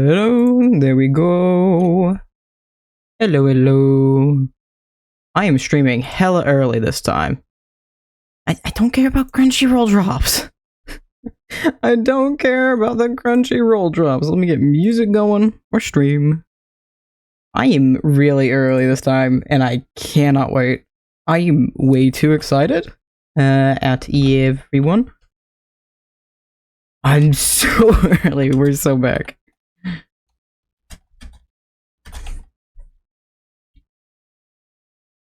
Hello, there we go. Hello, hello. I am streaming hella early this time. I don't care about Crunchyroll drops. I don't care about the Crunchyroll drops. Let me get music going or stream. I am really early this time, and I cannot wait. I am way too excited. At everyone. I'm so early. We're so back.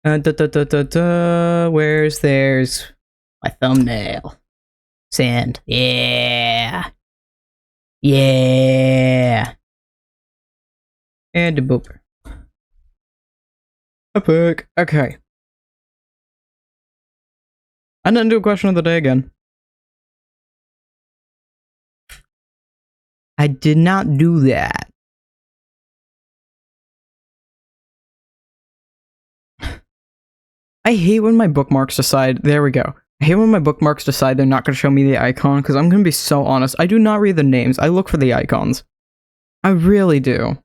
There's my thumbnail. Sand. Yeah. Yeah. And a booper. A perk. Okay. I didn't do a question of the day again. I did not do that. I hate when my bookmarks decide. There we go. I hate when my bookmarks decide they're not going to show me the icon, because I'm going to be so honest. I do not read the names. I look for the icons. I really do.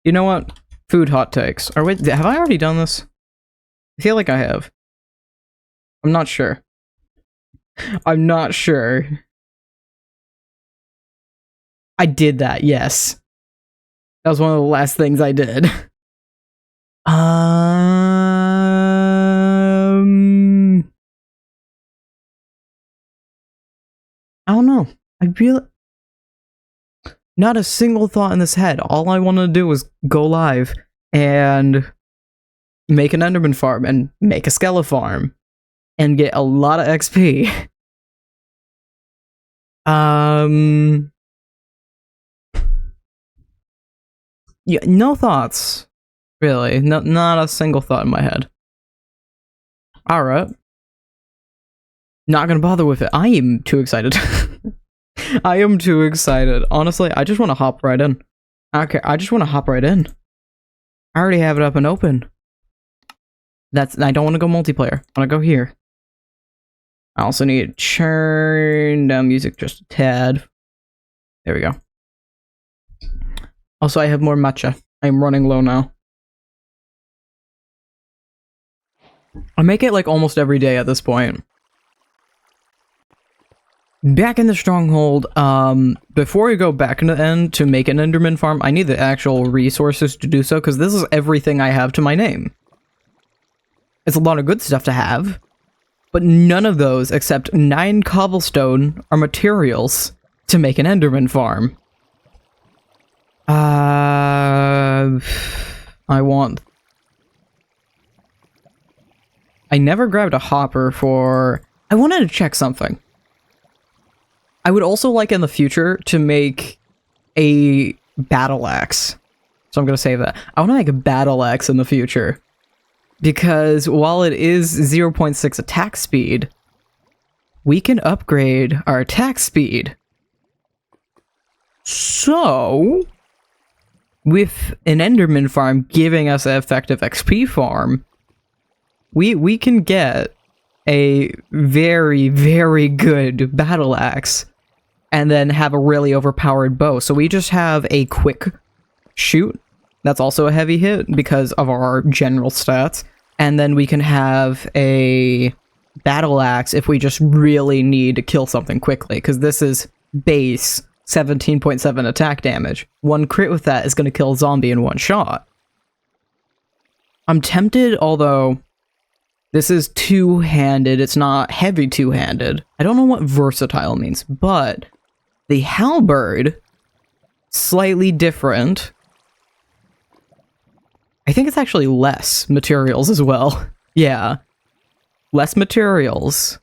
You know what? Food hot takes. Or wait, have I already done this? I feel like I have. I'm not sure. I'm not sure. I did that, yes. That was one of the last things I did. I don't know. I really... Not a single thought in this head. All I wanted to do was go live and make an enderman farm and make a skele farm and get a lot of XP. Yeah, no thoughts. Really. Not a single thought in my head. Alright. Not gonna bother with it. I am too excited. I am too excited. Honestly, I just want to hop right in. Okay, I just want to hop right in. I already have it up and open. I don't want to go multiplayer. I want to go here. I also need to turn down music just a tad. There we go. Also, I have more matcha. I'm running low now. I make it like almost every day at this point. Back in the stronghold, before we go back in the end to make an enderman farm, I need the actual resources to do so, because this is everything I have to my name. It's a lot of good stuff to have, but none of those, except 9 cobblestone, are materials to make an enderman farm. I never grabbed a hopper for... I wanted to check something. I would also like in the future to make a battle axe. So I'm going to save that. I want to make a battle axe in the future. Because while it is 0.6 attack speed, we can upgrade our attack speed. So, with an enderman farm giving us an effective XP farm, we can get a very, very good battle axe. And then have a really overpowered bow. So we just have a quick shoot. That's also a heavy hit because of our general stats. And then we can have a battle axe if we just really need to kill something quickly. Because this is base 17.7 attack damage. One crit with that is going to kill a zombie in one shot. I'm tempted, although this is two-handed. It's not heavy two-handed. I don't know what versatile means, but... the halberd, slightly different. I think it's actually less materials as well. Yeah. Less materials.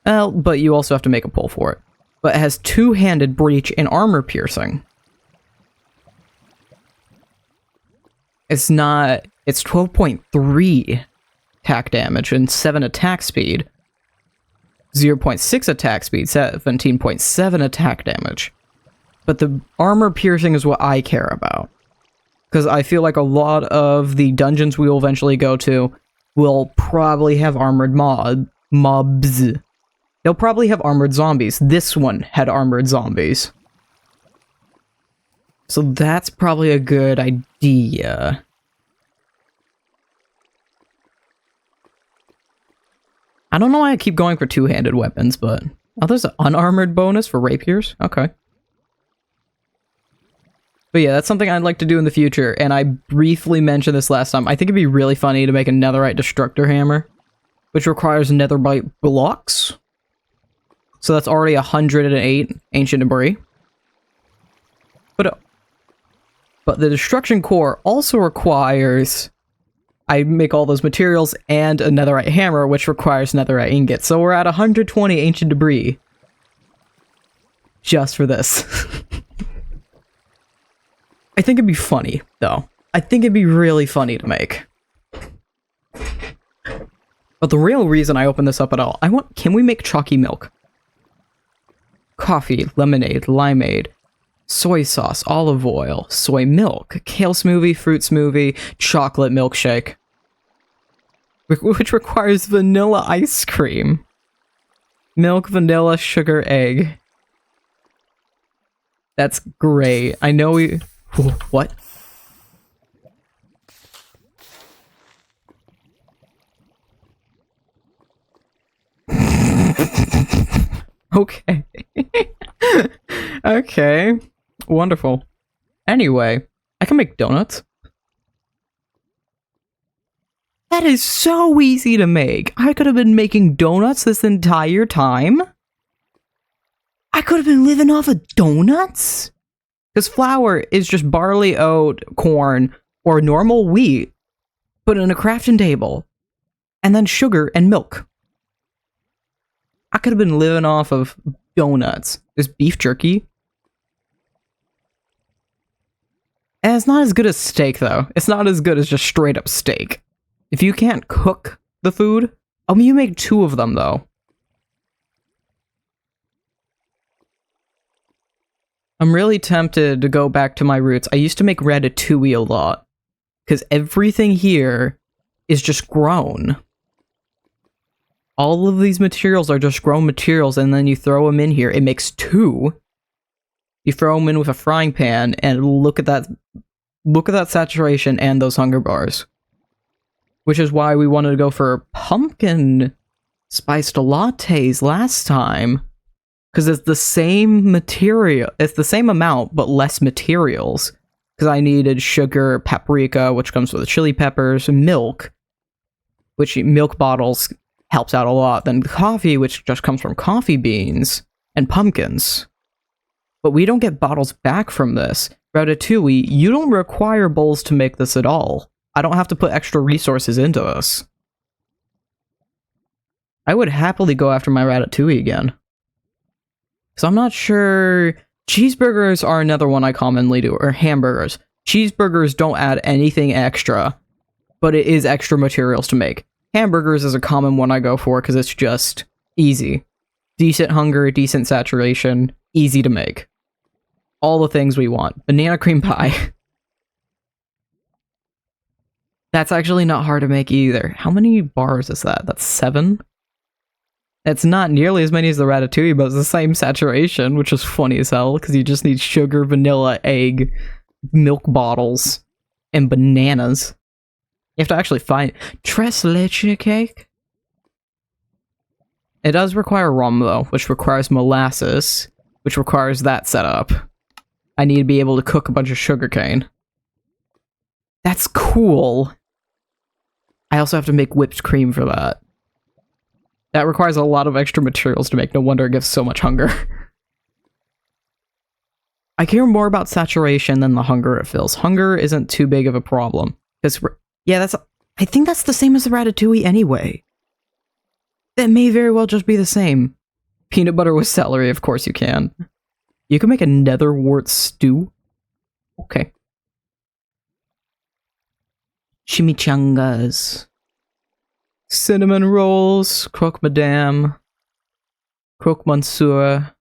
Well, but you also have to make a pull for it. But it has two-handed breach and armor piercing. It's 12.3 attack damage and 7 attack speed. 0.6 attack speed, 17.7 attack damage. But the armor piercing is what I care about. Because I feel like a lot of the dungeons we will eventually go to will probably have armored mobs. They'll probably have armored zombies. This one had armored zombies. So that's probably a good idea. I don't know why I keep going for two-handed weapons, but... Oh, there's an unarmored bonus for rapiers? Okay. But yeah, that's something I'd like to do in the future, and I briefly mentioned this last time. I think it'd be really funny to make a netherite destructor hammer, which requires netherite blocks. So that's already 108 ancient debris. But the destruction core also requires... I make all those materials and a netherite hammer, which requires netherite ingots. So we're at 120 ancient debris. Just for this. I think it'd be funny, though. I think it'd be really funny to make. But the real reason I opened this up at all, can we make chalky milk? Coffee, lemonade, limeade, soy sauce, olive oil, soy milk, kale smoothie, fruit smoothie, chocolate milkshake. Which requires vanilla ice cream. Milk, vanilla, sugar, egg. That's great. I know we... What? Okay. Okay. Wonderful. Anyway, I can make donuts. That is so easy to make. I could have been making donuts this entire time. I could have been living off of donuts. Because flour is just barley, oat, corn, or normal wheat, put in a crafting table. And then sugar and milk. I could have been living off of donuts. There's beef jerky. And it's not as good as steak, though. It's not as good as just straight up steak. If you can't cook the food... I mean, you make 2 of them, though. I'm really tempted to go back to my roots. I used to make ratatouille a lot. Because everything here is just grown. All of these materials are just grown materials, and then you throw them in here. It makes 2. You throw them in with a frying pan, and look at that. Look at that saturation and those hunger bars. Which is why we wanted to go for pumpkin spiced lattes last time. Because it's the same material. It's the same amount, but less materials. Because I needed sugar, paprika, which comes with chili peppers, milk. Which milk bottles helps out a lot. Then coffee, which just comes from coffee beans. And pumpkins. But we don't get bottles back from this. Ratatouille, you don't require bowls to make this at all. I don't have to put extra resources into this. I would happily go after my ratatouille again. So I'm not sure... Cheeseburgers are another one I commonly do, or hamburgers. Cheeseburgers don't add anything extra, but it is extra materials to make. Hamburgers is a common one I go for because it's just easy. Decent hunger, decent saturation, easy to make. All the things we want. Banana cream pie. That's actually not hard to make either. How many bars is that? That's 7? It's not nearly as many as the ratatouille, but it's the same saturation, which is funny as hell, because you just need sugar, vanilla, egg, milk bottles, and bananas. You have to actually find... Tres leche cake? It does require rum, though, which requires molasses, which requires that setup. I need to be able to cook a bunch of sugarcane. That's cool. I also have to make whipped cream for that. That requires a lot of extra materials to make. No wonder it gives so much hunger. I care more about saturation than the hunger it fills. Hunger isn't too big of a problem. Because, yeah, I think that's the same as the ratatouille anyway. That may very well just be the same. Peanut butter with celery, of course you can. You can make a netherwort stew. Okay. Chimichangas. Cinnamon rolls. Croque madame. Croque monsieur.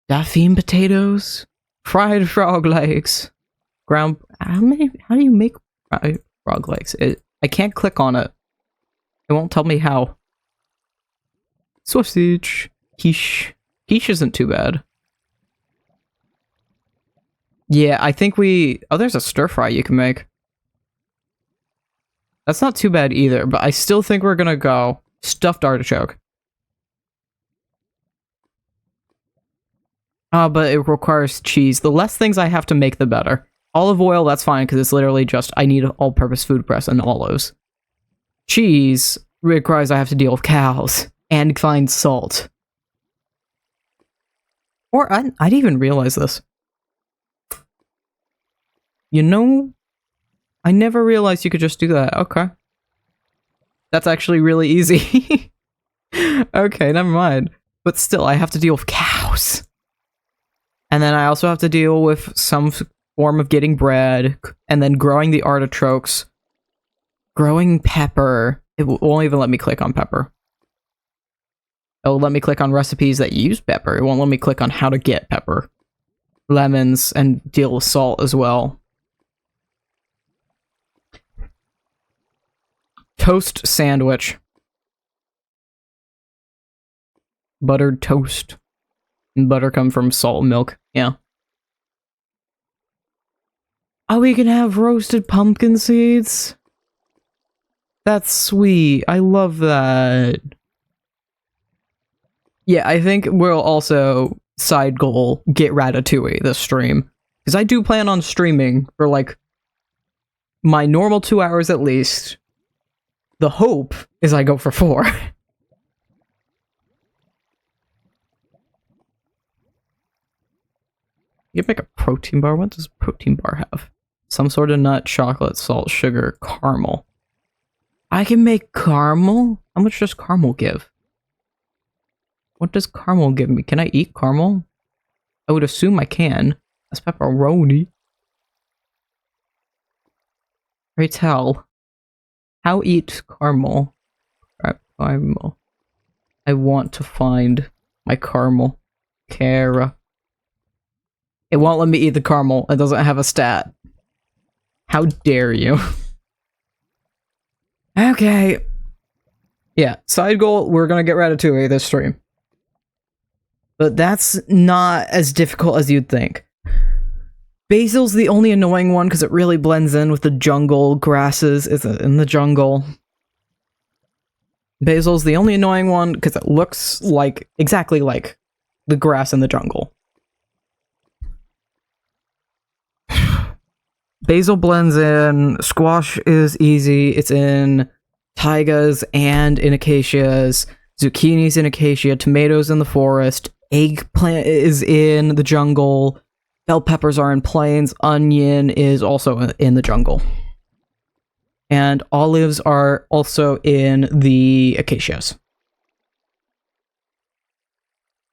Dauphine potatoes. Fried frog legs. Ground... How do you make fried frog legs? I can't click on it. It won't tell me how. Sausage. Quiche. Quiche isn't too bad. Yeah, I think we... Oh, there's a stir fry you can make. That's not too bad either, but I still think we're gonna go stuffed artichoke. But it requires cheese. The less things I have to make, the better. Olive oil, that's fine, because it's literally just, I need an all-purpose food press and olives. Cheese requires I have to deal with cows and find salt. Or, I didn't even realize this. You know, I never realized you could just do that. Okay. That's actually really easy. Okay, never mind. But still, I have to deal with cows. And then I also have to deal with some form of getting bread, and then growing the artichokes, growing pepper. It won't even let me click on pepper. It'll let me click on recipes that use pepper. It won't let me click on how to get pepper. Lemons, and deal with salt as well. Toast sandwich. Buttered toast. And butter come from salt and milk. Yeah. Oh, we can have roasted pumpkin seeds? That's sweet. I love that. Yeah, I think we'll also side goal get Ratatouille this stream. Because I do plan on streaming for like my normal 2 hours at least. The hope is I go for 4. You can make a protein bar. What does a protein bar have? Some sort of nut, chocolate, salt, sugar, caramel. I can make caramel? How much does caramel give? What does caramel give me? Can I eat caramel? I would assume I can. That's pepperoni. Pray tell. How eat caramel? Caramel. I want to find my caramel. Cara. It won't let me eat the caramel. It doesn't have a stat. How dare you? Okay. Yeah, side goal, we're gonna get Ratatouille this stream. But that's not as difficult as you'd think. Basil's the only annoying one because it really blends in with the jungle grasses. Is it in the jungle? Basil's the only annoying one because it looks like exactly like the grass in the jungle. Basil blends in. Squash is easy. It's in taigas and in acacias. Zucchini's in acacia. Tomatoes in the forest. Eggplant is in the jungle. Bell peppers are in plains. Onion is also in the jungle. And olives are also in the acacias.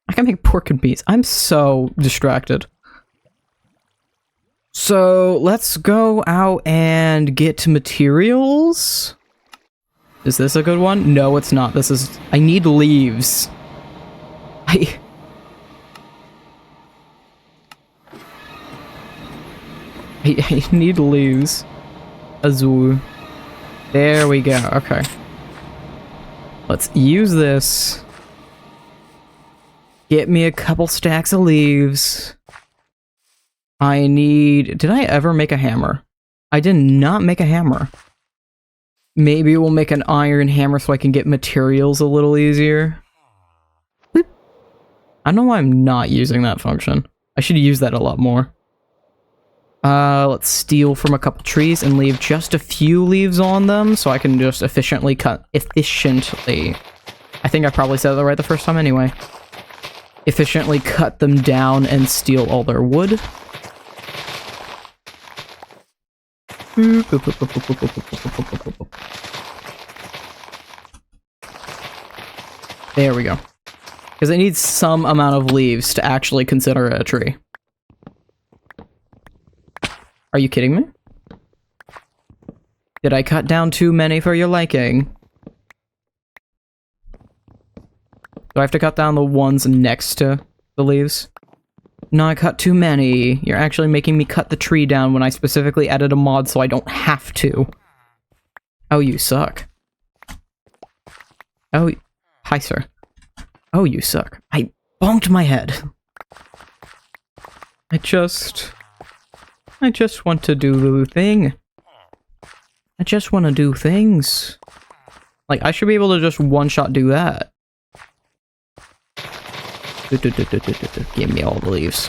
I can make pork and beans. I'm so distracted. So let's go out and get materials. Is this a good one? No, it's not. This is... I need leaves. I need leaves. Azul. There we go. Okay. Let's use this. Get me a couple stacks of leaves. I need... Did I ever make a hammer? I did not make a hammer. Maybe we'll make an iron hammer so I can get materials a little easier. Boop. I don't know why I'm not using that function. I should use that a lot more. Let's steal from a couple trees and leave just a few leaves on them so I can just efficiently cut... Efficiently. I think I probably said that right the first time anyway. Efficiently cut them down and steal all their wood. There we go. Because it needs some amount of leaves to actually consider it a tree. Are you kidding me? Did I cut down too many for your liking? Do I have to cut down the ones next to the leaves? No, I cut too many. You're actually making me cut the tree down when I specifically added a mod so I don't have to. Oh, you suck. Oh, hi, sir. Oh, you suck. I bonked my head. I just want to do the thing. I just want to do things. Like, I should be able to just one-shot do that. Give me all the leaves.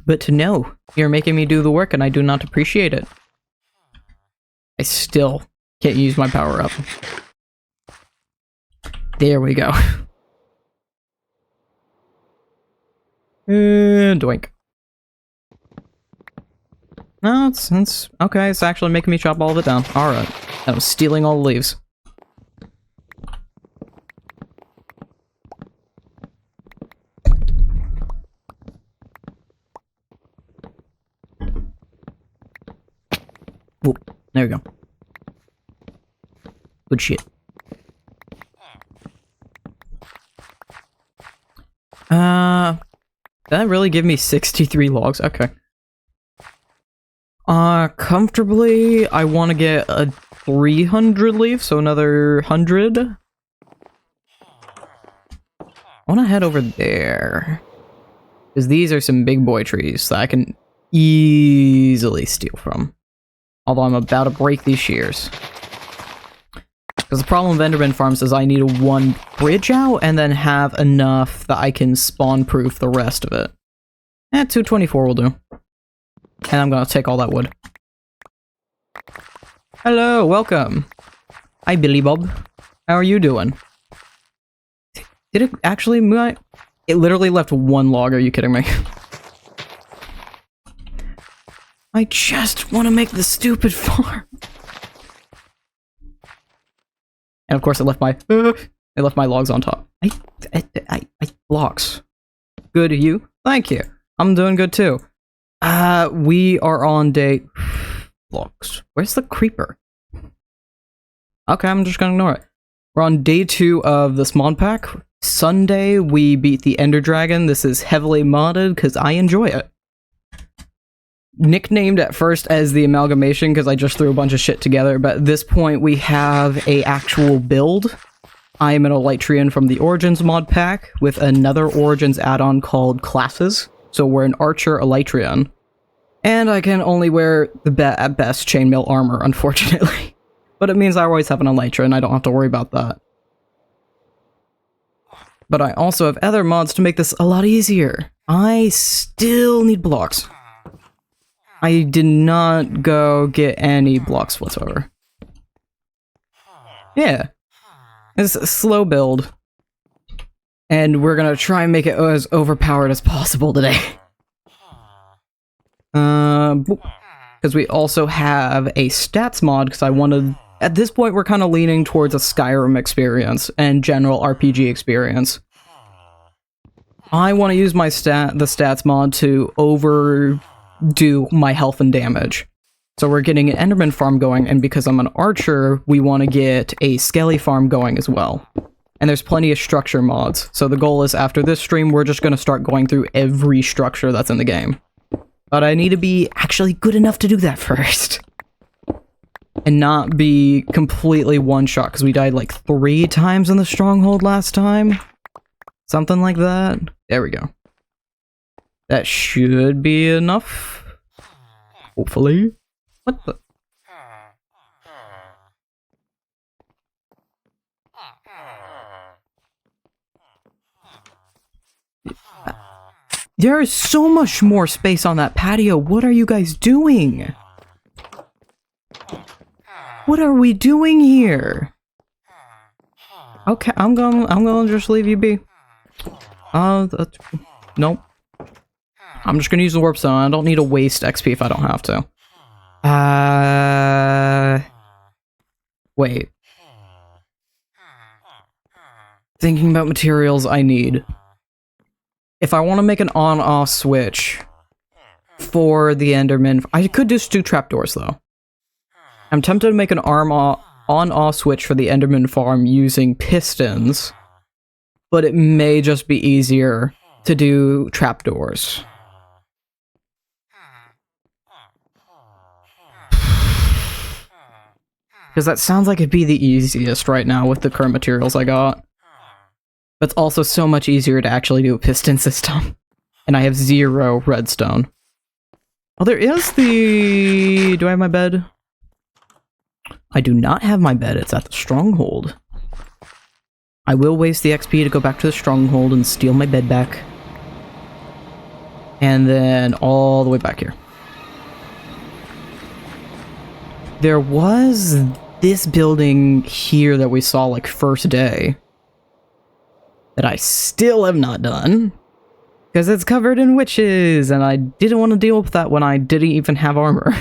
But to know, you're making me do the work and I do not appreciate it. I still can't use my power up. There we go. And doink. No, it's okay. It's actually making me chop all of it down. Alright. I was stealing all the leaves. Whoop. There we go. Good shit. Did that really give me 63 logs? Okay. Comfortably, I want to get a 300 leaf, so another 100. I want to head over there. Because these are some big boy trees that I can easily steal from. Although I'm about to break these shears. Because the problem with enderman farms is I need one bridge out and then have enough that I can spawn-proof the rest of it. 224 will do. And I'm gonna take all that wood. Hello, welcome. Hi, Billy Bob. How are you doing? Did it actually move? It literally left one log, are you kidding me? I just want to make the stupid farm. And of course it left my logs on top. I blocks. Good, you? Thank you. I'm doing good too. We are on day... Blocks. Where's the creeper? Okay, I'm just gonna ignore it. We're on day 2 of this mod pack. Sunday, we beat the Ender Dragon. This is heavily modded because I enjoy it. Nicknamed at first as the Amalgamation because I just threw a bunch of shit together, but at this point we have a actual build. I am an Elytrian from the Origins mod pack with another Origins add-on called Classes. So we're an Archer Elytrian. And I can only wear the at best chainmail armor, unfortunately. But it means I always have an Elytra and I don't have to worry about that. But I also have other mods to make this a lot easier. I still need blocks. I did not go get any blocks whatsoever. Yeah. It's a slow build. And we're gonna try and make it as overpowered as possible today. Because we also have a stats mod, because I wanted... At this point, we're kind of leaning towards a Skyrim experience and general RPG experience. I want to use my the stats mod to overdo my health and damage. So we're getting an enderman farm going, and because I'm an archer, we want to get a skele farm going as well. And there's plenty of structure mods, so the goal is after this stream, we're just going to start going through every structure that's in the game. But I need to be actually good enough to do that first. And not be completely one-shot, because we died like 3 times in the stronghold last time. Something like that. There we go. That should be enough. Hopefully. What the? There is so much more space on that patio. What are you guys doing? What are we doing here? Okay, I'm gonna just leave you be. Nope. I'm just gonna use the warp zone. I don't need to waste XP if I don't have to. Wait. Thinking about materials I need. If I want to make an on-off switch for the Enderman, I could just do trapdoors though. I'm tempted to make an on-off switch for the Enderman farm using pistons, but it may just be easier to do trapdoors. Because that sounds like it'd be the easiest right now with the current materials I got. But it's also so much easier to actually do a piston system. And I have 0 redstone. Oh, there is the... Do I have my bed? I do not have my bed. It's at the stronghold. I will waste the XP to go back to the stronghold and steal my bed back. And then all the way back here. There was this building here that we saw like first day. That I still have not done. Because it's covered in witches, and I didn't want to deal with that when I didn't even have armor.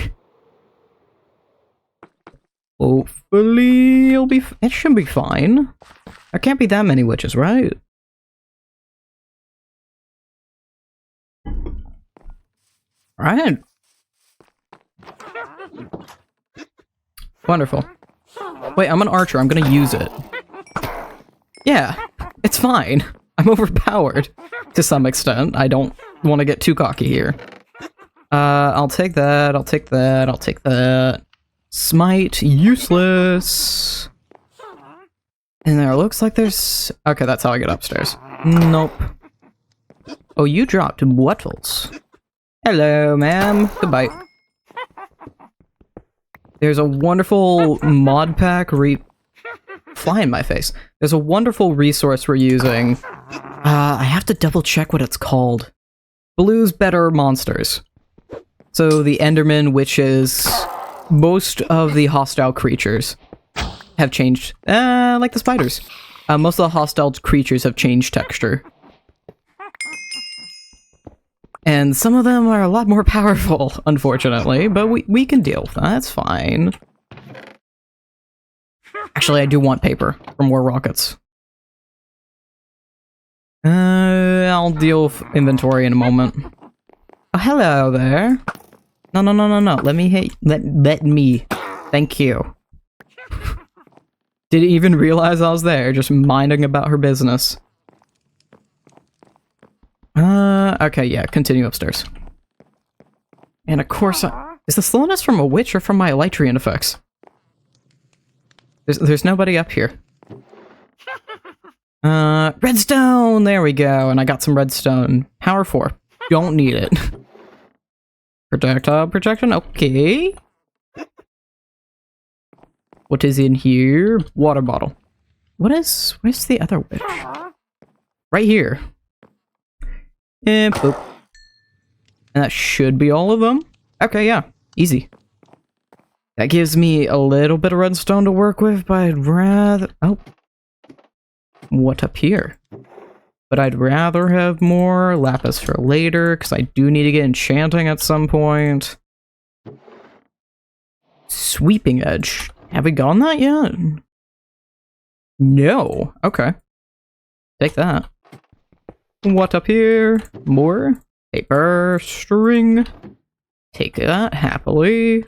Hopefully it should be fine. There can't be that many witches, right? Alright. Wonderful. Wait, I'm an archer. I'm gonna use it. Yeah, it's fine. I'm overpowered to some extent. I don't want to get too cocky here. I'll take that. I'll take that. I'll take that. Smite, useless. And there looks like there's... Okay, that's how I get upstairs. Nope. Oh, you dropped bottles. Hello, ma'am. Goodbye. There's a wonderful mod pack Fly in my face. There's a wonderful resource we're using. I have to double check what it's called. Blue's Better Monsters. So the enderman, witches, most of the hostile creatures have changed. Like the spiders. Most of the hostile creatures have changed texture. And some of them are a lot more powerful, unfortunately, but we can deal with that. That's fine. Actually, I do want paper for more rockets. I'll deal with inventory in a moment. Oh, hello there. No. Let me let me. Thank you. Didn't even realize I was there, just minding about her business. Okay, yeah, continue upstairs. And of course, is the slowness from a witch or from my Elytrian effects? There's nobody up here. Redstone! There we go, and I got some redstone. Power 4. Don't need it. Projectile protection, okay. What is in here? Water bottle. Where's the other witch? Right here. And boop. And that should be all of them. Okay, yeah. Easy. That gives me a little bit of redstone to work with, but I'd rather... Oh. What up here? But I'd rather have more lapis for later, because I do need to get enchanting at some point. Sweeping edge. Have we gone that yet? No. Okay. Take that. What up here? More paper, string. Take that happily.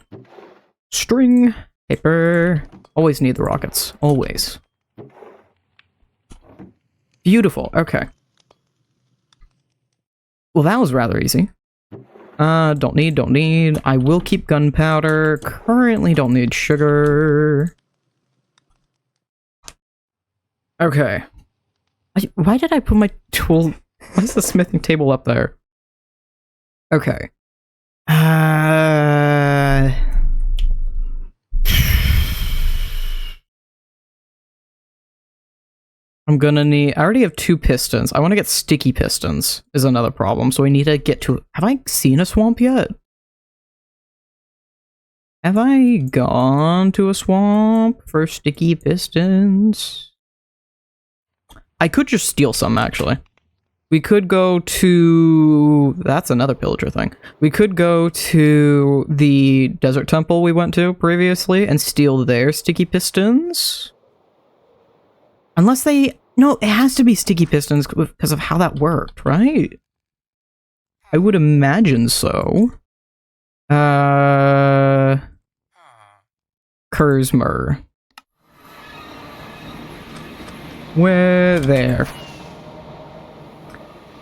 String, paper. Always need the rockets. Always. Beautiful. Okay. Well, that was rather easy. Don't need. I will keep gunpowder. Currently don't need sugar. Okay. Why did I put my tool... Why is the smithing table up there? Okay. I'm gonna need... I already have 2 pistons. I want to get sticky pistons is another problem, so we need to get to... Have I seen a swamp yet? Have I gone to a swamp for sticky pistons? I could just steal some, actually. We could go to... That's another pillager thing. We could go to the desert temple we went to previously and steal their sticky pistons. Unless they... No, it has to be sticky pistons because of how that worked, right? I would imagine so. Kursmer. Where there?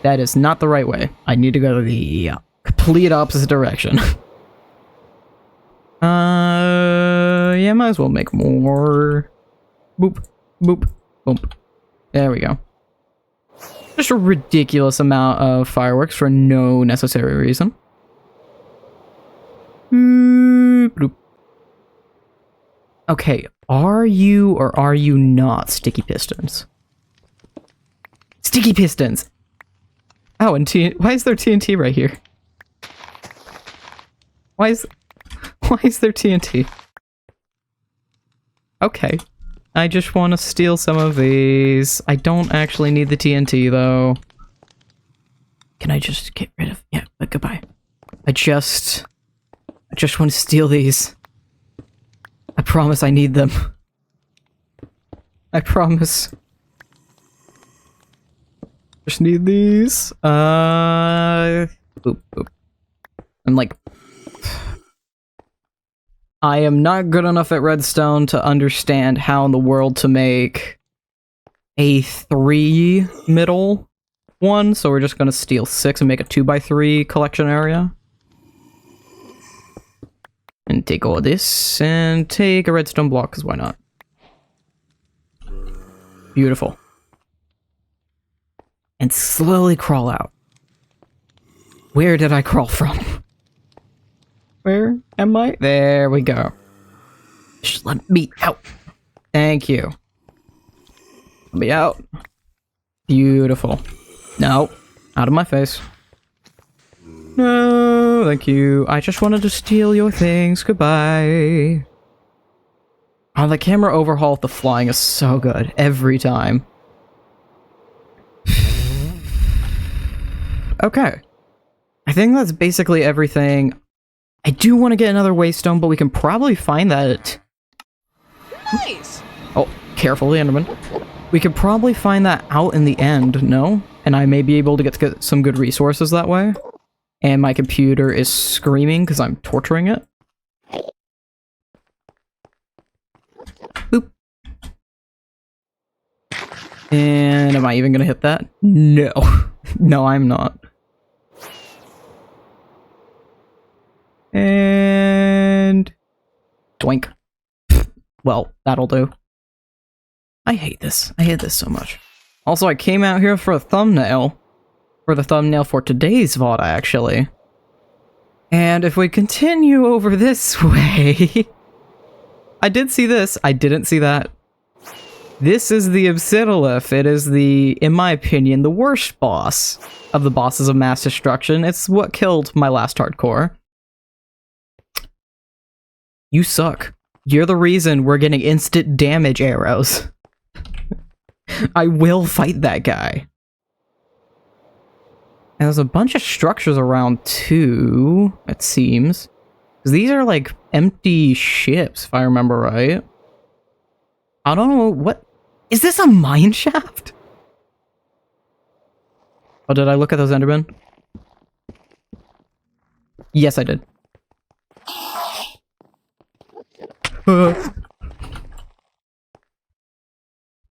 That is not the right way. I need to go to the complete opposite direction. Yeah, might as well make more. Boop, boop, boop. There we go. Just a ridiculous amount of fireworks for no necessary reason. Bloop. Okay, are you or are you not sticky pistons? Sticky pistons! Oh, and why is there TNT right here? Why is there TNT? Okay. I just want to steal some of these. I don't actually need the TNT, though. Can I just get rid of... Yeah, but goodbye. I just want to steal these. I promise I need them. I promise. Just need these. Boop, boop. I'm like... I am not good enough at redstone to understand how in the world to make a 3 middle one, so we're just gonna steal 6 and make a 2x3 collection area. And take all this, and take a redstone block, because why not? Beautiful. And slowly crawl out. Where did I crawl from? Where am I? There we go. Just let me out. Thank you. Let me out. Beautiful. No. Out of my face. No, thank you. I just wanted to steal your things. Goodbye. Oh, the camera overhaul with the flying is so good. Every time. Okay. I think that's basically everything. I do want to get another waystone, but we can probably find that. Nice. Oh, careful, the enderman. We could probably find that out in the end, no? And I may be able to get some good resources that way. And my computer is screaming because I'm torturing it. Boop. And am I even gonna hit that? No. No, I'm not. And... Doink. Well, that'll do. I hate this. I hate this so much. Also, I came out here for a thumbnail. For the thumbnail for today's VOD, actually. And if we continue over this way... I did see this. I didn't see that. This is the Obsidiolith. It is the, in my opinion, the worst boss of the bosses of mass destruction. It's what killed my last hardcore. You suck. You're the reason we're getting instant damage arrows. I will fight that guy. And there's a bunch of structures around too, it seems. 'Cause these are like empty ships, if I remember right. I don't know what... Is this a mine shaft? Oh, did I look at those endermen? Yes, I did.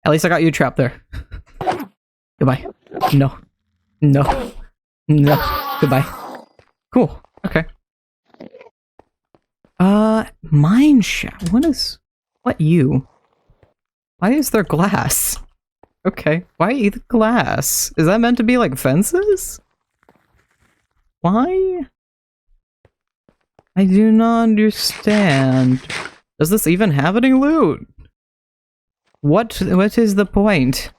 At least I got you trapped there. Goodbye. No. No. No. Goodbye. Cool. Okay. Mine shaft. What you? Why is there glass? Okay. Why the glass? Is that meant to be like fences? Why? I do not understand. Does this even have any loot? What is the point?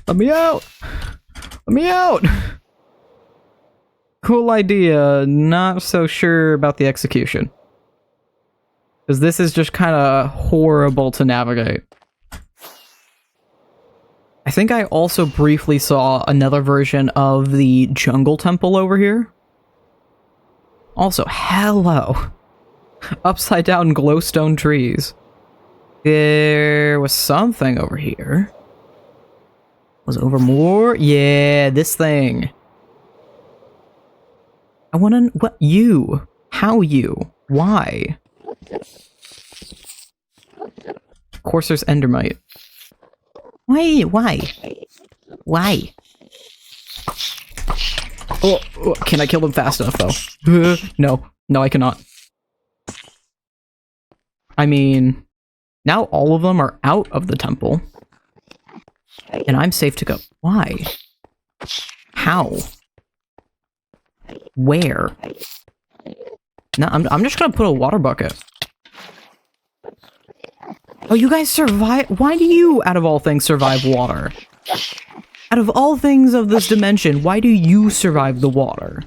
Let me out! Let me out! Cool idea, not so sure about the execution. Because this is just kind of horrible to navigate. I think I also briefly saw another version of the jungle temple over here. Also, hello! Upside down glowstone trees. There was something over here. Was over more? Yeah, this thing. I wanna... What? You? How you? Why? Of course there's endermite. Why? Why? Why? Oh, can I kill them fast enough, though? No. No, I cannot. I mean, now all of them are out of the temple. And I'm safe to go. Why? How? Where? No, I'm just gonna put a water bucket. Oh, you guys survive? Why do you, out of all things, survive water? Out of all things of this dimension, why do you survive the water?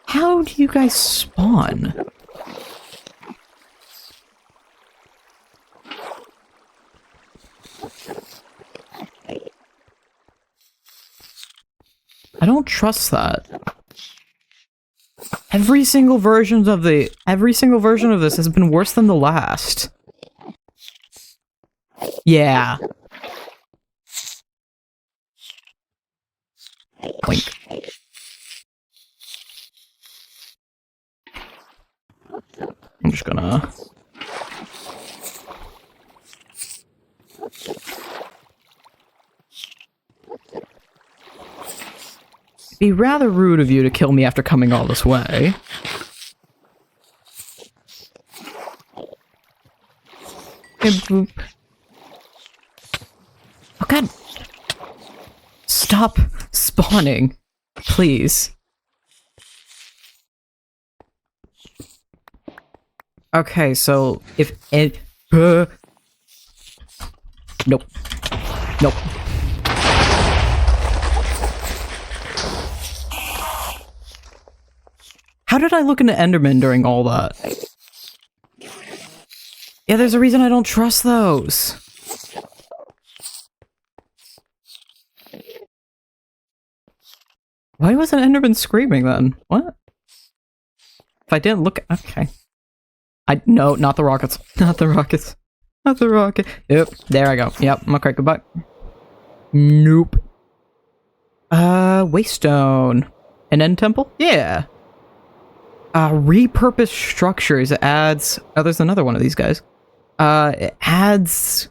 How do you guys spawn? I don't trust that. Every single version of this has been worse than the last. Yeah. Blink. I'm just gonna... Be rather rude of you to kill me after coming all this way. Okay, boop. Oh god! Stop spawning, please. Okay, so if it... Nope. Nope. How did I look into enderman during all that? Yeah, there's a reason I don't trust those. Why wasn't enderman screaming then? What? If I didn't look... Okay. No, not the rockets. Not the rockets. Not the rocket. Yep, there I go. Yep, okay, goodbye. Nope. Waystone. An end temple? Yeah. Repurposed structures. It adds... Oh, there's another one of these guys. It adds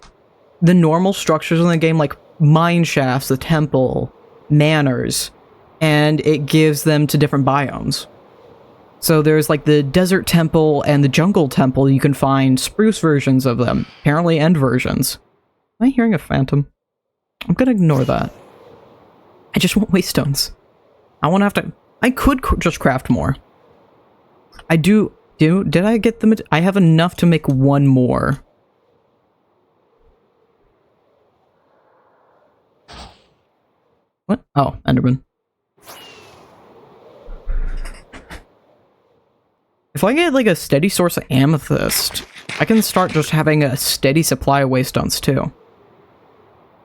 the normal structures in the game, like mine shafts, the temple, manors, and it gives them to different biomes. So there's like the desert temple and the jungle temple. You can find spruce versions of them, apparently end versions. Am I hearing a phantom? I'm gonna ignore that. I just want waystones. I won't have to... I could just craft more. I do... Did I get the... I have enough to make one more. What? Oh, enderman. If I get, like, a steady source of amethyst, I can start just having a steady supply of waystones, too.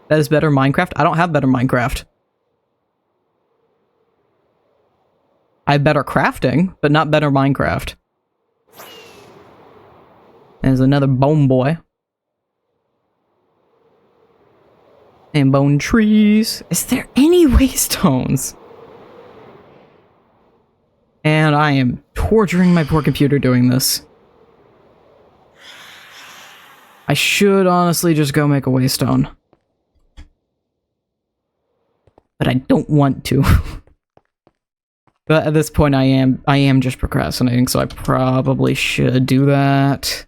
That is better Minecraft? I don't have better Minecraft. I have better crafting, but not better Minecraft. There's another bone boy. And bone trees. Is there any waystones? And I am torturing my poor computer doing this. I should honestly just go make a waystone. But I don't want to. But at this point I am just procrastinating, so I probably should do that.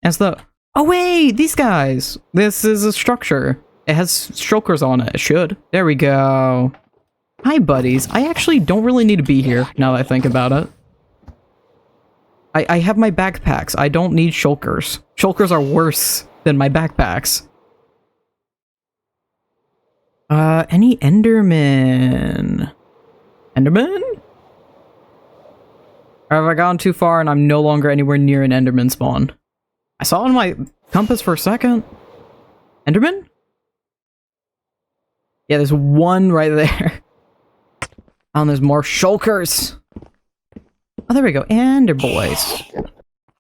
As the... Oh wait, these guys! This is a structure. It has shulkers on it. It should. There we go. Hi, buddies. I actually don't really need to be here, now that I think about it. I have my backpacks. I don't need shulkers. Shulkers are worse than my backpacks. Any enderman? Enderman? Or have I gone too far and I'm no longer anywhere near an enderman spawn? I saw it on my compass for a second. Enderman? Yeah, there's one right there. Oh, and there's more shulkers. Oh, there we go. Ender boys.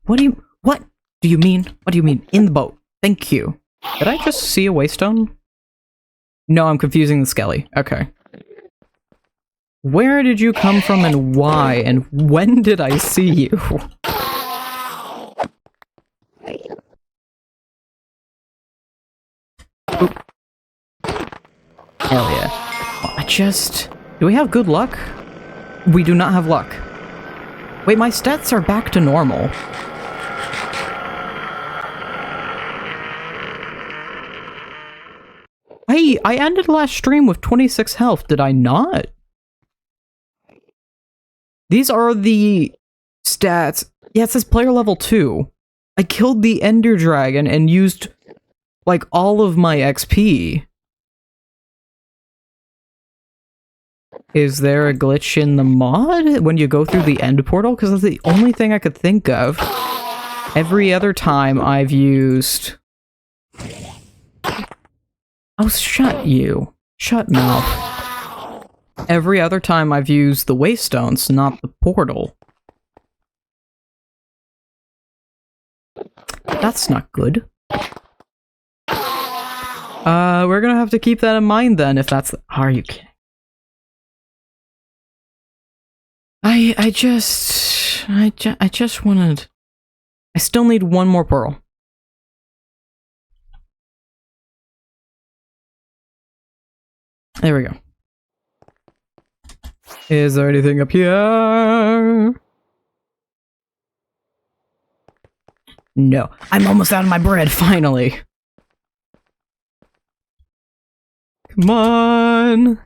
What do you mean? What do you mean? In the boat. Thank you. Did I just see a waystone? No, I'm confusing the skele. Okay. Where did you come from and why? And when did I see you? Oop. Hell yeah. Do we have good luck? We do not have luck. Wait, my stats are back to normal. Hey, I ended last stream with 26 health, did I not? These are the stats. Yeah, it says player level 2. I killed the Ender Dragon and used, like, all of my XP. Is there a glitch in the mod when you go through the end portal? Because that's the only thing I could think of. Every other time I've used... Oh, shut you. Shut mouth. Every other time I've used the Waystones, not the portal. That's not good. We're gonna have to keep that in mind then, if that's the— Are you kidding? I just wanted... I still need one more pearl. There we go. Is there anything up here? No. I'm almost out of my bread, finally. Come on.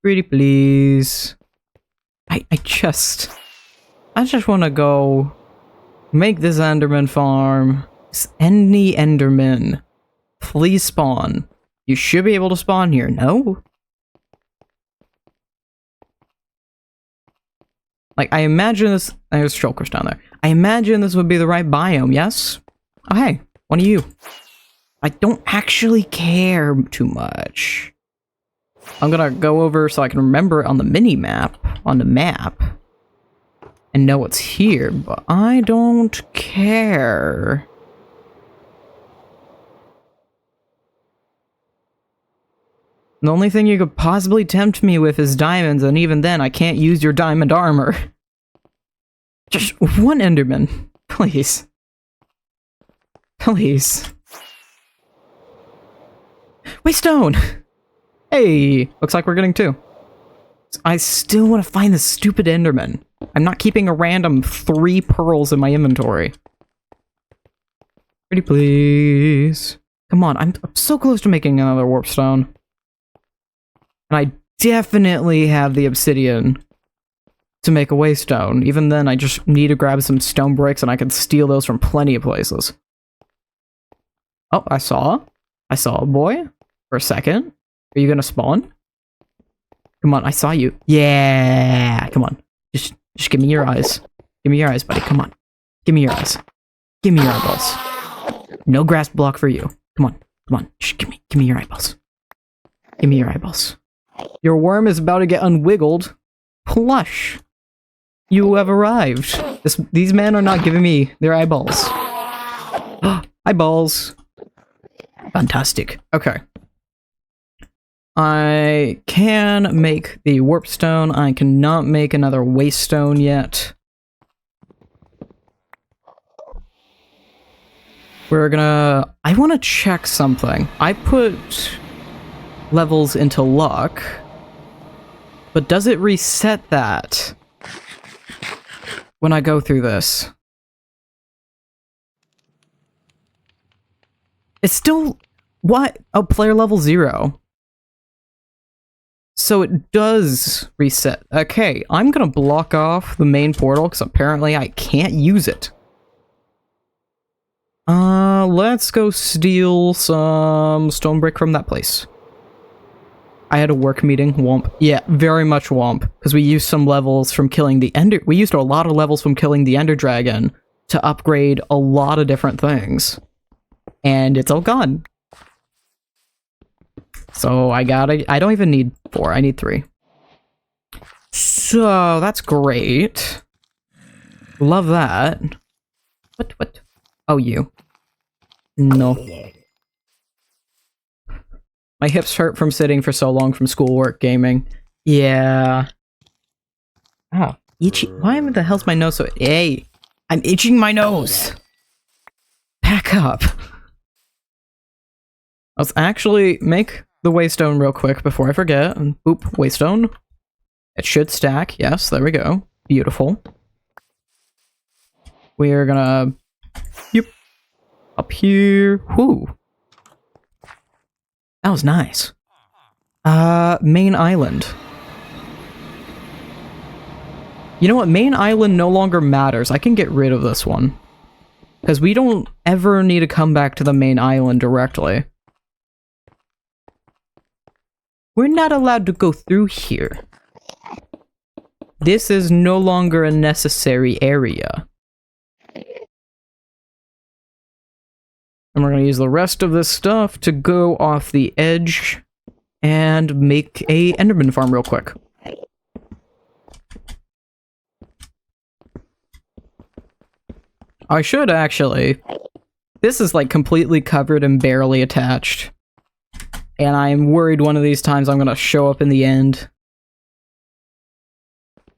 Pretty please. I just want to go make this enderman farm. Any enderman. Please spawn. You should be able to spawn here, no? Like, I imagine this— there's shulkers down there. I imagine this would be the right biome, yes? Oh, hey, one of you. I don't actually care too much. I'm gonna go over so I can remember it on the mini-map, on the map, and know what's here, but I don't care. The only thing you could possibly tempt me with is diamonds, and even then I can't use your diamond armor. Just one enderman, please. Please. Waystone! Hey! Looks like we're getting 2. I still want to find this stupid enderman. I'm not keeping a random 3 pearls in my inventory. Pretty please. Come on, I'm so close to making another warp stone. And I definitely have the obsidian to make a waystone. Even then, I just need to grab some stone bricks and I can steal those from plenty of places. Oh, I saw a boy for a second. Are you gonna spawn? Come on, I saw you. Yeah, come on. Just give me your eyes. Give me your eyes, buddy. Come on. Give me your eyes. Give me your eyeballs. No grass block for you. Come on. Come on. Shh, give me your eyeballs. Give me your eyeballs. Your worm is about to get unwiggled. Plush. You have arrived. These men are not giving me their eyeballs. Eyeballs. Fantastic. Okay. I can make the warp stone. I cannot make another waystone yet. I want to check something. I put levels into luck, but does it reset that when I go through this? It's still... What? Oh, player level 0. So it does reset. Okay, I'm gonna block off the main portal because apparently I can't use it. Let's go steal some stone brick from that place. I had a work meeting, womp. Yeah, very much womp, because we used some levels from killing the ender— we used a lot of levels from killing the ender dragon to upgrade a lot of different things. And it's all gone. So I don't even need 4, I need 3. So, that's great. Love that. What? Oh, you. No. My hips hurt from sitting for so long from schoolwork gaming. Yeah. Oh, itchy. Why the hell's my nose so— Hey! I'm itching my nose! Back up! Let's actually make the waystone real quick before I forget. Boop, waystone. It should stack. Yes, there we go. Beautiful. We are gonna... Yep. Up here. Whoo. That was nice. Main island. You know what? Main island no longer matters. I can get rid of this one. Because we don't ever need to come back to the main island directly. We're not allowed to go through here. This is no longer a necessary area. And we're going to use the rest of this stuff to go off the edge and make a enderman farm real quick. I should actually. This is like completely covered and barely attached. And I'm worried one of these times I'm going to show up in the end.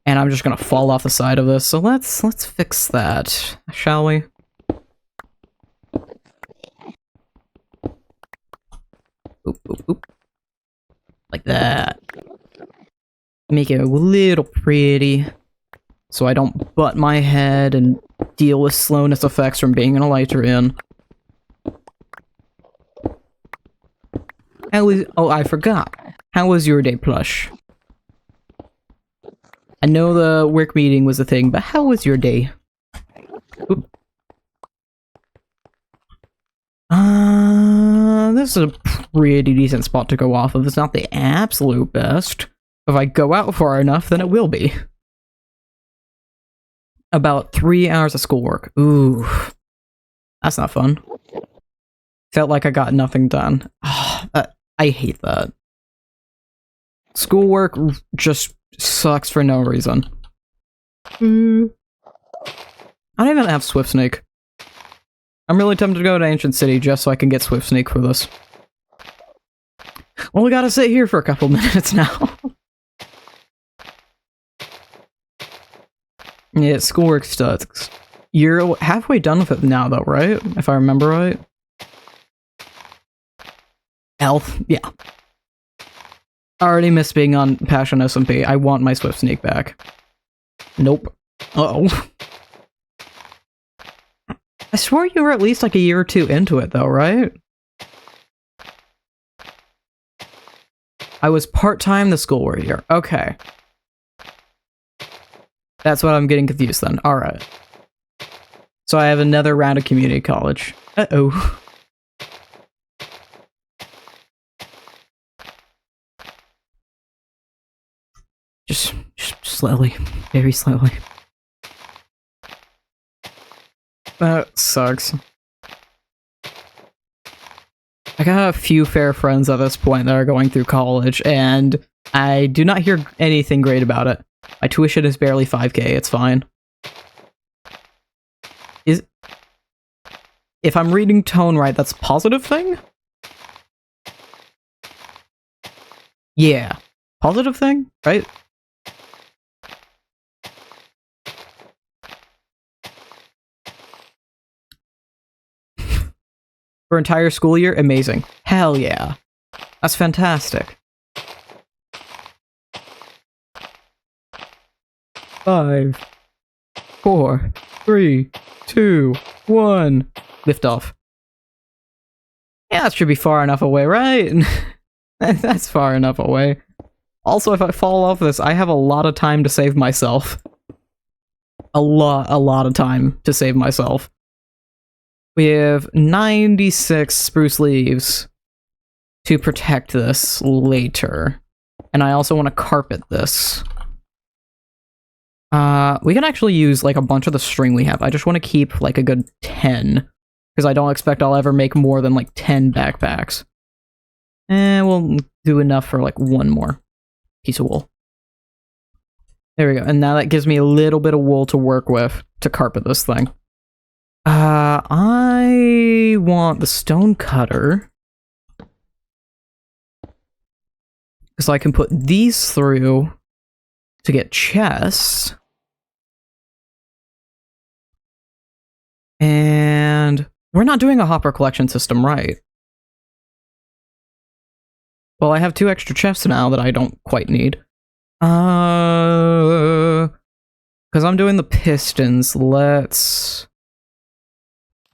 And I'm just going to fall off the side of this. So let's fix that, shall we? Oop, oop, oop. Like that. Make it a little pretty. So I don't butt my head and deal with slowness effects from being in a lighter inn. Oh, I forgot. How was your day, Plush? I know the work meeting was a thing, but how was your day? Oop. This is a pretty decent spot to go off of. It's not the absolute best. If I go out far enough, then it will be. About 3 hours of schoolwork. Ooh. That's not fun. Felt like I got nothing done. I hate that. Schoolwork just sucks for no reason. I don't even have Swift Snake. I'm really tempted to go to Ancient City just so I can get Swift Snake for this. Well, we gotta sit here for a couple minutes now. Yeah, schoolwork sucks. You're halfway done with it now, though, right? If I remember right. Health, yeah. I already miss being on Passion SMP. I want my Swift Snake back. Nope. Uh-oh. I swore you were at least like a year or two into it, though, right? I was part-time the schoolwork year. Okay. That's what I'm getting confused then. Alright. So I have another round of community college. Uh-oh. Just slowly. Very slowly. That sucks. I got a few fair friends at this point that are going through college, and I do not hear anything great about it. My tuition is barely 5K, it's fine. If I'm reading tone right, that's a positive thing? Yeah. Positive thing, right? For entire school year, amazing. Hell yeah. That's fantastic. 5, 4, 3, 2, 1. Lift off. Yeah, that should be far enough away, right? That's far enough away. Also, if I fall off this, I have a lot of time to save myself. A lot of time to save myself. We have 96 spruce leaves to protect this later. And I also want to carpet this. We can actually use like a bunch of the string we have. I just want to keep like a good 10. Because I don't expect I'll ever make more than like 10 backpacks. And we'll do enough for like one more piece of wool. There we go. And now that gives me a little bit of wool to work with to carpet this thing. I want the stone cutter. Because I can put these through to get chests. And we're not doing a hopper collection system, right? Well, I have 2 extra chests now that I don't quite need. Because I'm doing the pistons, let's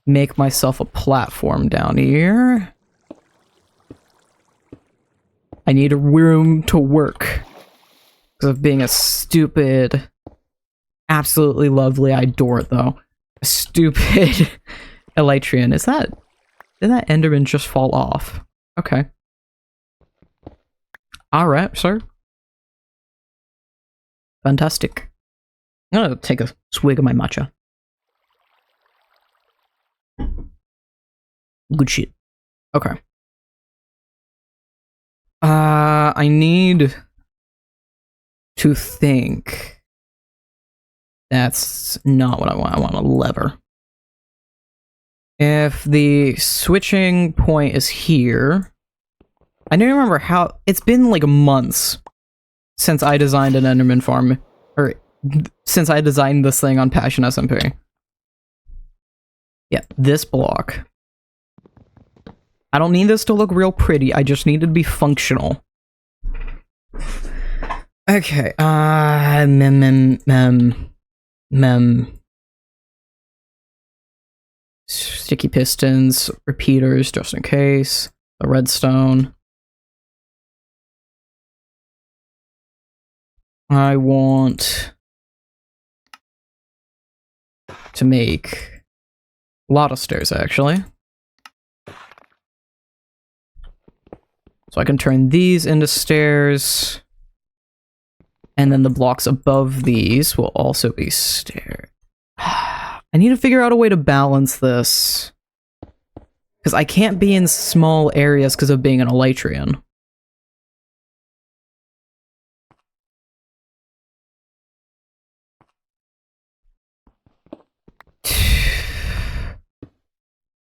make myself a platform down here. I need a room to work. Because of being a stupid, absolutely lovely, I adore it though, a stupid elytrian. Did that enderman just fall off? Okay. Alright, sir. Fantastic. I'm gonna take a swig of my matcha. Good shit. Okay. I need to think. That's not what I want. I want a lever. If the switching point is here, I don't remember how. It's been like months since I designed an enderman farm, or since I designed this thing on Passion SMP. Yeah, this block. I don't need this to look real pretty, I just need it to be functional. Okay, sticky pistons, repeaters, just in case. The redstone. I want to make a lot of stairs, actually. So I can turn these into stairs. And then the blocks above these will also be stairs. I need to figure out a way to balance this. Because I can't be in small areas because of being an elytrian.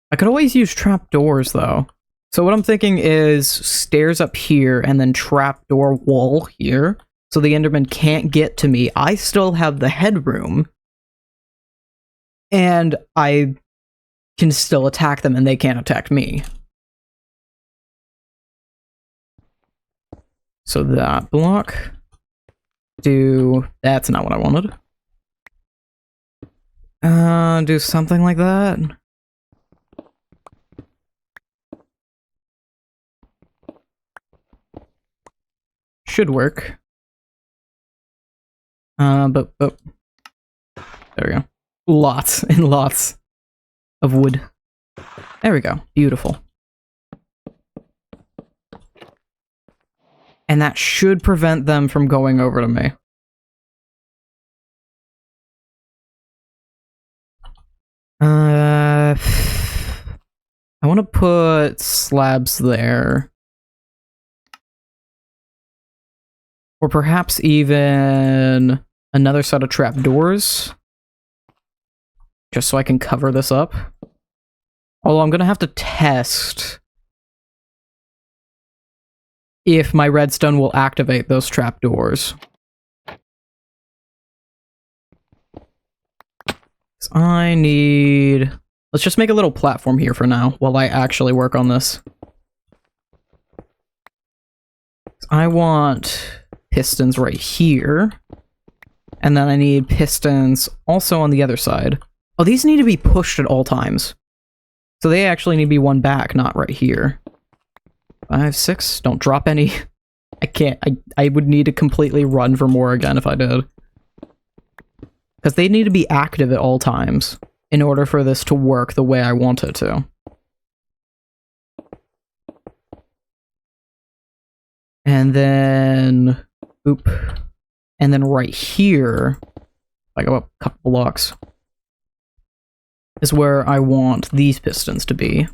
I could always use trapdoors, though. So what I'm thinking is stairs up here and then trapdoor wall here. So the enderman can't get to me. I still have the headroom. And I can still attack them and they can't attack me. So that block. That's not what I wanted. Do something like that. Should work. But there we go. Lots and lots of wood. There we go. Beautiful. And that should prevent them from going over to me. I want to put slabs there. Or perhaps even another set of trapdoors. Just so I can cover this up. Although I'm going to have to test if my redstone will activate those trapdoors. So I need... Let's just make a little platform here for now, while I actually work on this. So I want pistons right here. And then I need pistons also on the other side. Oh, these need to be pushed at all times. So they actually need to be one back, not right here. 5, 6, don't drop any. I can't, I would need to completely run for more again if I did. Because they need to be active at all times in order for this to work the way I want it to. And then, oop. And then right here, I go up a couple blocks, is where I want these pistons to be.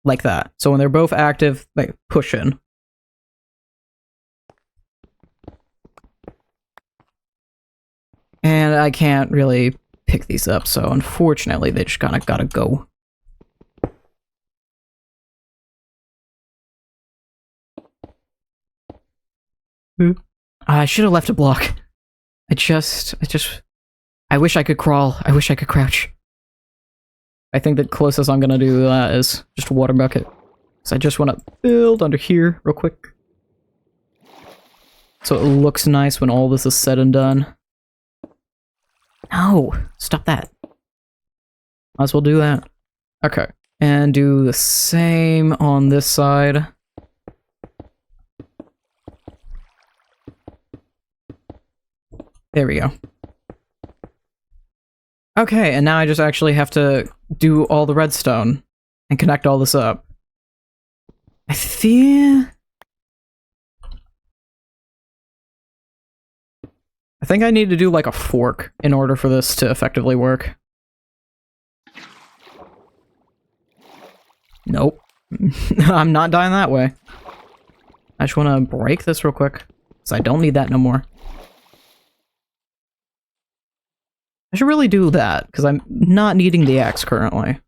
Like that. So when they're both active, they push in. And I can't really pick these up, so unfortunately they just kinda gotta go. I should have left a block. I wish I could crawl. I wish I could crouch. I think the closest I'm gonna do that is just a water bucket. So I just want to build under here real quick. So it looks nice when all this is said and done. No! Stop that. Might as well do that. Okay. And do the same on this side. There we go. Okay, and now I just actually have to do all the redstone and connect all this up. I think I need to do like a fork in order for this to effectively work. Nope. I'm not dying that way. I just want to break this real quick, because I don't need that no more. I should really do that, because I'm not needing the axe currently.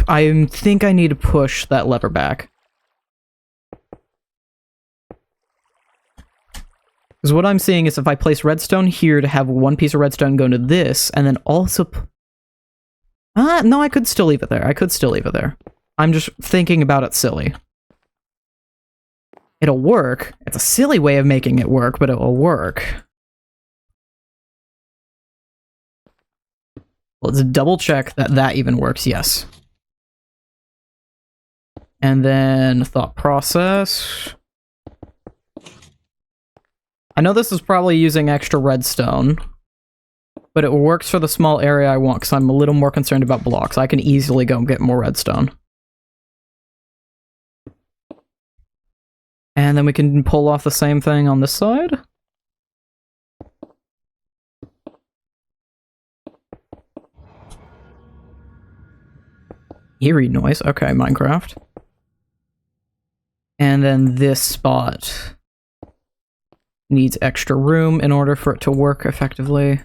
I think I need to push that lever back. Because what I'm seeing is if I place redstone here to have one piece of redstone go into this, and then also... no, I could still leave it there. I could still leave it there. I'm just thinking about it silly. It'll work. It's a silly way of making it work, but it will work. Let's double check that that even works. Yes. And then thought process. I know this is probably using extra redstone, but it works for the small area I want because I'm a little more concerned about blocks. I can easily go and get more redstone. And then we can pull off the same thing on this side. Eerie noise. Okay, Minecraft. And then this spot needs extra room in order for it to work effectively.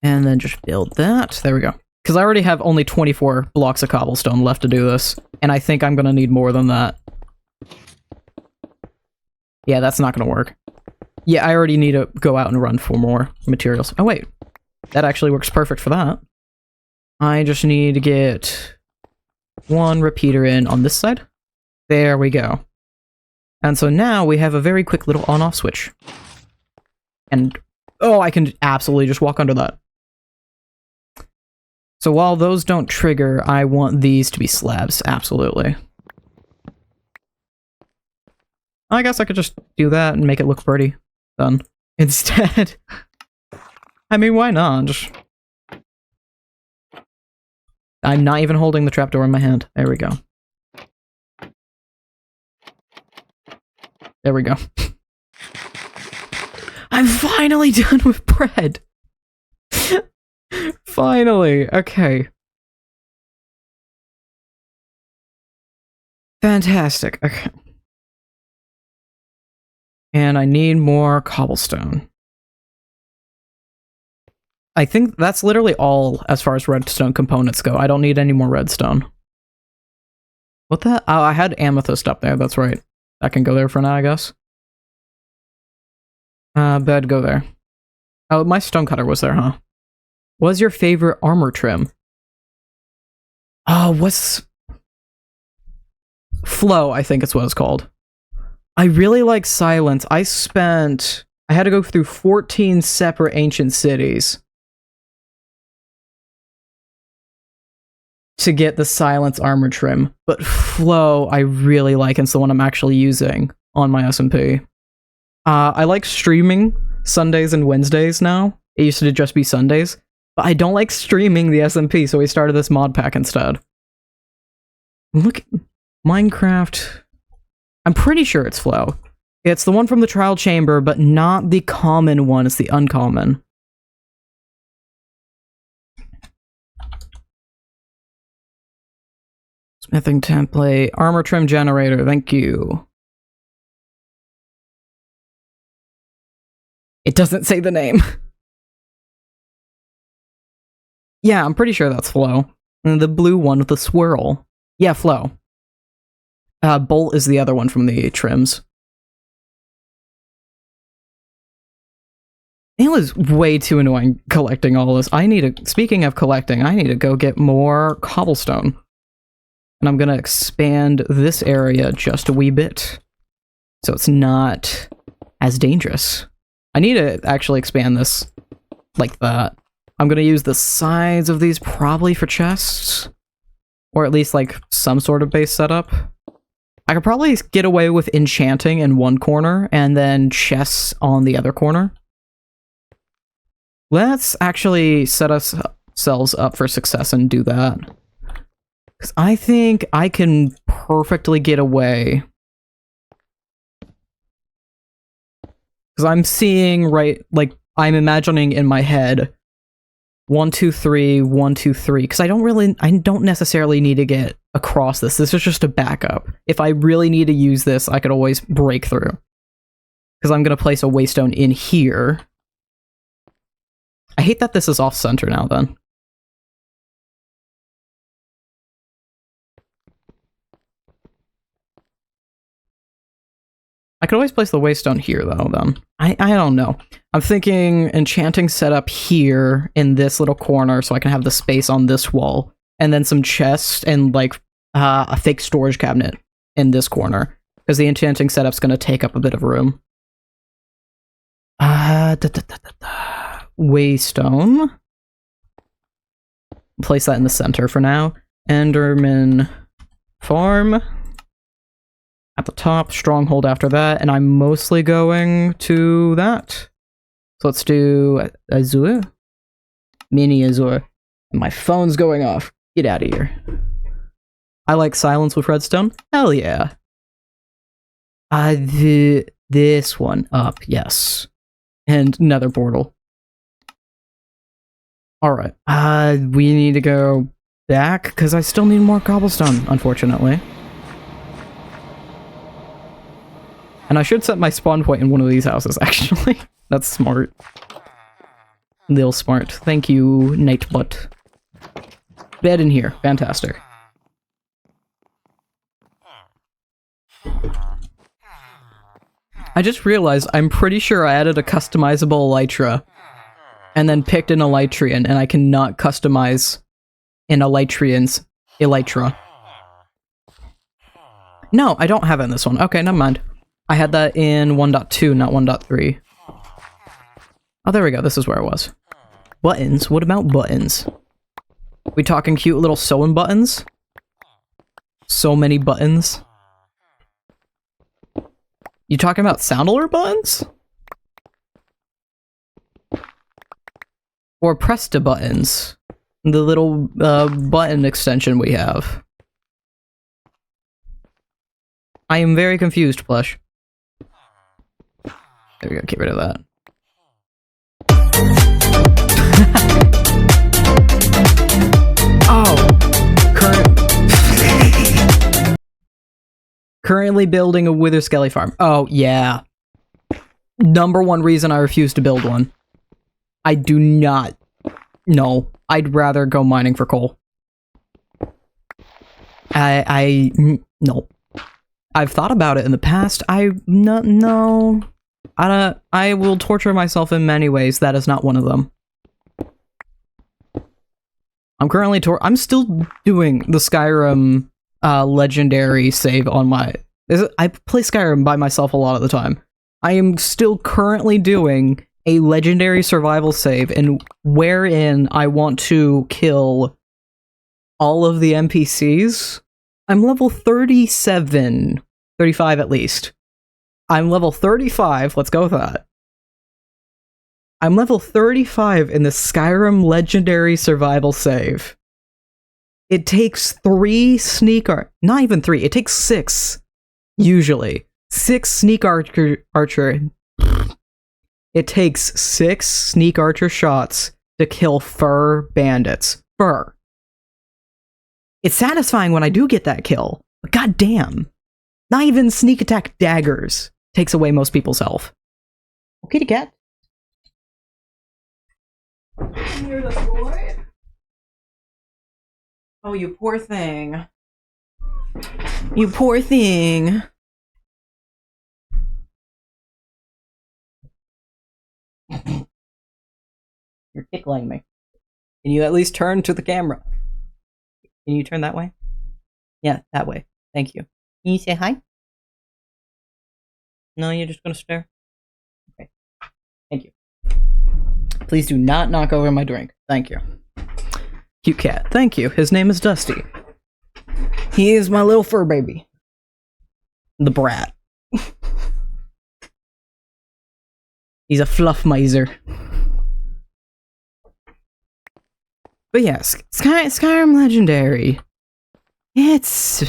And then just build that. There we go. Because I already have only 24 blocks of cobblestone left to do this, and I think I'm going to need more than that. Yeah, that's not going to work. Yeah, I already need to go out and run for more materials. Oh, wait. That actually works perfect for that. I just need to get one repeater in on this side. There we go. And so now we have a very quick little on-off switch. And, oh, I can absolutely just walk under that. So while those don't trigger, I want these to be slabs, absolutely. I guess I could just do that and make it look pretty. Done. Instead. I mean, why not? Just... I'm not even holding the trapdoor in my hand. There we go. There we go. I'm finally done with bread! Finally! Okay. Fantastic. Okay. And I need more cobblestone. I think that's literally all as far as redstone components go. I don't need any more redstone. What the? Oh, I had amethyst up there. That's right. That can go there for now, I guess. Bed, go there. Oh, my stonecutter was there, huh? What's your favorite armor trim? Oh, what's... Flow, I think it's what it's called. I really like silence. I had to go through 14 separate ancient cities to get the silence armor trim. But flow, I really like, and it's the one I'm actually using on my SMP. I like streaming Sundays and Wednesdays now. It used to just be Sundays. But I don't like streaming the SMP, so we started this mod pack instead. Look, Minecraft... I'm pretty sure it's Flow. It's the one from the trial chamber, but not the common one, it's the uncommon. Smithing template, armor trim generator, thank you. It doesn't say the name. Yeah, I'm pretty sure that's Flow. And the blue one with the swirl. Yeah, Flow. Bolt is the other one from the trims. It was way too annoying collecting all this. Speaking of collecting, I need to go get more cobblestone. And I'm gonna expand this area just a wee bit. So it's not as dangerous. I need to actually expand this like that. I'm gonna use the sides of these probably for chests. Or at least like some sort of base setup. I could probably get away with enchanting in one corner and then chests on the other corner. Let's actually set ourselves up for success and do that. Because I think I can perfectly get away. Because I'm seeing I'm imagining in my head 1, 2, 3, 1, 2, 3. Because I don't necessarily need to get across this. This is just a backup. If I really need to use this, I could always break through. Because I'm going to place a waystone in here. I hate that this is off-center now, then. I could always place the waystone here, though, then. I don't know. I'm thinking enchanting setup here in this little corner so I can have the space on this wall. And then some chests and, like, a fake storage cabinet in this corner. Because the enchanting setup's going to take up a bit of room. Waystone. Place that in the center for now. Enderman farm. At the top, stronghold after that, and I'm mostly going to that. So let's do Azure. Mini Azure. My phone's going off. Get out of here. I like silence with redstone. Hell yeah. This one up, yes. And nether portal. Alright. We need to go back, because I still need more cobblestone, unfortunately. And I should set my spawn point in one of these houses, actually. That's smart. Little smart. Thank you, Nightbutt. Bed in here. Fantastic. I just realized I'm pretty sure I added a customizable elytra. And then picked an elytrian, and I cannot customize an elytrian's elytra. No, I don't have it in this one. Okay, never mind. I had that in 1.2, not 1.3. Oh, there we go. This is where I was. Buttons? What about buttons? We talking cute little sewing buttons? So many buttons. You talking about sound alert buttons? Or Presta buttons? The little button extension we have. I am very confused, Plush. There we go, get rid of that. Oh! Currently building a wither skele farm. Oh, yeah. Number one reason I refuse to build one. I do not. No. I'd rather go mining for coal. No. I've thought about it in the past. No. I will torture myself in many ways. That is not one of them. I'm currently I'm still doing the Skyrim legendary save on my... I play Skyrim by myself a lot of the time. I am still currently doing a legendary survival save and wherein I want to kill all of the NPCs. I'm level 37. 35 at least. I'm level 35, let's go with that. I'm level 35 in the Skyrim Legendary Survival Save. It takes 3 sneak not even 3, it takes 6, usually. 6 sneak archer. It takes 6 sneak archer shots to kill fur bandits. Fur. It's satisfying when I do get that kill, but goddamn. Not even sneak attack daggers takes away most people's health. Okay to get. Near the boy. Oh, you poor thing. You poor thing. You're tickling me. Can you at least turn to the camera? Can you turn that way? Yeah, that way. Thank you. Can you say hi? No, you're just gonna stare? Okay. Thank you. Please do not knock over my drink. Thank you. Cute cat. Thank you. His name is Dusty. He is my little fur baby. The brat. He's a fluff miser. But yes, Skyrim Legendary. It's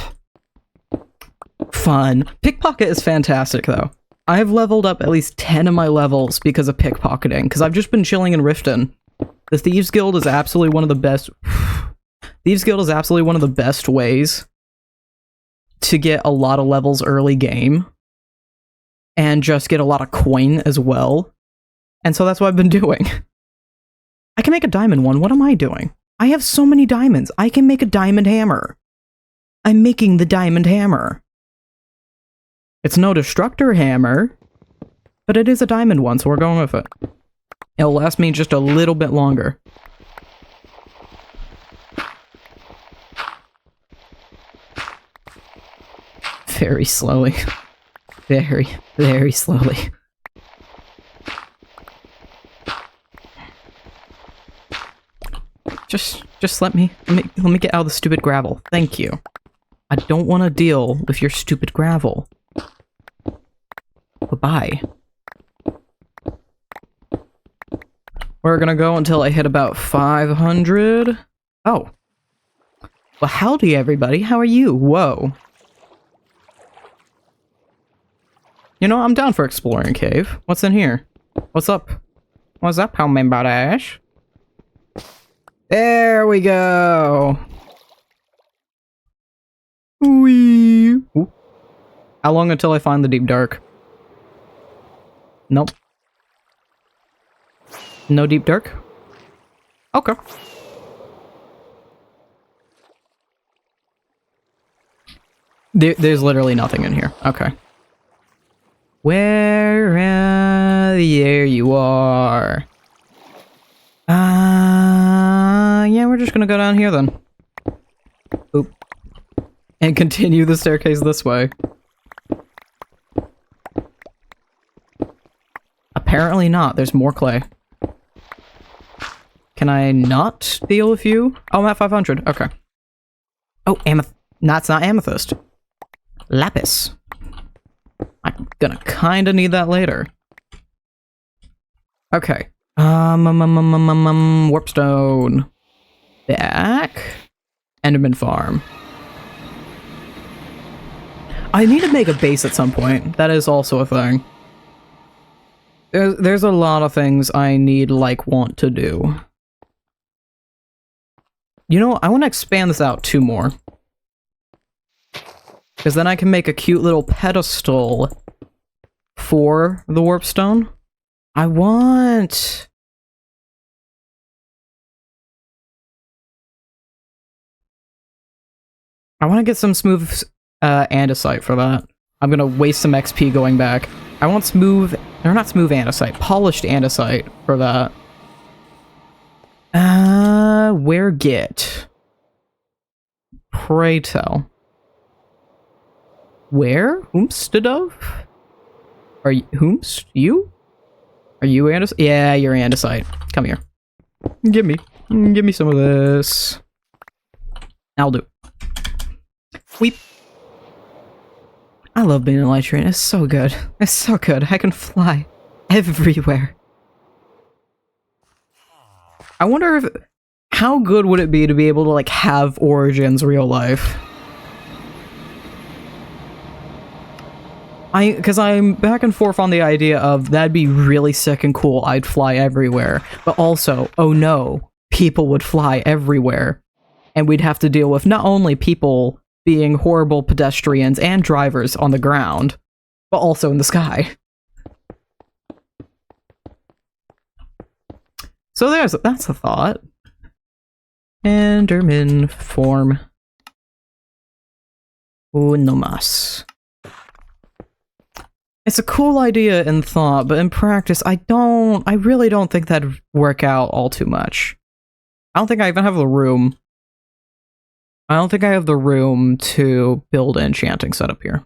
fun. Pickpocket is fantastic, though. I've leveled up at least 10 of my levels because of pickpocketing, because I've just been chilling in Riften. The Thieves Guild is absolutely one of the best... Thieves Guild is absolutely one of the best ways to get a lot of levels early game. And just get a lot of coin as well. And so that's what I've been doing. I can make a diamond one. What am I doing? I have so many diamonds. I can make a diamond hammer. I'm making the diamond hammer. It's no destructor hammer, but it is a diamond one, so we're going with it. It'll last me just a little bit longer. Very slowly. Very, very slowly. Just let me get out of the stupid gravel. Thank you. I don't want to deal with your stupid gravel. Bye-bye. We're gonna go until I hit about 500. Oh. Well, howdy everybody. How are you? Whoa. You know, I'm down for exploring a cave. What's in here? What's up? What's up, homemade Ash? There we go. Wee. Ooh. How long until I find the deep dark? Nope. No deep dark? Okay. There's literally nothing in here. Okay. Where there you are. Yeah, we're just gonna go down here then. Oop. And continue the staircase this way. Apparently not. There's more clay. Can I not deal with you? Oh, I'm at 500. Okay. Oh, amethyst. No, it's not amethyst. Lapis. I'm gonna kinda need that later. Okay. Warpstone. Back. Enderman farm. I need to make a base at some point. That is also a thing. There's a lot of things I need, like, want to do. You know, I want to expand this out 2 more. Because then I can make a cute little pedestal for the warpstone. I want to get some smooth andesite for that. I'm gonna waste some XP going back. I want smooth, or not smooth andesite, polished andesite for that. Where get? Pray tell. Where? Whomstead of? Are you, whomst? You? Are you andesite? Yeah, you're andesite. Come here. Give me some of this. I'll do. Weep. I love being in light train. It's so good. It's so good. I can fly everywhere. I wonder if... How good would it be to be able to, like, have Origins real life? Because I'm back and forth on the idea of that'd be really sick and cool. I'd fly everywhere. But also, oh no, people would fly everywhere. And we'd have to deal with not only people being horrible pedestrians and drivers on the ground, but also in the sky. So that's a thought. Enderman form. No mas. It's a cool idea in thought, but in practice, I really don't think that'd work out all too much. I don't think I even have the room. I don't think I have the room to build an enchanting setup here.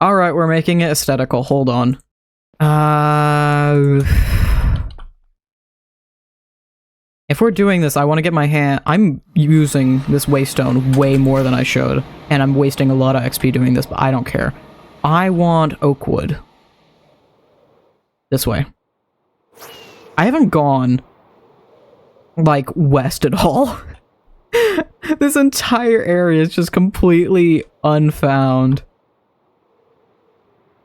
Alright, we're making it aesthetical. Hold on. If we're doing this, I want to get my hand... I'm using this waste stone way more than I should, and I'm wasting a lot of XP doing this, but I don't care. I want oak wood. This way. I haven't gone, like, west at all. This entire area is just completely unfound.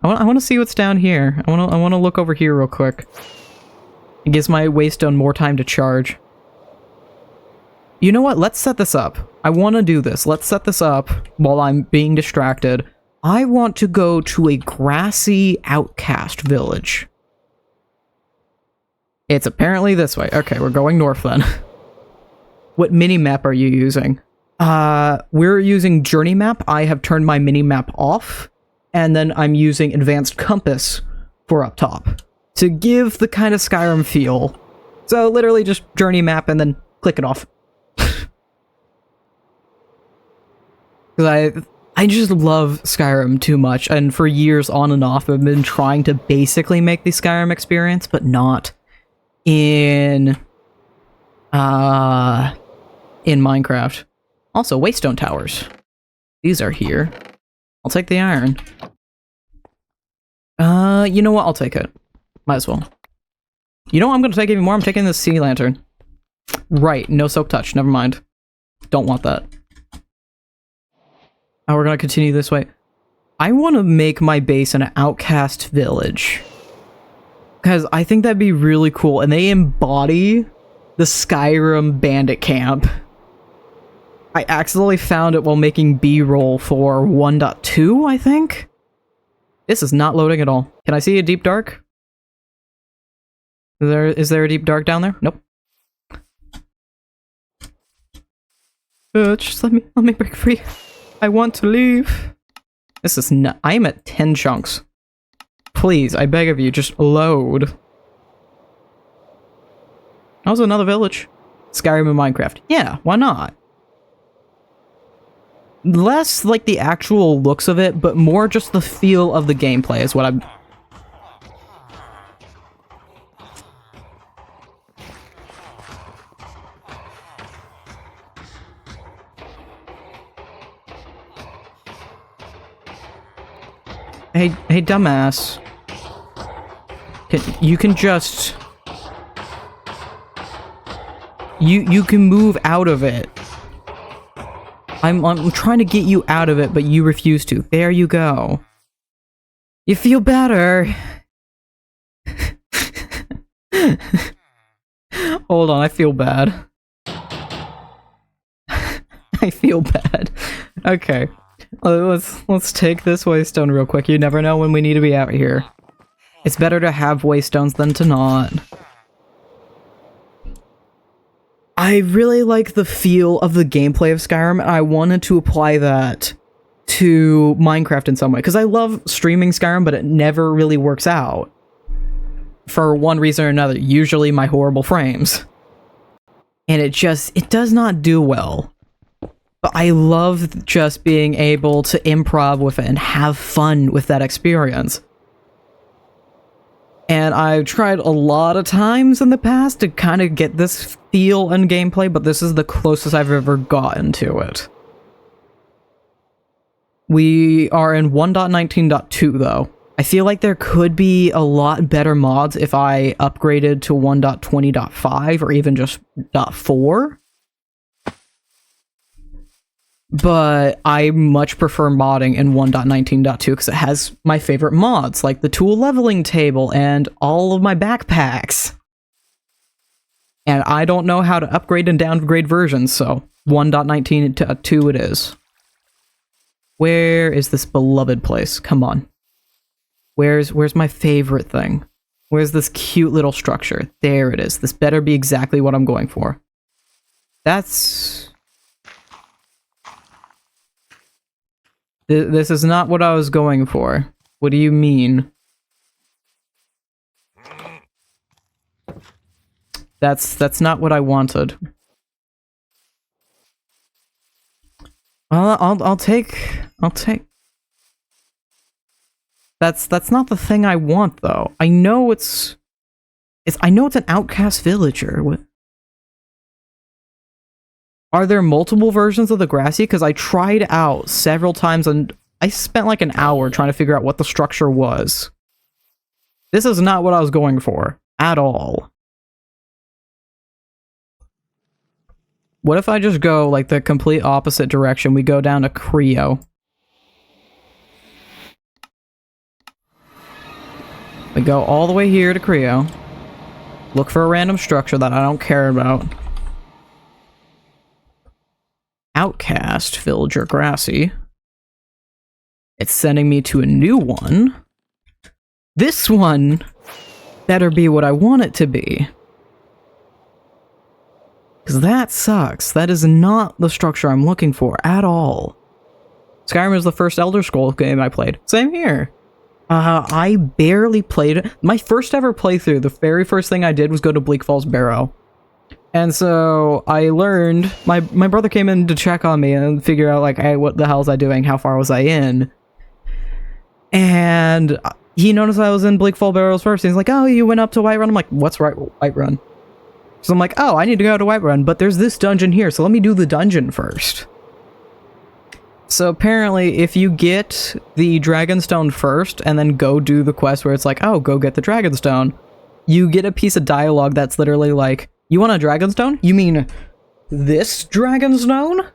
I want to see what's down here. I want to look over here real quick. It gives my waste stone more time to charge. You know what? Let's set this up. I want to do this. Let's set this up while I'm being distracted. I want to go to a grassy outcast village. It's apparently this way. Okay, we're going north then. What mini-map are you using? We're using Journey Map. I have turned my mini-map off. And then I'm using Advanced Compass for up top. To give the kind of Skyrim feel. So literally just Journey Map and then click it off. Because I just love Skyrim too much, and for years on and off I've been trying to basically make the Skyrim experience, but not in Minecraft. Also, Waystone Towers. These are here. I'll take the iron. You know what? I'll take it. Might as well. You know what I'm gonna take even more? I'm taking the sea lantern. Right, no silk touch, never mind. Don't want that. Oh, we're gonna continue this way. I want to make my base an outcast village. Because I think that'd be really cool, and they embody the Skyrim bandit camp. I accidentally found it while making B-roll for 1.2, I think? This is not loading at all. Can I see a deep dark? Is there a deep dark down there? Nope. Just let me break free. I want to leave. This is not. I am at 10 chunks. Please, I beg of you, just load. Also another village. Skyrim and Minecraft. Yeah, why not? Less like the actual looks of it, but more just the feel of the gameplay is what I'm... Hey, dumbass. You can just... You can move out of it. I'm trying to get you out of it, but you refuse to. There you go. You feel better. Hold on, I feel bad. I feel bad. Okay. Let's take this waystone real quick. You never know when we need to be out here. It's better to have waystones than to not. I really like the feel of the gameplay of Skyrim, and I wanted to apply that to Minecraft in some way. Because I love streaming Skyrim, but it never really works out. For one reason or another. Usually my horrible frames. And it does not do well. But I love just being able to improv with it and have fun with that experience. And I've tried a lot of times in the past to kind of get this feel and gameplay, but this is the closest I've ever gotten to it. We are in 1.19.2 though. I feel like there could be a lot better mods if I upgraded to 1.20.5 or even just .4. But I much prefer modding in 1.19.2 because it has my favorite mods, like the tool leveling table and all of my backpacks. And I don't know how to upgrade and downgrade versions, so 1.19.2 it is. Where is this beloved place? Come on. Where's my favorite thing? Where's this cute little structure? There it is. This better be exactly what I'm going for. That's... This is not what I was going for. What do you mean? That's not what I wanted. I'll take. That's not the thing I want though. I know it's an outcast villager. Are there multiple versions of the grassy? Because I tried out several times and I spent like an hour trying to figure out what the structure was. This is not what I was going for at all. What if I just go like the complete opposite direction? We go down to Creo. We go all the way here to Creo. Look for a random structure that I don't care about. Outcast, villager, grassy. It's sending me to a new one. This one better be what I want it to be. Because that sucks. That is not the structure I'm looking for at all. Skyrim is the first Elder Scrolls game I played. Same here. I barely played it. My first ever playthrough, the very first thing I did was go to Bleak Falls Barrow. And so I learned, my brother came in to check on me and figure out like, hey, what the hell was I doing? How far was I in? And he noticed I was in Bleak Falls Barrows first. He's like, oh, you went up to Whiterun? I'm like, what's Whiterun? So I'm like, oh, I need to go to Whiterun, but there's this dungeon here, so let me do the dungeon first. So apparently, if you get the Dragonstone first, and then go do the quest where it's like, oh, go get the Dragonstone, you get a piece of dialogue that's literally like, you want a Dragonstone? You mean this Dragonstone? And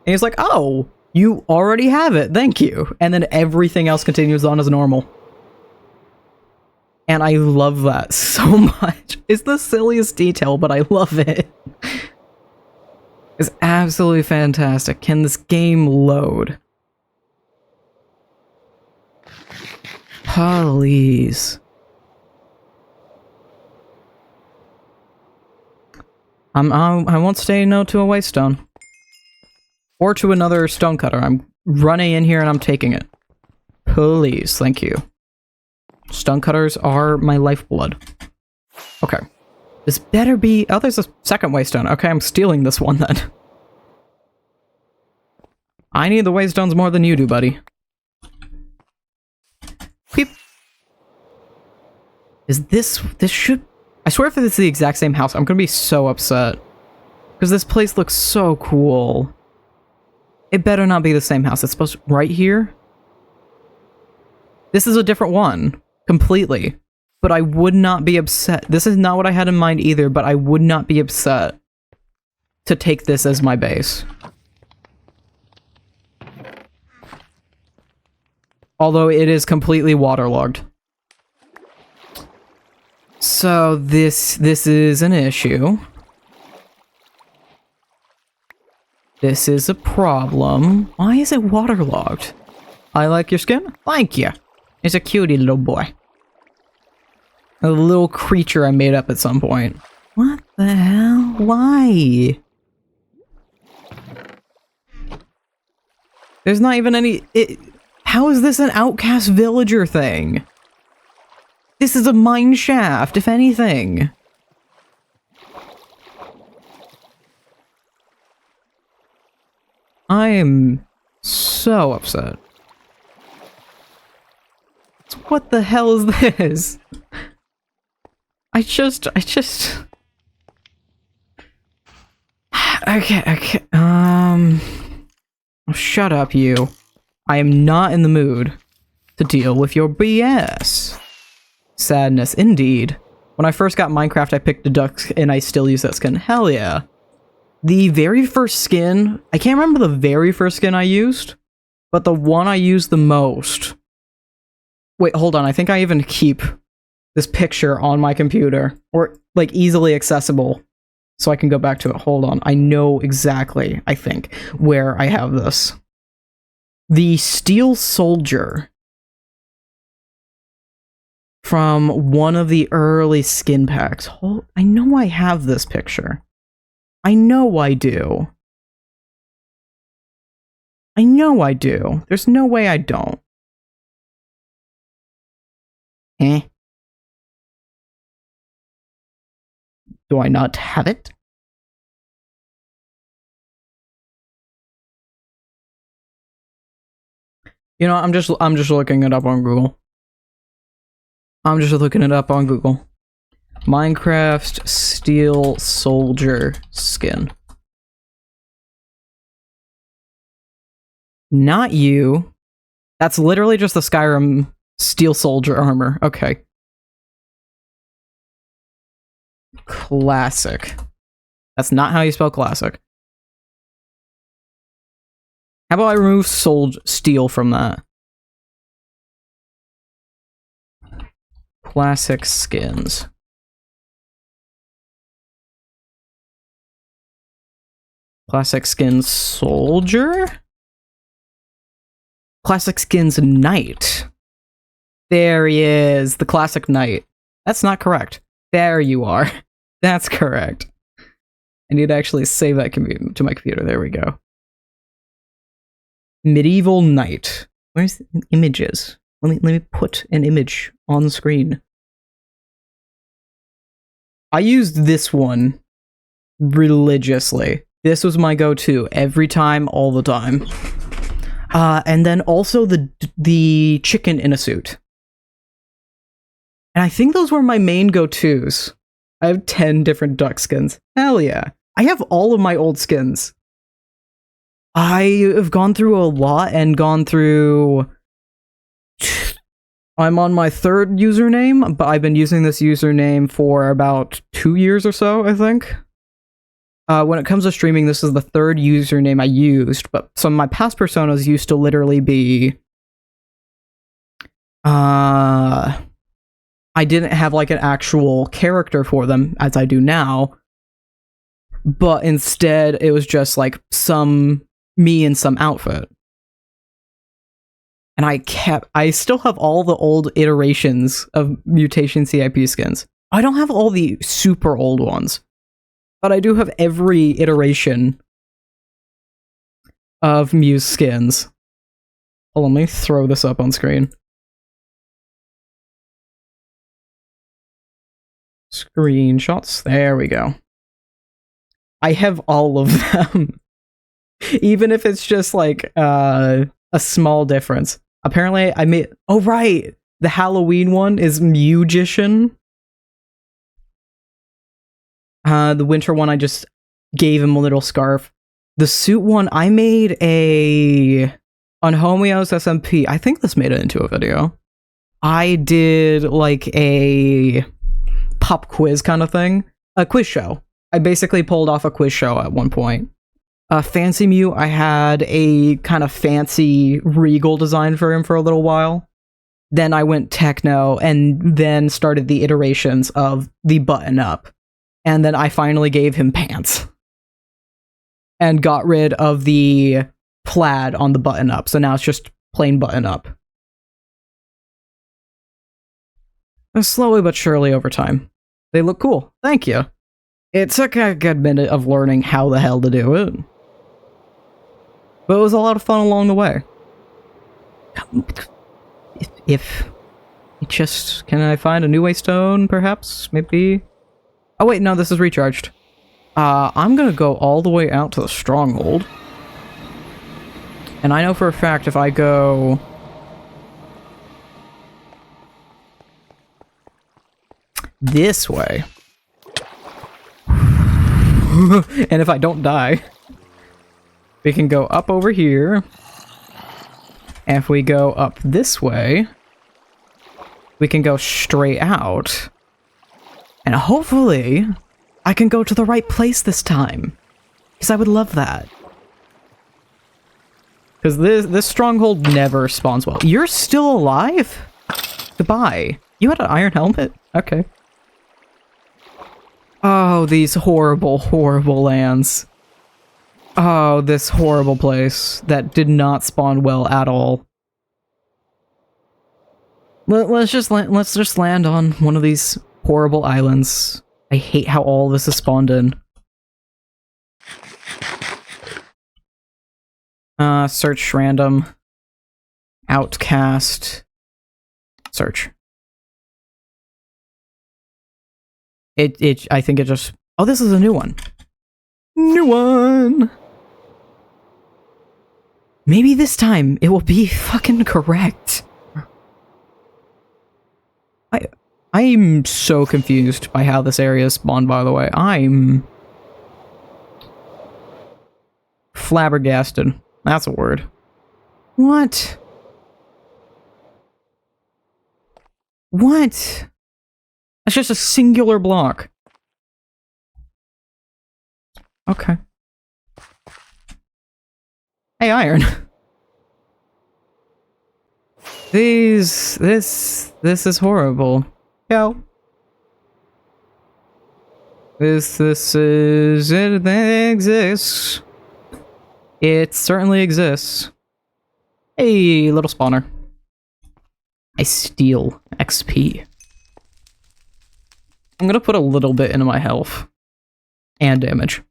he's like, oh, you already have it, thank you. And then everything else continues on as normal. And I love that so much. It's the silliest detail, but I love it. It's absolutely fantastic. Can this game load? Please. I won't say no to a waystone. Or to another stonecutter. I'm running in here and I'm taking it. Please, thank you. Stonecutters are my lifeblood. Okay. This better be... Oh, there's a second waystone. Okay, I'm stealing this one then. I need the waystones more than you do, buddy. Beep. Is this... This should... I swear if this is the exact same house, I'm gonna be so upset. Because this place looks so cool. It better not be the same house. It's supposed to... Right here? This is a different one. Completely. But I would not be upset. This is not what I had in mind either, but I would not be upset to take this as my base. Although it is completely waterlogged. So this is an issue. This is a problem. Why is it waterlogged? I like your skin? Thank you. It's a cutie little boy. A little creature I made up at some point. What the hell? Why? There's not even any... How is this an outcast villager thing? This is a mine shaft, if anything. I am so upset. What the hell is this? I just... Okay. Oh, shut up, you. I am not in the mood to deal with your BS. Sadness, indeed. When I first got Minecraft, I picked a duck and I still use that skin. Hell yeah. The very first skin... I can't remember the very first skin I used, but the one I used the most... Wait, hold on. I think I even keep this picture on my computer, or like easily accessible, so I can go back to it. Hold on. I know exactly, I think, where I have this. The Steel Soldier from one of the early skin packs. I know I have this picture. I know I do. I know I do. There's no way I don't. Eh. Do I not have it? You know, I'm just looking it up on Google. I'm just looking it up on Google. Minecraft Steel Soldier skin. Not you. That's literally just the Skyrim Steel Soldier armor. Okay. Classic. That's not how you spell classic. How about I remove steel from that? Classic skins. Classic skins soldier? Classic skins knight. There he is, the classic knight. That's not correct. There you are. That's correct. I need to actually save that to my computer. There we go. Medieval knight. Where's the images? Let me put an image on the screen. I used this one religiously. This was my go-to every time, all the time. And then also the chicken in a suit. And I think those were my main go-tos. I have 10 different duck skins. Hell yeah. I have all of my old skins. I have gone through a lot and gone through... I'm on my 3rd username, but I've been using this username for about 2 years or so, I think. When it comes to streaming, this is the 3rd username I used, but some of my past personas used to literally be... I didn't have like an actual character for them, as I do now, but instead it was just like some me in some outfit. And I still have all the old iterations of Mutation CIP skins. I don't have all the super old ones, but I do have every iteration of Muse skins. Oh, let me throw this up on screen. Screenshots. There we go. I have all of them. Even if it's just like a small difference. Apparently I made... Oh, right! The Halloween one is Mugician. The winter one I just gave him a little scarf. The suit one, I made on Homeo's SMP. I think this made it into a video. I did like a pop quiz kind of thing. A quiz show. I basically pulled off a quiz show at one point. Fancy Mew, I had a kind of fancy regal design for him for a little while. Then I went techno and then started the iterations of the button up. And then I finally gave him pants. And got rid of the plaid on the button up. So now it's just plain button up. Slowly but surely over time. They look cool. Thank you. It took a good minute of learning how the hell to do it. But it was a lot of fun along the way. If it just... Can I find a new waystone, perhaps? Maybe? Oh wait, no, this is recharged. I'm gonna go all the way out to the stronghold. And I know for a fact if I go... this way... and if I don't die... we can go up over here. And if we go up this way... we can go straight out. And hopefully... I can go to the right place this time. Because I would love that. Because this stronghold never spawns well. You're still alive? Goodbye. You had an iron helmet? Okay. Oh, these horrible, horrible lands. Oh, this horrible place that did not spawn well at all. Let's just land on one of these horrible islands. I hate how all this is spawned in. Search random. Outcast. Search. I think it just... Oh, this is a new one. New one! Maybe this time it will be fucking correct. I'm so confused by how this area is spawned, by the way. I'm... flabbergasted. That's a word. What? What? That's just a singular block. Okay. Hey, iron. This is horrible. Yo. This is... it exists. It certainly exists. Hey, little spawner. I steal XP. I'm gonna put a little bit into my health. And damage.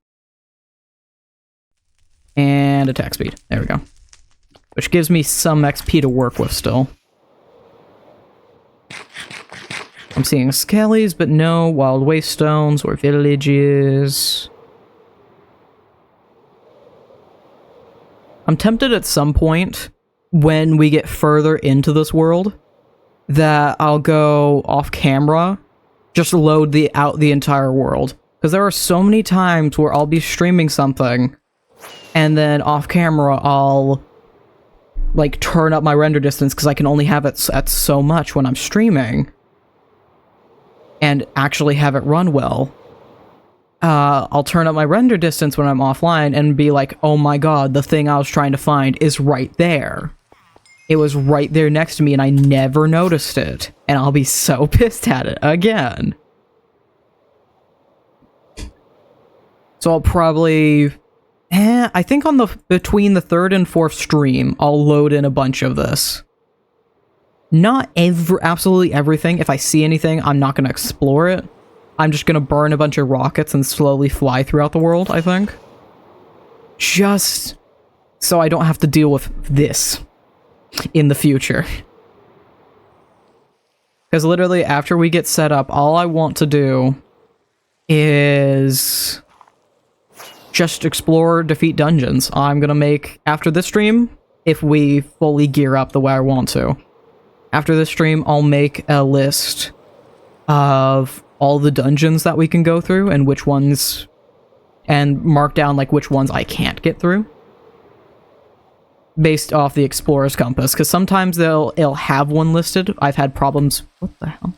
And attack speed. There we go. Which gives me some XP to work with still. I'm seeing skellies, but no wild waste stones or villages. I'm tempted at some point, when we get further into this world, that I'll go off camera, just load out the entire world. Because there are so many times where I'll be streaming something, and then off camera I'll like turn up my render distance because I can only have it at so much when I'm streaming, and actually have it run well. I'll turn up my render distance when I'm offline and be like, oh my god, the thing I was trying to find is right there. It was right there next to me and I never noticed it. And I'll be so pissed at it again. So I'll probably... I think on between the 3rd and 4th stream, I'll load in a bunch of this. Not absolutely everything. If I see anything, I'm not going to explore it. I'm just going to burn a bunch of rockets and slowly fly throughout the world, I think. Just so I don't have to deal with this in the future. Because literally, after we get set up, all I want to do is just explore, defeat dungeons. I'm gonna make, after this stream, if we fully gear up the way I want to, after this stream, I'll make a list of all the dungeons that we can go through and which ones, and mark down like which ones I can't get through based off the explorer's compass, because sometimes it'll have one listed. I've had problems. What the hell?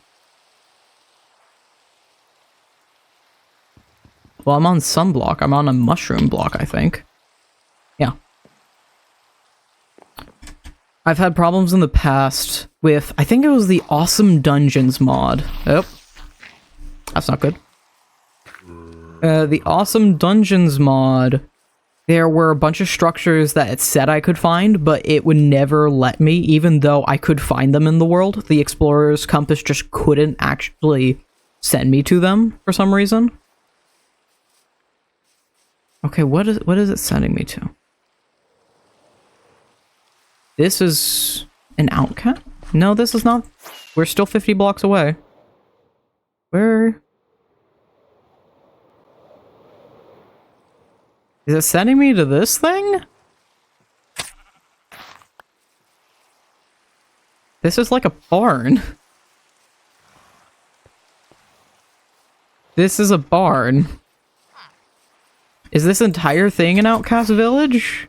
Well, I'm on some block. I'm on a mushroom block, I think. Yeah. I've had problems in the past with, I think it was the Awesome Dungeons mod. Oh. That's not good. The Awesome Dungeons mod, there were a bunch of structures that it said I could find, but it would never let me, even though I could find them in the world. The explorer's compass just couldn't actually send me to them for some reason. Okay, what is it sending me to? This is an outcast? No, this is not. We're still 50 blocks away. Where? Is it sending me to this thing? This is like a barn. This is a barn. Is this entire thing an outcast village?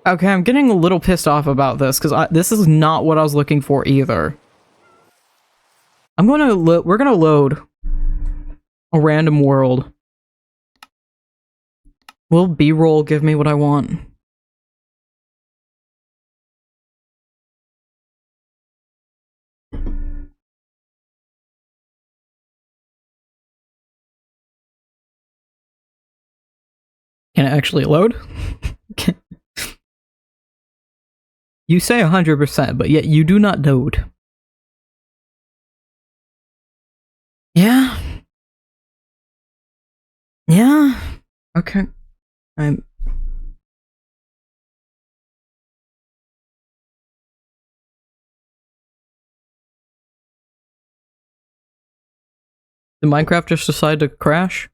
Okay, I'm getting a little pissed off about this, because this is not what I was looking for either. We're gonna load a random world. Will B-roll give me what I want? Can it actually load? You say 100%, but yet you do not load. Yeah. Yeah. Okay. Did Minecraft just decide to crash?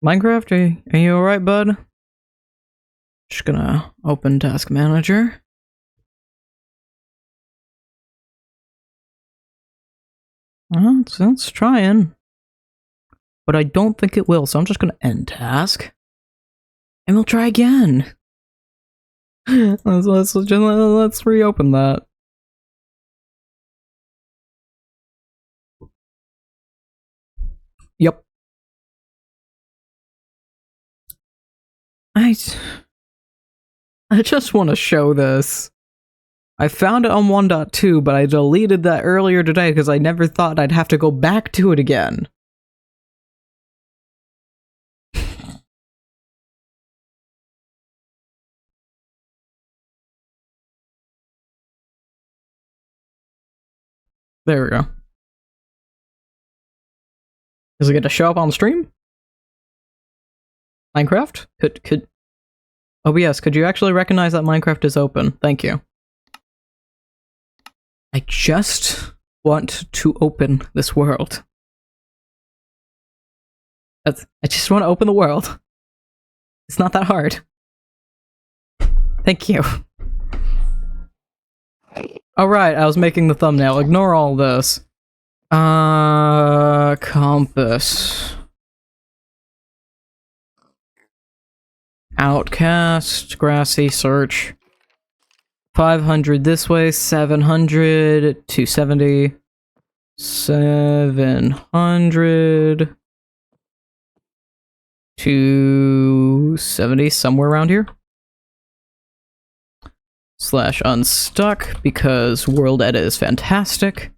Minecraft, are you alright, bud? Just gonna open Task Manager. Well, it's trying. But I don't think it will, so I'm just gonna end task. And we'll try again. let's reopen that. Yep. I just want to show this. I found it on 1.2, but I deleted that earlier today because I never thought I'd have to go back to it again. There we go. Is it going to show up on the stream? Minecraft? Could OBS, could you actually recognize that Minecraft is open? Thank you. I just want to open this world. I just want to open the world. It's not that hard. Thank you. Alright, I was making the thumbnail. Ignore all this. Compass. Outcast, grassy, search. 500 this way, 700, 270, 700, 270, somewhere around here. Slash unstuck, because world edit is fantastic.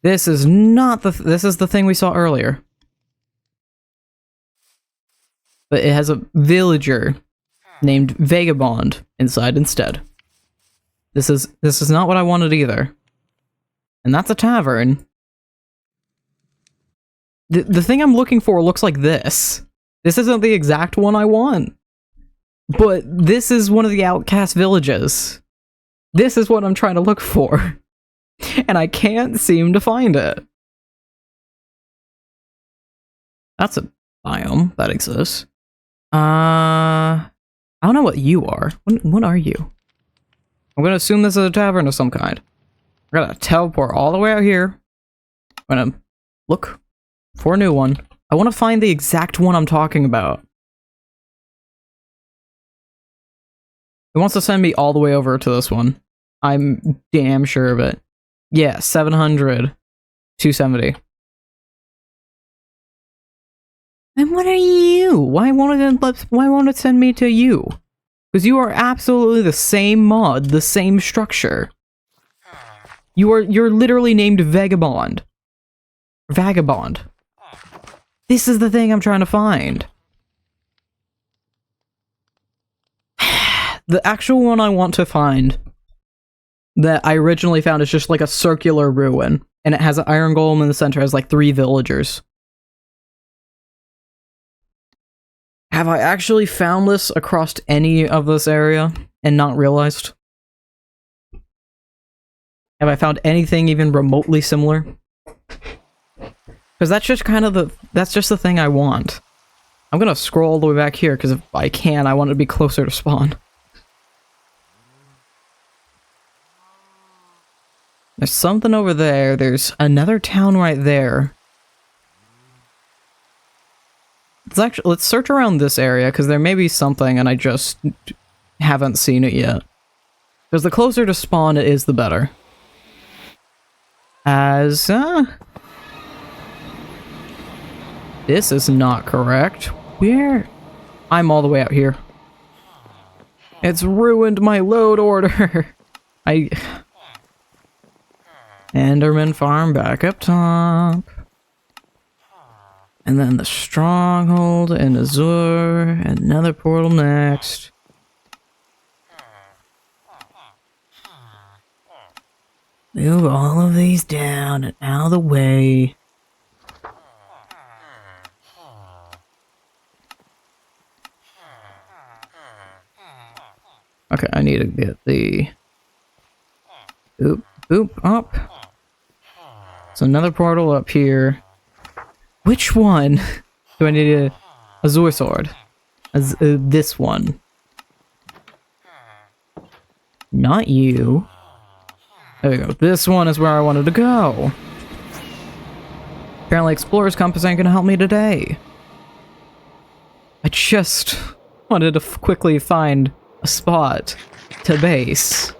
This is not this is the thing we saw earlier. But it has a villager named Vagabond inside instead. This is not what I wanted either. And that's a tavern. The thing I'm looking for looks like this. This isn't the exact one I want. But this is one of the outcast villages. This is what I'm trying to look for. And I can't seem to find it. That's a biome that exists. I don't know what you are. What are you? I'm gonna assume this is a tavern of some kind. We're gonna teleport all the way out here. I'm gonna look for a new one. I want to find the exact one I'm talking about. It wants to send me all the way over to this one. I'm damn sure of it. Yeah, 700, 270. And what are you? Why won't it send me to you? Because you are absolutely the same mod, the same structure. You're literally named Vagabond. Vagabond. This is the thing I'm trying to find. The actual one I want to find that I originally found is just like a circular ruin, and it has an iron golem in the center, it has like 3 villagers. Have I actually found this across any of this area and not realized? Have I found anything even remotely similar? Because that's just kind of that's just the thing I want. I'm gonna scroll all the way back here, because if I can, I want it to be closer to spawn. There's something over there, there's another town right there. Let's search around this area, because there may be something and I just haven't seen it yet. Because the closer to spawn it is, the better. As, this is not correct. Where? I'm all the way out here. It's ruined my load order! Enderman farm back up top. And then the stronghold and Azure, and another portal next. Move all of these down and out of the way. Okay, I need to get the Oop, oop, up. So another portal up here. Which one do I need a Azure sword? This one. Not you. There we go. This one is where I wanted to go. Apparently Explorer's Compass ain't gonna help me today. I just wanted to quickly find a spot to base.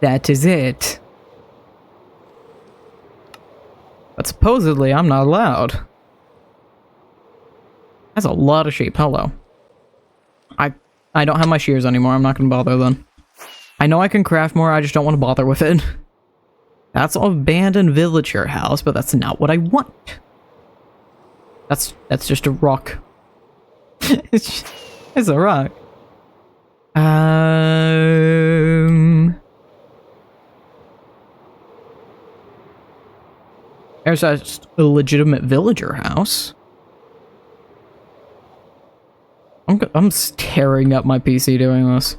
That is it. But supposedly I'm not allowed. That's a lot of sheep. Hello. I don't have my shears anymore. I'm not gonna bother then. I know I can craft more, I just don't want to bother with it. That's an abandoned villager house, but that's not what I want. That's just a rock. it's a rock. There's just a legitimate villager house. I'm tearing up my PC doing this.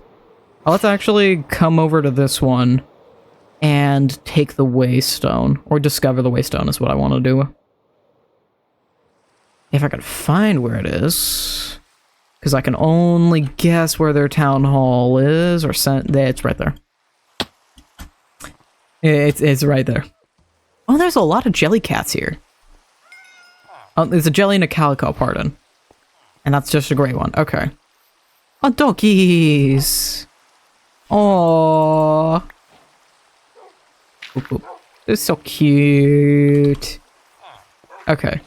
Let's actually come over to this one and take the waystone, or discover the waystone is what I want to do. If I could find where it is, because I can only guess where their town hall is, or it's right there. It's right there. Oh, there's a lot of jellycats here. Oh, there's a jelly and a calico, pardon. And that's just a great one. Okay. Oh, doggies. Aww. Oop, oop. They're so cute. Okay.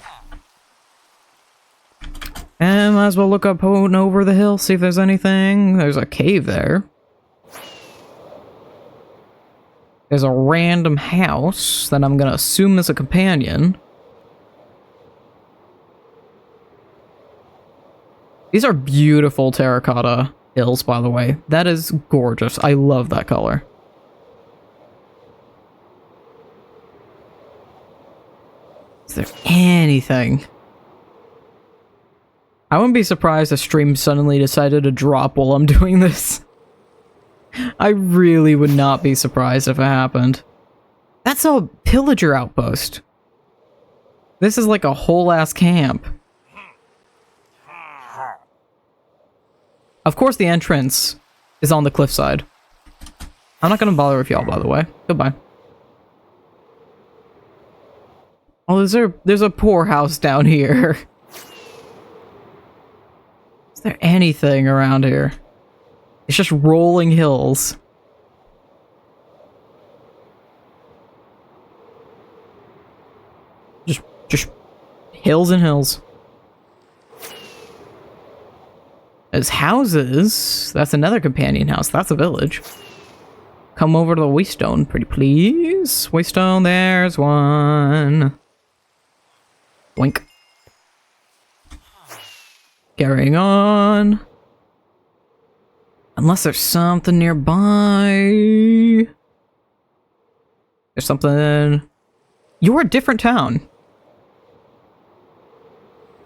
And might as well look up and over the hill, see if there's anything. There's a cave there. There's a random house that I'm gonna assume is a companion. These are beautiful terracotta hills, by the way. That is gorgeous. I love that color. Is there anything? I wouldn't be surprised if stream suddenly decided to drop while I'm doing this. I really would not be surprised if it happened. That's a pillager outpost. This is like a whole ass camp. Of course the entrance is on the cliffside. I'm not gonna bother with y'all, by the way. Goodbye. Oh, there's a poorhouse down here. Is there anything around here? It's just rolling hills. Just hills and hills. There's houses. That's another companion house. That's a village. Come over to the waystone, pretty please. Waystone, there's one. Blink. Carrying on. Unless there's something nearby. There's something. You're a different town.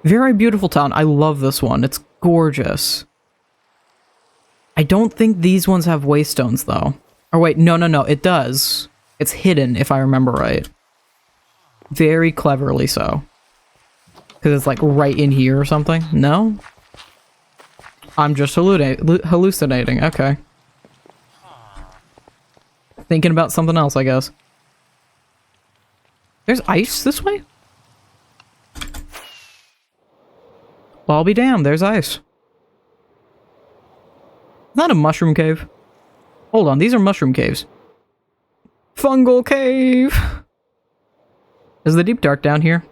Very beautiful town. I love this one. It's gorgeous. I don't think these ones have waystones, though. Or wait, no, it does. It's hidden, if I remember right. Very cleverly so. Because it's like right in here or something. No? I'm just hallucinating. Okay. Thinking about something else, I guess. There's ice this way? Well, I'll be damned, there's ice. Not a mushroom cave. Hold on, these are mushroom caves. Fungal cave! Is the deep dark down here?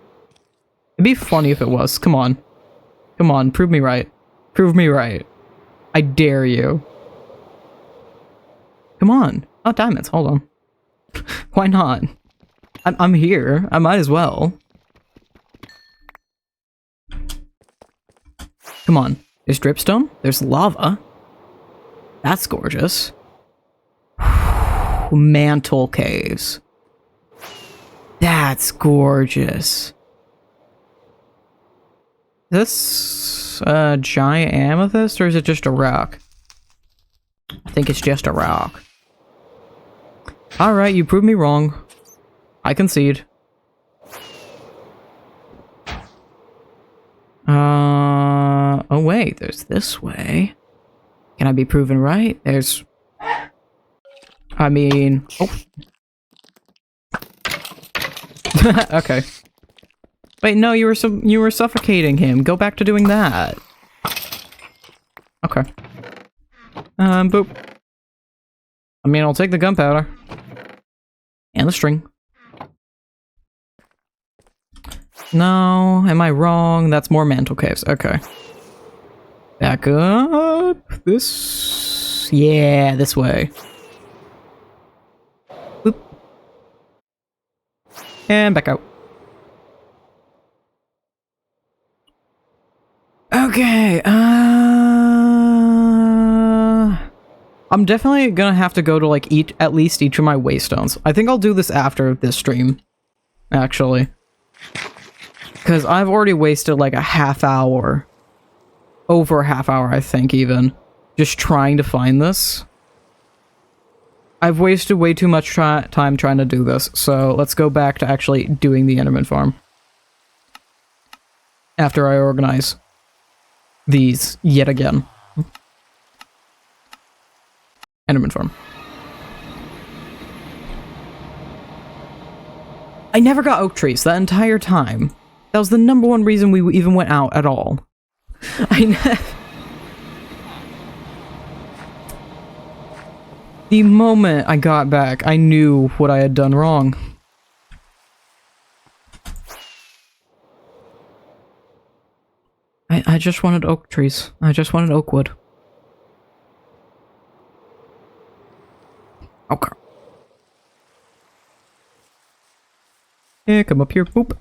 It'd be funny if it was. Come on. Come on, prove me right. Prove me right. I dare you. Come on. Oh, diamonds, hold on. Why not? I'm here. I might as well. Come on. There's dripstone. There's lava. That's gorgeous. Mantle caves. That's gorgeous. Is this a giant amethyst, or is it just a rock? I think it's just a rock. Alright, you proved me wrong. I concede. Oh wait, there's this way. Can I be proven right? There's... I mean... Oh. Okay. Wait, no, you were suffocating him. Go back to doing that. Okay. Boop. I mean, I'll take the gunpowder. And the string. No, am I wrong? That's more mantle caves. Okay. Back up. This... Yeah, this way. Boop. And back out. Okay, I'm definitely gonna have to go to, like, at least each of my waystones. I think I'll do this after this stream, actually. Because I've already wasted, like, a half hour. Over a half hour, I think, even. Just trying to find this. I've wasted way too much time trying to do this, so let's go back to actually doing the enderman farm. After I organize these yet again. Enderman farm. I never got oak trees that entire time. That was the #1 reason we even went out at all. The moment I got back, I knew what I had done wrong. I just wanted oak trees. I just wanted oak wood. Okay. Yeah, come up here. Boop.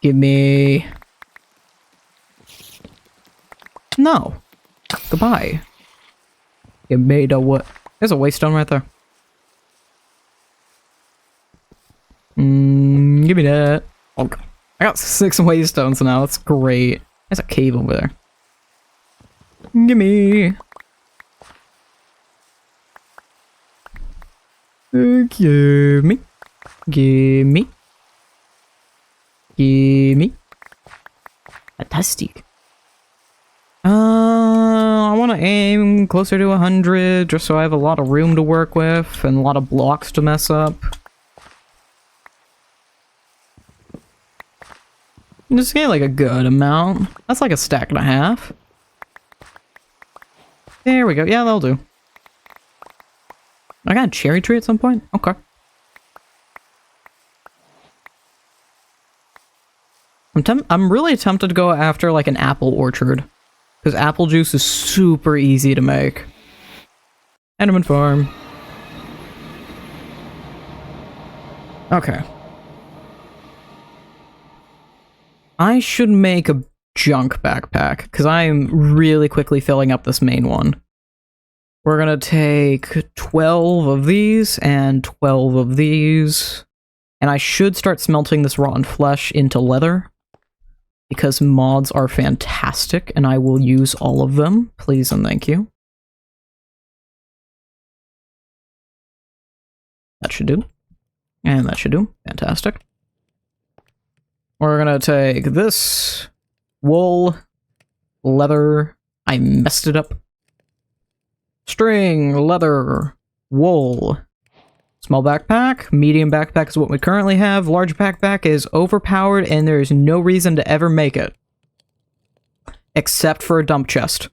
Give me... No. Goodbye. You made a what? There's a waystone right there. Give me that. Okay. I got 6 waystones now. That's great. There's a cave over there. Gimme. Gimme. Gimme. Gimme. Fantastic. I want to aim closer to 100, just so I have a lot of room to work with, and a lot of blocks to mess up. Just get like a good amount. That's like a stack and a half. There we go. Yeah, that'll do. I got a cherry tree at some point? Okay. I'm really tempted to go after like an apple orchard. Because apple juice is super easy to make. Enderman farm. Okay. I should make a junk backpack, because I am really quickly filling up this main one. We're gonna take 12 of these, and 12 of these. And I should start smelting this rotten flesh into leather. Because mods are fantastic, and I will use all of them. Please and thank you. That should do. And that should do. Fantastic. We're gonna take this. Wool. Leather. I messed it up. String. Leather. Wool. Small backpack. Medium backpack is what we currently have. Large backpack is overpowered, and there is no reason to ever make it. Except for a dump chest.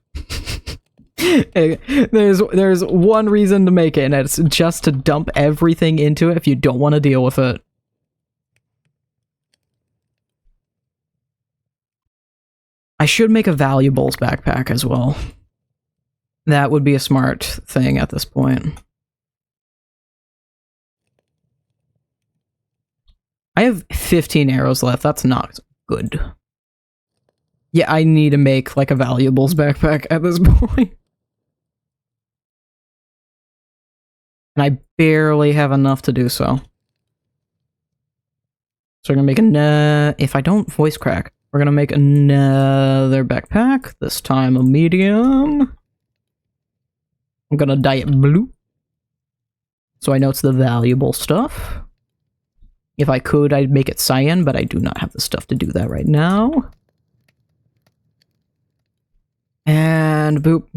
There's one reason to make it, and it's just to dump everything into it if you don't want to deal with it. I should make a valuables backpack as well. That would be a smart thing at this point. I have 15 arrows left. That's not good. Yeah, I need to make like a valuables backpack at this point. And I barely have enough to do so. So we're gonna make if I don't voice crack, we're gonna make another backpack. This time a medium. I'm gonna dye it blue. So I know it's the valuable stuff. If I could, I'd make it cyan, but I do not have the stuff to do that right now. And boop,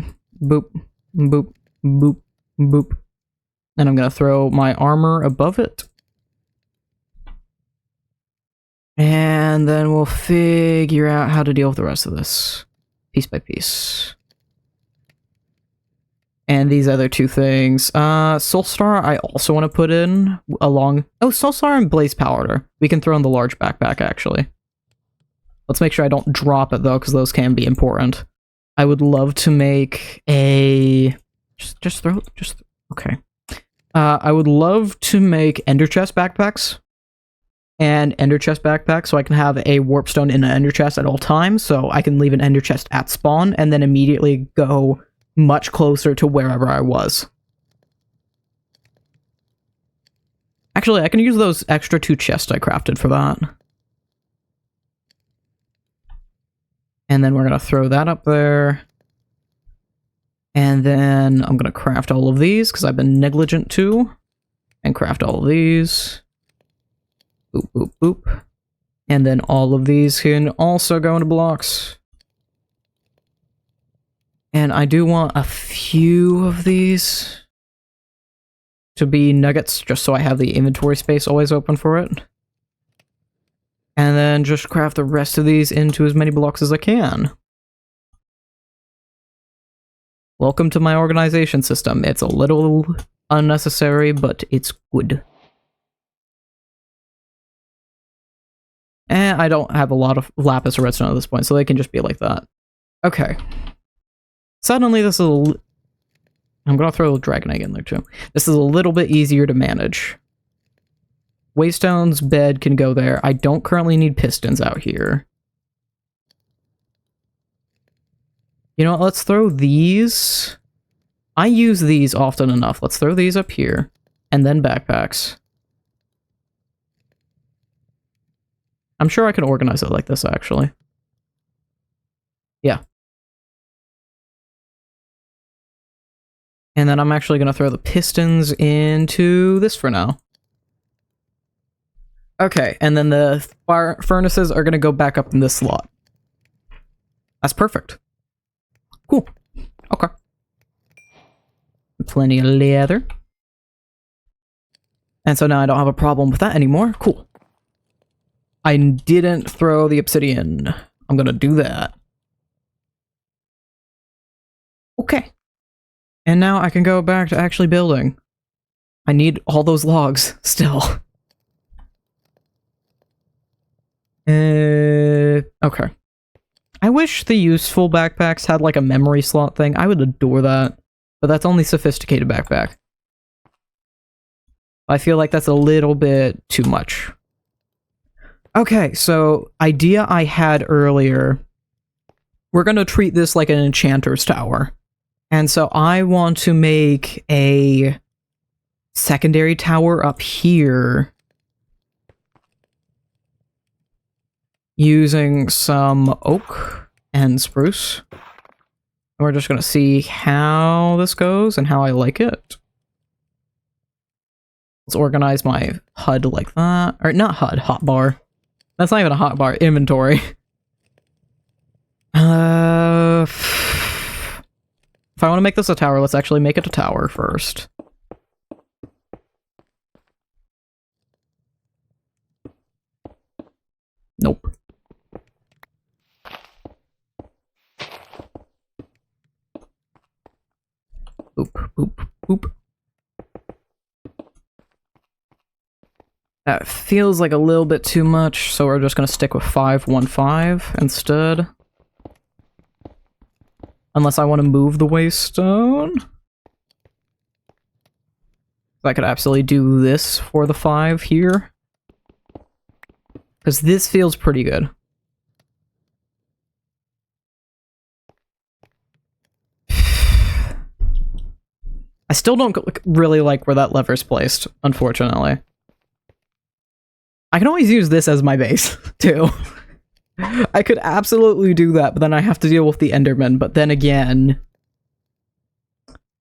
boop, boop, boop, boop. And I'm going to throw my armor above it. And then we'll figure out how to deal with the rest of this, piece by piece. And these other two things. Soulstar, I also want to put in along... Oh, Soulstar and Blaze Powder. We can throw in the large backpack, actually. Let's make sure I don't drop it, though, because those can be important. I would love to make a... Okay. I would love to make Ender Chest backpacks. And Ender Chest backpack, so I can have a Warp Stone in an Ender Chest at all times, so I can leave an Ender Chest at spawn, and then immediately go much closer to wherever I was. Actually, I can use those extra 2 chests I crafted for that. And then we're going to throw that up there. And then I'm going to craft all of these, because I've been negligent too. And craft all of these. Boop, boop, boop. And then all of these can also go into blocks. And I do want a few of these to be nuggets, just so I have the inventory space always open for it. And then just craft the rest of these into as many blocks as I can. Welcome to my organization system. It's a little unnecessary, but it's good. And I don't have a lot of lapis or redstone at this point, so they can just be like that. Okay. Suddenly this is I'm gonna throw a dragon egg in there too. This is a little bit easier to manage. Waystone's bed can go there. I don't currently need pistons out here. You know what, let's throw these. I use these often enough. Let's throw these up here. And then backpacks. I'm sure I can organize it like this, actually. Yeah. And then I'm actually going to throw the pistons into this for now. Okay, and then the fire furnaces are going to go back up in this slot. That's perfect. Cool. Okay. Plenty of leather. And so now I don't have a problem with that anymore. Cool. I didn't throw the obsidian. I'm going to do that. Okay. And now I can go back to actually building. I need all those logs still. Okay. I wish the useful backpacks had like a memory slot thing. I would adore that. But that's only sophisticated backpack. I feel like that's a little bit too much. Okay, so idea I had earlier. We're going to treat this like an enchanter's tower. And so I want to make a secondary tower up here using some oak and spruce. We're just going to see how this goes and how I like it. Let's organize my HUD like that. Or not HUD, hotbar. That's not even a hotbar, inventory. If I want to make this a tower, let's actually make it a tower first. Nope. Boop, boop, boop. That feels like a little bit too much, so we're just going to stick with 515 instead. Unless I want to move the waystone. I could absolutely do this for the 5 here. Because this feels pretty good. I still don't really like where that lever's placed, unfortunately. I can always use this as my base, too. I could absolutely do that, but then I have to deal with the enderman. But then again,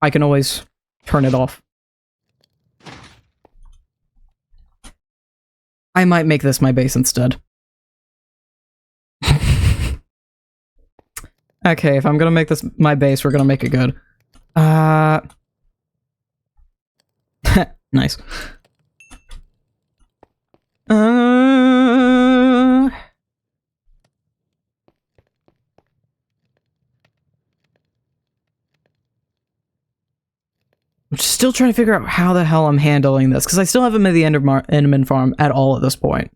I can always turn it off. I might make this my base instead. Okay, if I'm gonna make this my base, we're gonna make it good. Nice. I'm still trying to figure out how the hell I'm handling this, because I still haven't made the enderman farm at all at this point.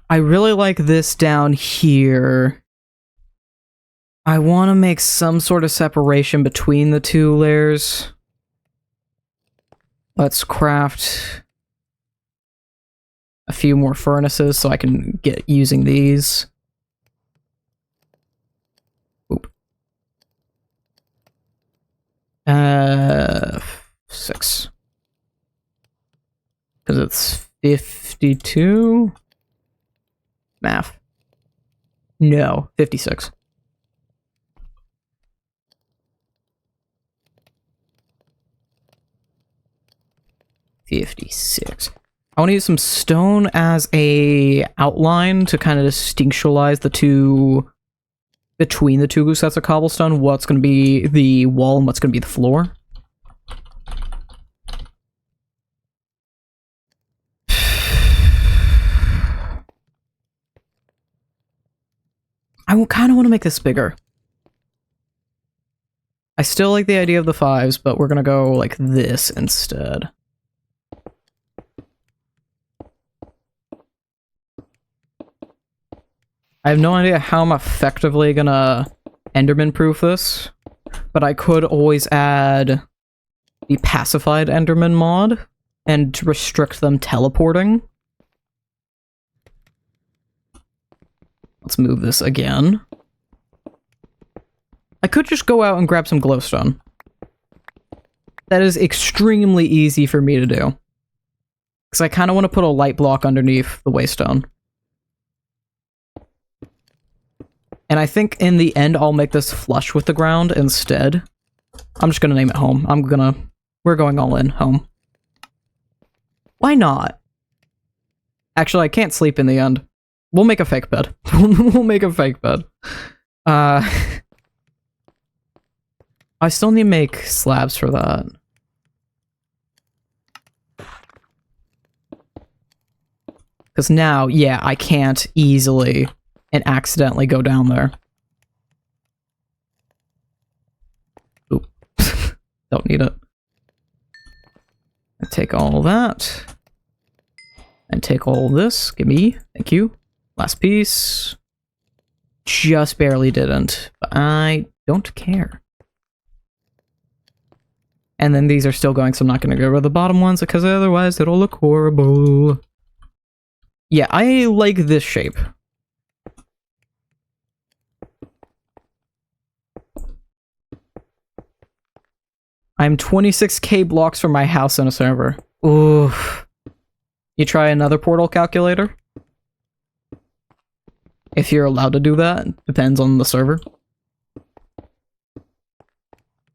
I really like this down here. I want to make some sort of separation between the two layers. Let's craft a few more furnaces so I can get using these. Oop. 6. Because it's 52? Math. No, 56. I want to use some stone as a outline to kind of distinctualize the two between the two sets of cobblestone. What's going to be the wall and what's going to be the floor. I kind of want to make this bigger. I still like the idea of the 5s, but we're going to go like this instead. I have no idea how I'm effectively gonna enderman-proof this, but I could always add the pacified enderman mod and restrict them teleporting. Let's move this again. I could just go out and grab some glowstone. That is extremely easy for me to do. Because I kind of want to put a light block underneath the waystone. And I think in the end, I'll make this flush with the ground instead. I'm just gonna name it home. We're going all in, home. Why not? Actually, I can't sleep in the end. We'll make a fake bed. We'll make a fake bed. I still need to make slabs for that. Because now, yeah, I can't easily and accidentally go down there. Oop. Don't need it. I take all that. And take all this. Give me. Thank you. Last piece. Just barely didn't. But I don't care. And then these are still going, so I'm not going to go over the bottom ones, because otherwise it'll look horrible. Yeah, I like this shape. I'm 26k blocks from my house on a server. Oof. You try another portal calculator? If you're allowed to do that, depends on the server.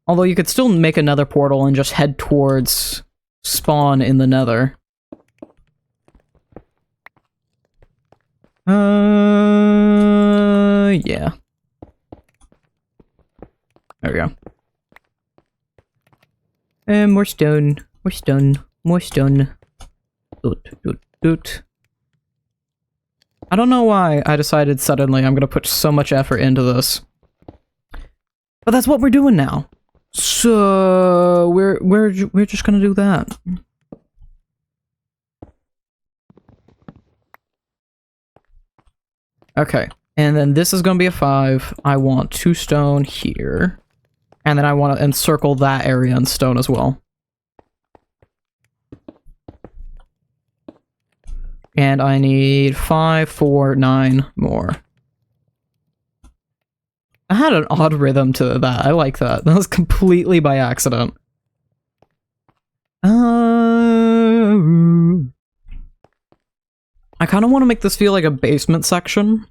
Although you could still make another portal and just head towards spawn in the nether. Yeah. There we go. And more stone, more stone, more stone. Doot, doot, doot. I don't know why I decided suddenly I'm gonna put so much effort into this. But that's what we're doing now. So we're just gonna do that. Okay, and then this is gonna be a 5. I want 2 stone here. And then I want to encircle that area in stone as well. And I need 5, 4, 9 more. I had an odd rhythm to that. I like that. That was completely by accident. I kind of want to make this feel like a basement section.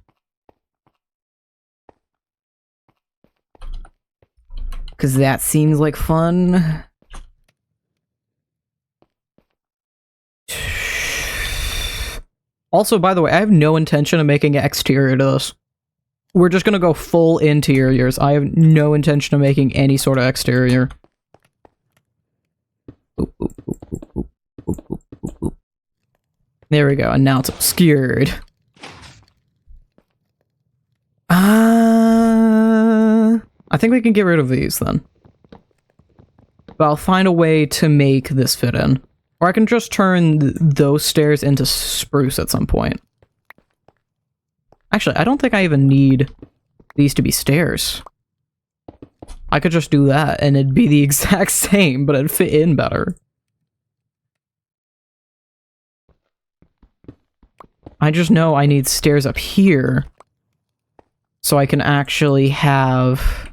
Because that seems like fun. Also, by the way, I have no intention of making an exterior to this. We're just gonna go full interiors. I have no intention of making any sort of exterior. Boop, boop, boop, boop, boop, boop, boop, boop, boop. There we go, and now it's obscured. I think we can get rid of these then. But I'll find a way to make this fit in. Or I can just turn those stairs into spruce at some point. Actually, I don't think I even need these to be stairs. I could just do that and it'd be the exact same, but it'd fit in better. I just know I need stairs up here so I can actually have...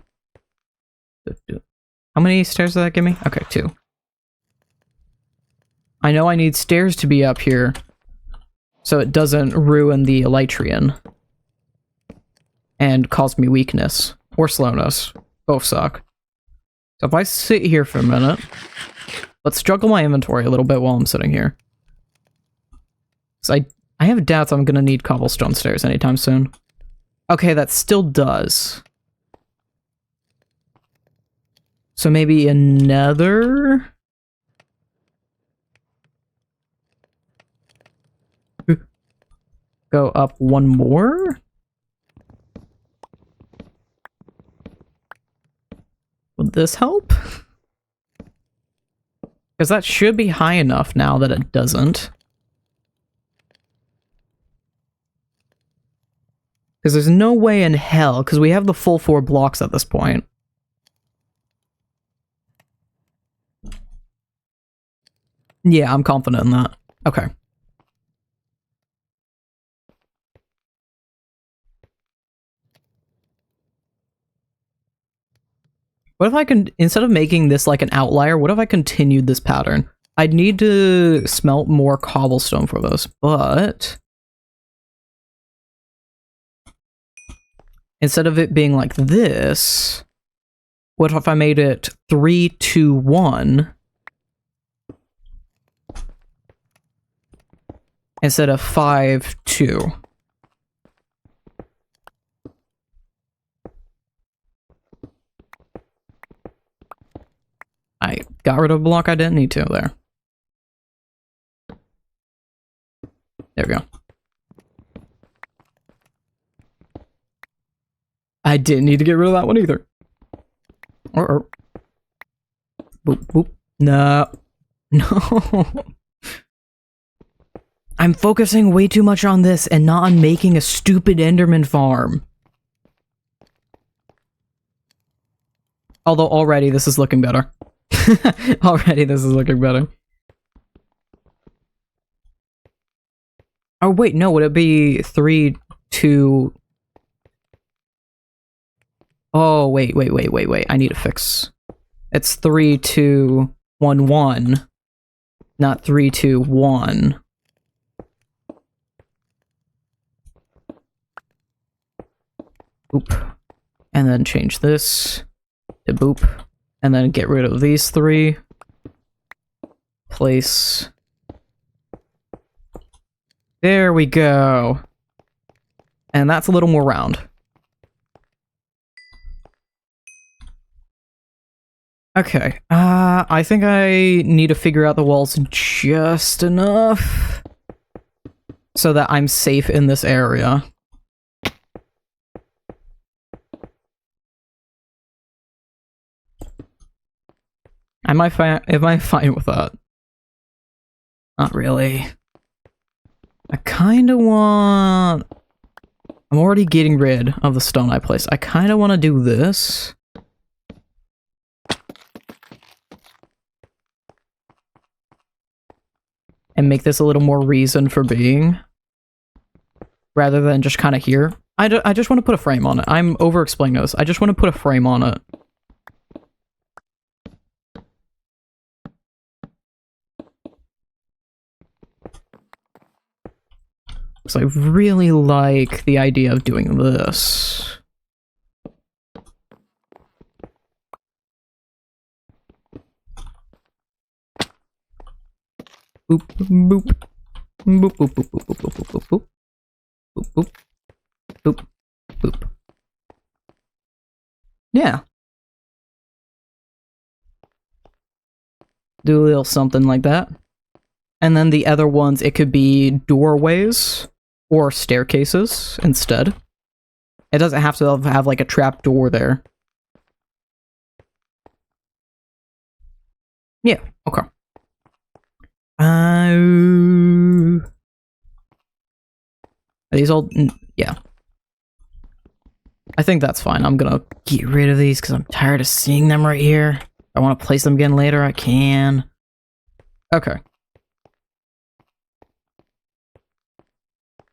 How many stairs did that give me? Okay, 2. I know I need stairs to be up here so it doesn't ruin the elytrian and cause me weakness or slowness. Both suck. So if I sit here for a minute, let's juggle my inventory a little bit while I'm sitting here. So I have doubts I'm gonna need cobblestone stairs anytime soon. Okay, that still does. So maybe another... Go up one more? Would this help? Because that should be high enough now that it doesn't. Because there's no way in hell, because we have the full 4 blocks at this point. Yeah, I'm confident in that. Okay. What if I can, instead of making this like an outlier, what if I continued this pattern? I'd need to smelt more cobblestone for this, but... Instead of it being like this, what if I made it 3, 2, 1? Instead of 5, 2. I got rid of a block I didn't need to there. There we go. I didn't need to get rid of that one either. Or boop, boop. No. No. I'm focusing way too much on this and not on making a stupid enderman farm. Although already this is looking better. Already this is looking better. Oh wait, no, would it be 3, 2... Oh, wait. I need to fix. It's 3, 2, 1, 1. Not 3, 2, 1. Boop. And then change this to boop. And then get rid of these 3. Place. There we go. And that's a little more round. Okay, I think I need to figure out the walls just enough so that I'm safe in this area. Am I fine with that? Not really. I kinda want... I'm already getting rid of the stone I placed. I kinda want to do this. And make this a little more reason for being. Rather than just kind of here. I just want to put a frame on it. I'm over-explaining this. I just want to put a frame on it. So I really like the idea of doing this. Boop, boop. Boop, boop, boop, boop, boop, boop, boop, boop, boop. Boop, boop. Boop, boop. Yeah. Do a little something like that. And then the other ones, it could be doorways or staircases instead. It doesn't have to have like a trap door there. Yeah, okay. Are these all... Yeah. I think that's fine. I'm gonna get rid of these because I'm tired of seeing them right here. If I want to place them again later, I can. Okay.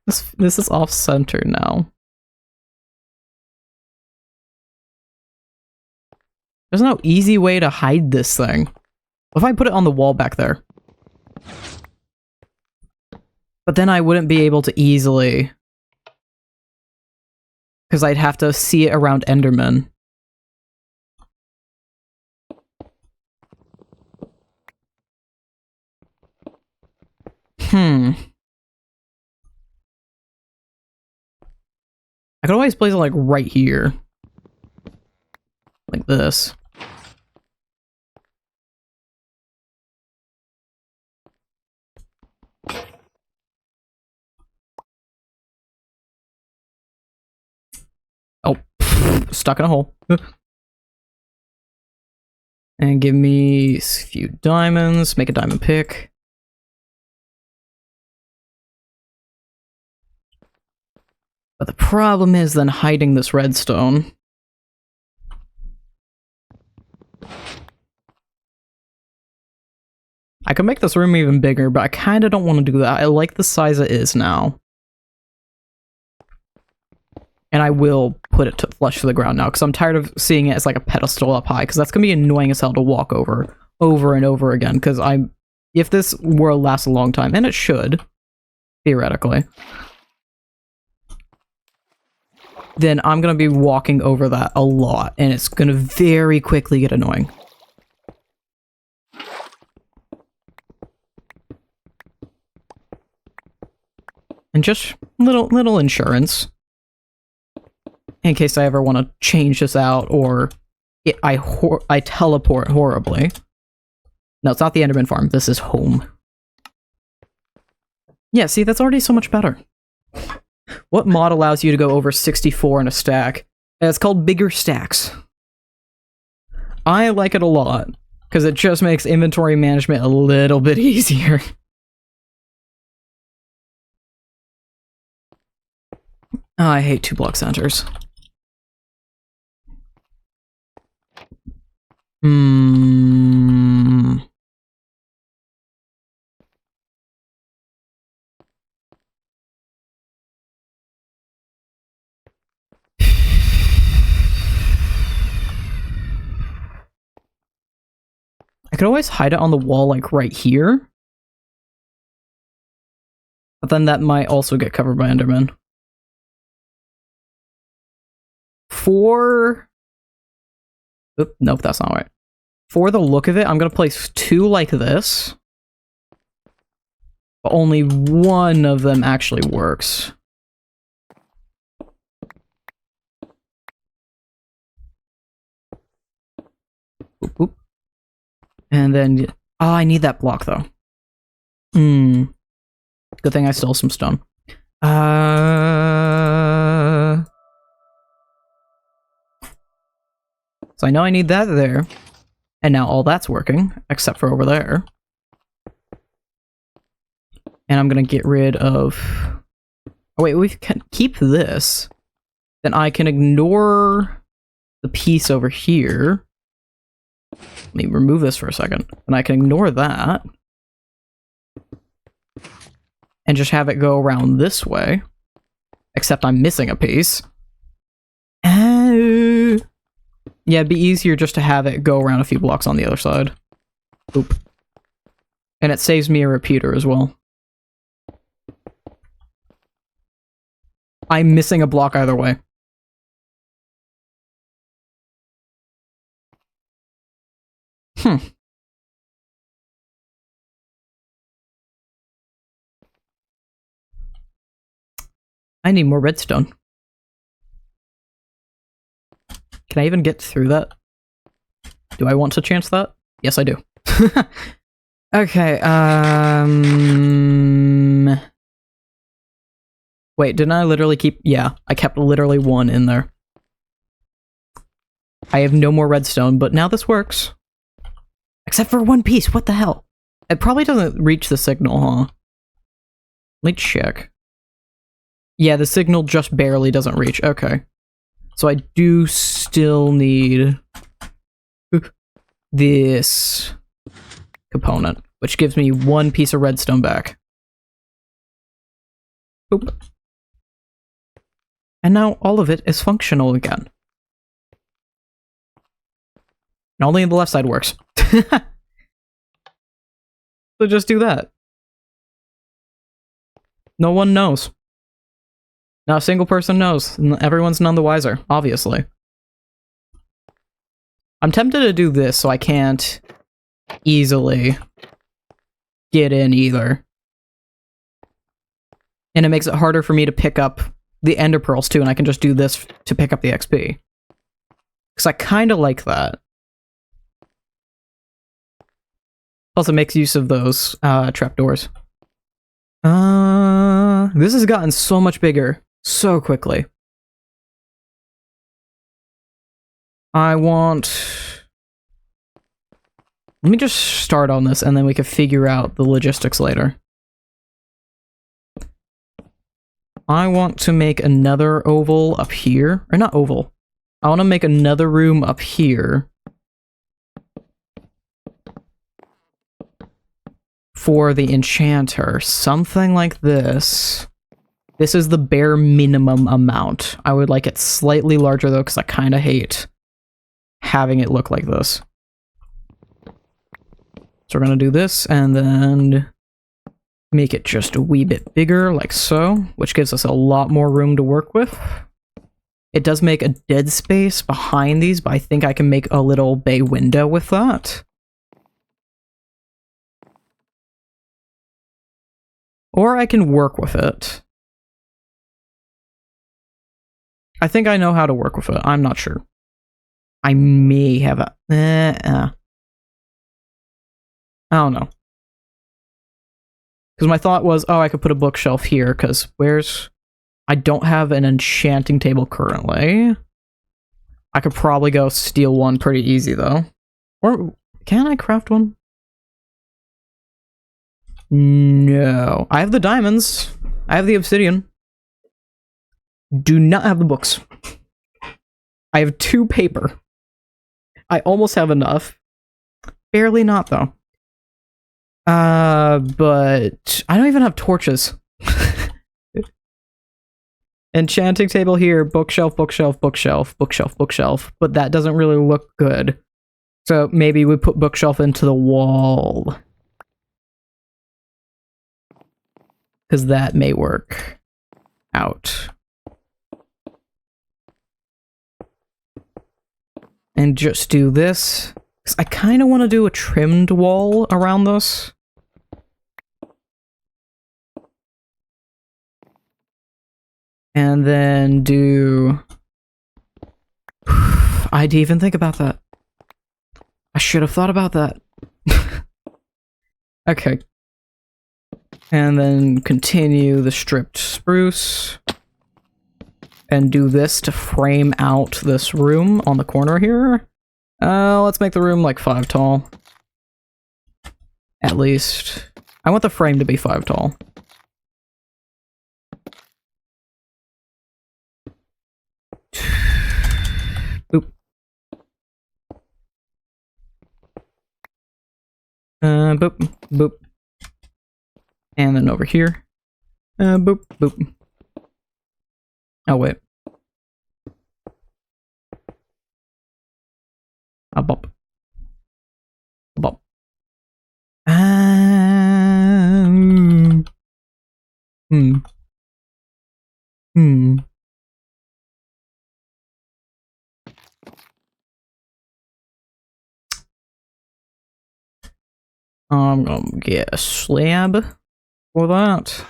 This is off-center now. There's no easy way to hide this thing. What if I put it on the wall back there? But then I wouldn't be able to easily... Because I'd have to see it around enderman. I could always place it like right here. Like this. Oh, stuck in a hole. And give me a few diamonds, make a diamond pick. But the problem is then hiding this redstone. I could make this room even bigger, but I kind of don't want to do that. I like the size it is now. And I will put it flush to the ground now, because I'm tired of seeing it as like a pedestal up high, because that's going to be annoying as hell to walk over and over again, because if this world lasts a long time, and it should, theoretically, then I'm going to be walking over that a lot, and it's going to very quickly get annoying. And just little insurance. In case I ever want to change this out, or I teleport horribly. No, it's not the Enderman farm. This is home. Yeah, see, that's already so much better. What mod allows you to go over 64 in a stack? It's called bigger stacks. I like it a lot, because it just makes inventory management a little bit easier. Oh, I hate 2-block centers. I could always hide it on the wall, like, right here. But then that might also get covered by endermen. Nope, that's not right. For the look of it, I'm gonna place 2 like this. But only one of them actually works. Boop, boop. And then... Oh, I need that block, though. Good thing I stole some stone. So I know I need that there. And now all that's working, except for over there. And I'm gonna get rid of... Oh wait, we can keep this. Then I can ignore the piece over here. Let me remove this for a second. And I can ignore that. And just have it go around this way. Except I'm missing a piece. Yeah, it'd be easier just to have it go around a few blocks on the other side. Oop. And it saves me a repeater as well. I'm missing a block either way. I need more redstone. Can I even get through that? Do I want to chance that? Yes, I do. Okay, wait, didn't I literally keep... Yeah, I kept literally one in there. I have no more redstone, but now this works. Except for one piece, what the hell? It probably doesn't reach the signal, huh? Let me check. Yeah, the signal just barely doesn't reach, okay. So I do still need this component, which gives me one piece of redstone back. Boop. And now all of it is functional again. And only the left side works. So just do that. No one knows. Not a single person knows. Everyone's none the wiser, obviously. I'm tempted to do this so I can't easily get in either. And it makes it harder for me to pick up the ender pearls too, and I can just do this to pick up the XP. Because I kind of like that. Also makes use of those trapdoors. This has gotten so much bigger so quickly. I want... Let me just start on this and then we can figure out the logistics later. I want to make another oval up here. Or not oval. I want to make another room up here. For the enchanter. Something like this. This is the bare minimum amount. I would like it slightly larger though, because I kind of hate having it look like this. So we're going to do this, and then make it just a wee bit bigger, like so, which gives us a lot more room to work with. It does make a dead space behind these, but I think I can make a little bay window with that. Or I can work with it. I think I know how to work with it. I'm not sure. I may have a... I don't know. Because my thought was, oh, I could put a bookshelf here, because where's... I don't have an enchanting table currently. I could probably go steal one pretty easy, though. Or, can I craft one? No. I have the diamonds. I have the obsidian. Do not have the books. I have 2 paper. I almost have enough. Barely not, though. But I don't even have torches. Enchanting table here, bookshelf, bookshelf, bookshelf, bookshelf, bookshelf. But that doesn't really look good. So maybe we put bookshelf into the wall. Because that may work out. And just do this. Because I kind of want to do a trimmed wall around this. And then do... I didn't even think about that. I should have thought about that. Okay. And then continue the stripped spruce. And do this to frame out this room on the corner here. Let's make the room like 5 tall. At least. I want the frame to be 5 tall. Boop. Boop, boop. And then over here. Boop, boop. Oh, wait. A bop. Bop. Hmm. Hmm. I'm gonna get a slab for that.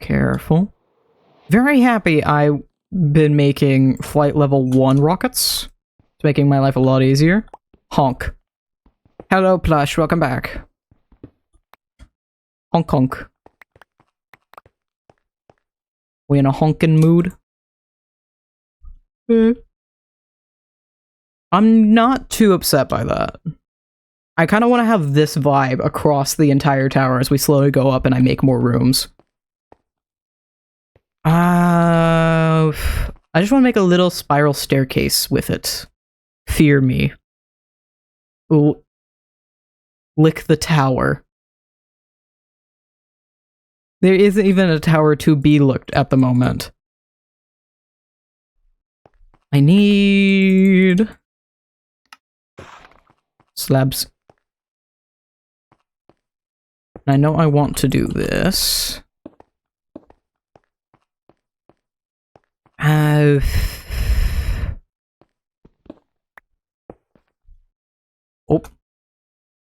Careful. Very happy I've been making flight level 1 rockets. It's making my life a lot easier. Honk. Hello, Plush. Welcome back. Honk honk. We in a honkin' mood? I'm not too upset by that. I kind of want to have this vibe across the entire tower as we slowly go up and I make more rooms. I just want to make a little spiral staircase with it. Fear me. Ooh. Lick the tower. There isn't even a tower to be looked at the moment. I need slabs. I know I want to do this. Oh.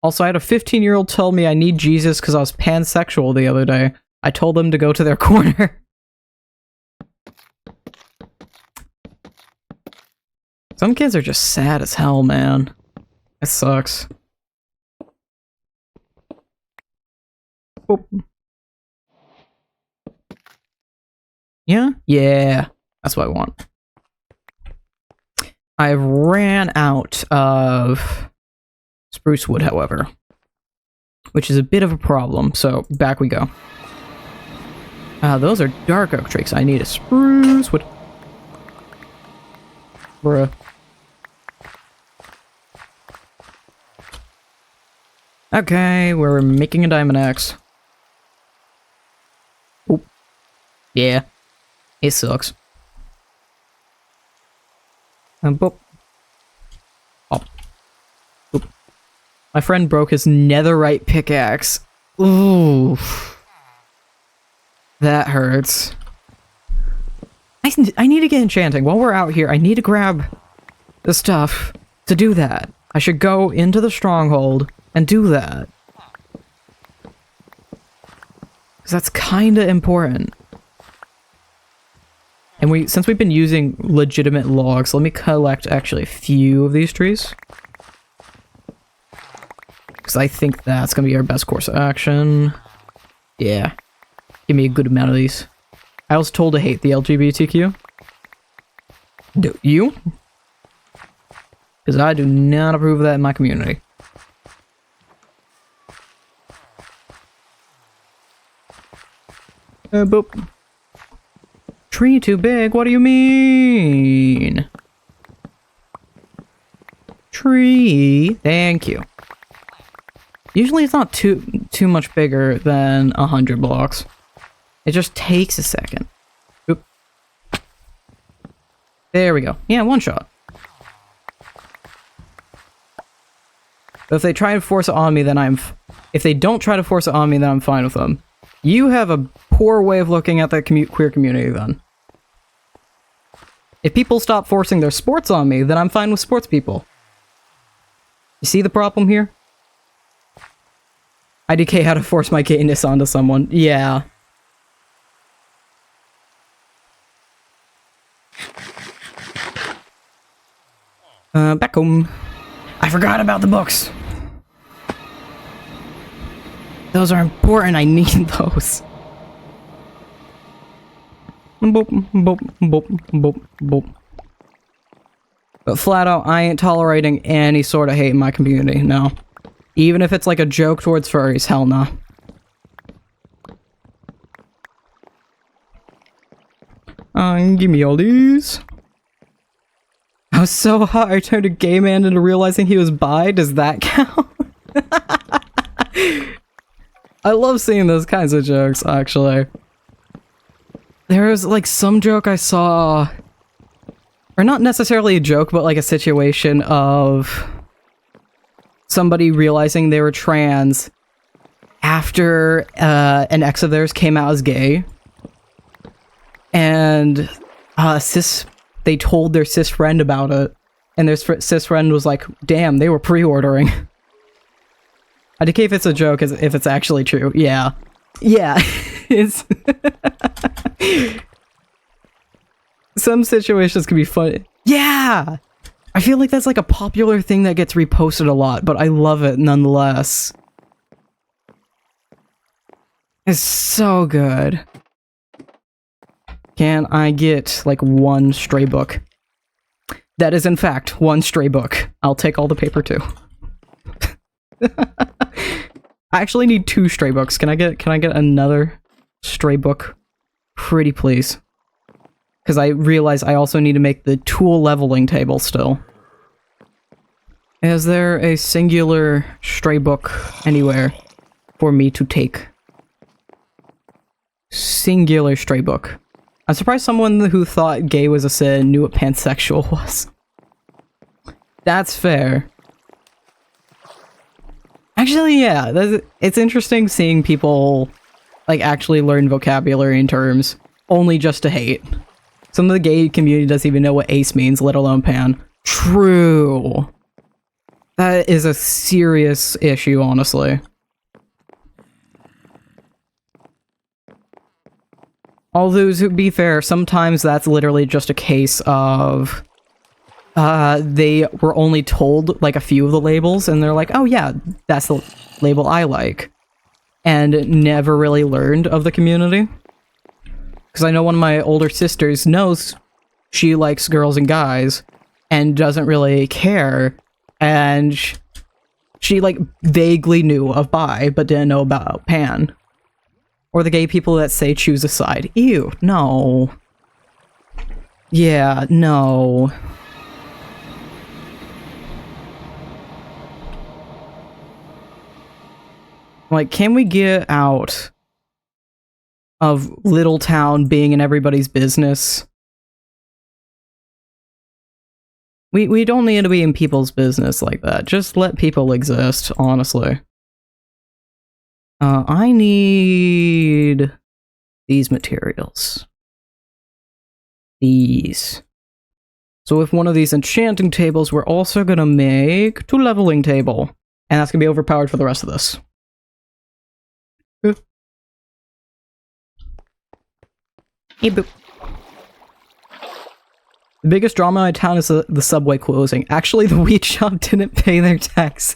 Also, I had a 15-year-old tell me I need Jesus because I was pansexual the other day. I told them to go to their corner. Some kids are just sad as hell, man. It sucks. Oh. Yeah? Yeah. That's what I want. I ran out of spruce wood, however. Which is a bit of a problem, so back we go. Those are dark oak trees. I need a spruce wood. Bruh. Okay, we're making a diamond axe. Oh. Yeah. It sucks. Boop. Oh. Boop. My friend broke his netherite pickaxe. Ooh. That hurts. I need to get enchanting. While we're out here, I need to grab the stuff to do that. I should go into the stronghold and do that. Because that's kind of important. And since we've been using legitimate logs, let me collect actually a few of these trees. Because I think that's going to be our best course of action. Yeah. Give me a good amount of these. I was told to hate the LGBTQ. Do you? Because I do not approve of that in my community. Boop. Tree too big? What do you mean? Tree. Thank you. Usually it's not too much bigger than 100 blocks. It just takes a second. Oop. There we go. Yeah, one shot. But if they try and force it on me, then if they don't try to force it on me, then I'm fine with them. You have a poor way of looking at the queer community, then. If people stop forcing their sports on me, then I'm fine with sports people. You see the problem here? IDK how to force my gayness onto someone. Yeah. Back home. I forgot about the books. Those are important. I need those. Boop, boop, boop, boop, boop. But flat out, I ain't tolerating any sort of hate in my community, no. Even if it's like a joke towards furries, hell no. Give me all these. I was so hot I turned a gay man into realizing he was bi. Does that count? I love seeing those kinds of jokes, actually. There was like some joke I saw, or not necessarily a joke, but like a situation of somebody realizing they were trans after an ex of theirs came out as gay. And they told their cis friend about it, and their cis friend was like, damn, they were pre-ordering. I decay if it's a joke, if it's actually true. Yeah. Yeah. It's some situations can be fun. Yeah! I feel like that's like a popular thing that gets reposted a lot, but I love it nonetheless. It's so good. Can I get, like, one stray book? That is, in fact, one stray book. I'll take all the paper, too. I actually need 2 stray books. Can I get another stray book? Pretty please. Because I realize I also need to make the tool leveling table still. Is there a singular stray book anywhere for me to take? Singular stray book. I'm surprised someone who thought gay was a sin knew what pansexual was. That's fair. Actually, yeah, it's interesting seeing people, like, actually learn vocabulary and terms, only just to hate. Some of the gay community doesn't even know what ace means, let alone pan. True. That is a serious issue, honestly. Although, to be fair, sometimes that's literally just a case of they were only told like a few of the labels, and they're like, oh yeah, that's the label I like, and never really learned of the community. Because I know one of my older sisters knows she likes girls and guys, and doesn't really care, and she like vaguely knew of bi, but didn't know about pan. Or the gay people that say choose a side. Ew, no. Yeah, no. Like, can we get out of Little Town being in everybody's business? We don't need to be in people's business like that. Just let people exist, honestly. I need these materials. These. So with one of these enchanting tables, we're also gonna make 2 leveling table. And that's gonna be overpowered for the rest of this. Hey, boop. The biggest drama in town is the subway closing. Actually, the wheat shop didn't pay their taxes.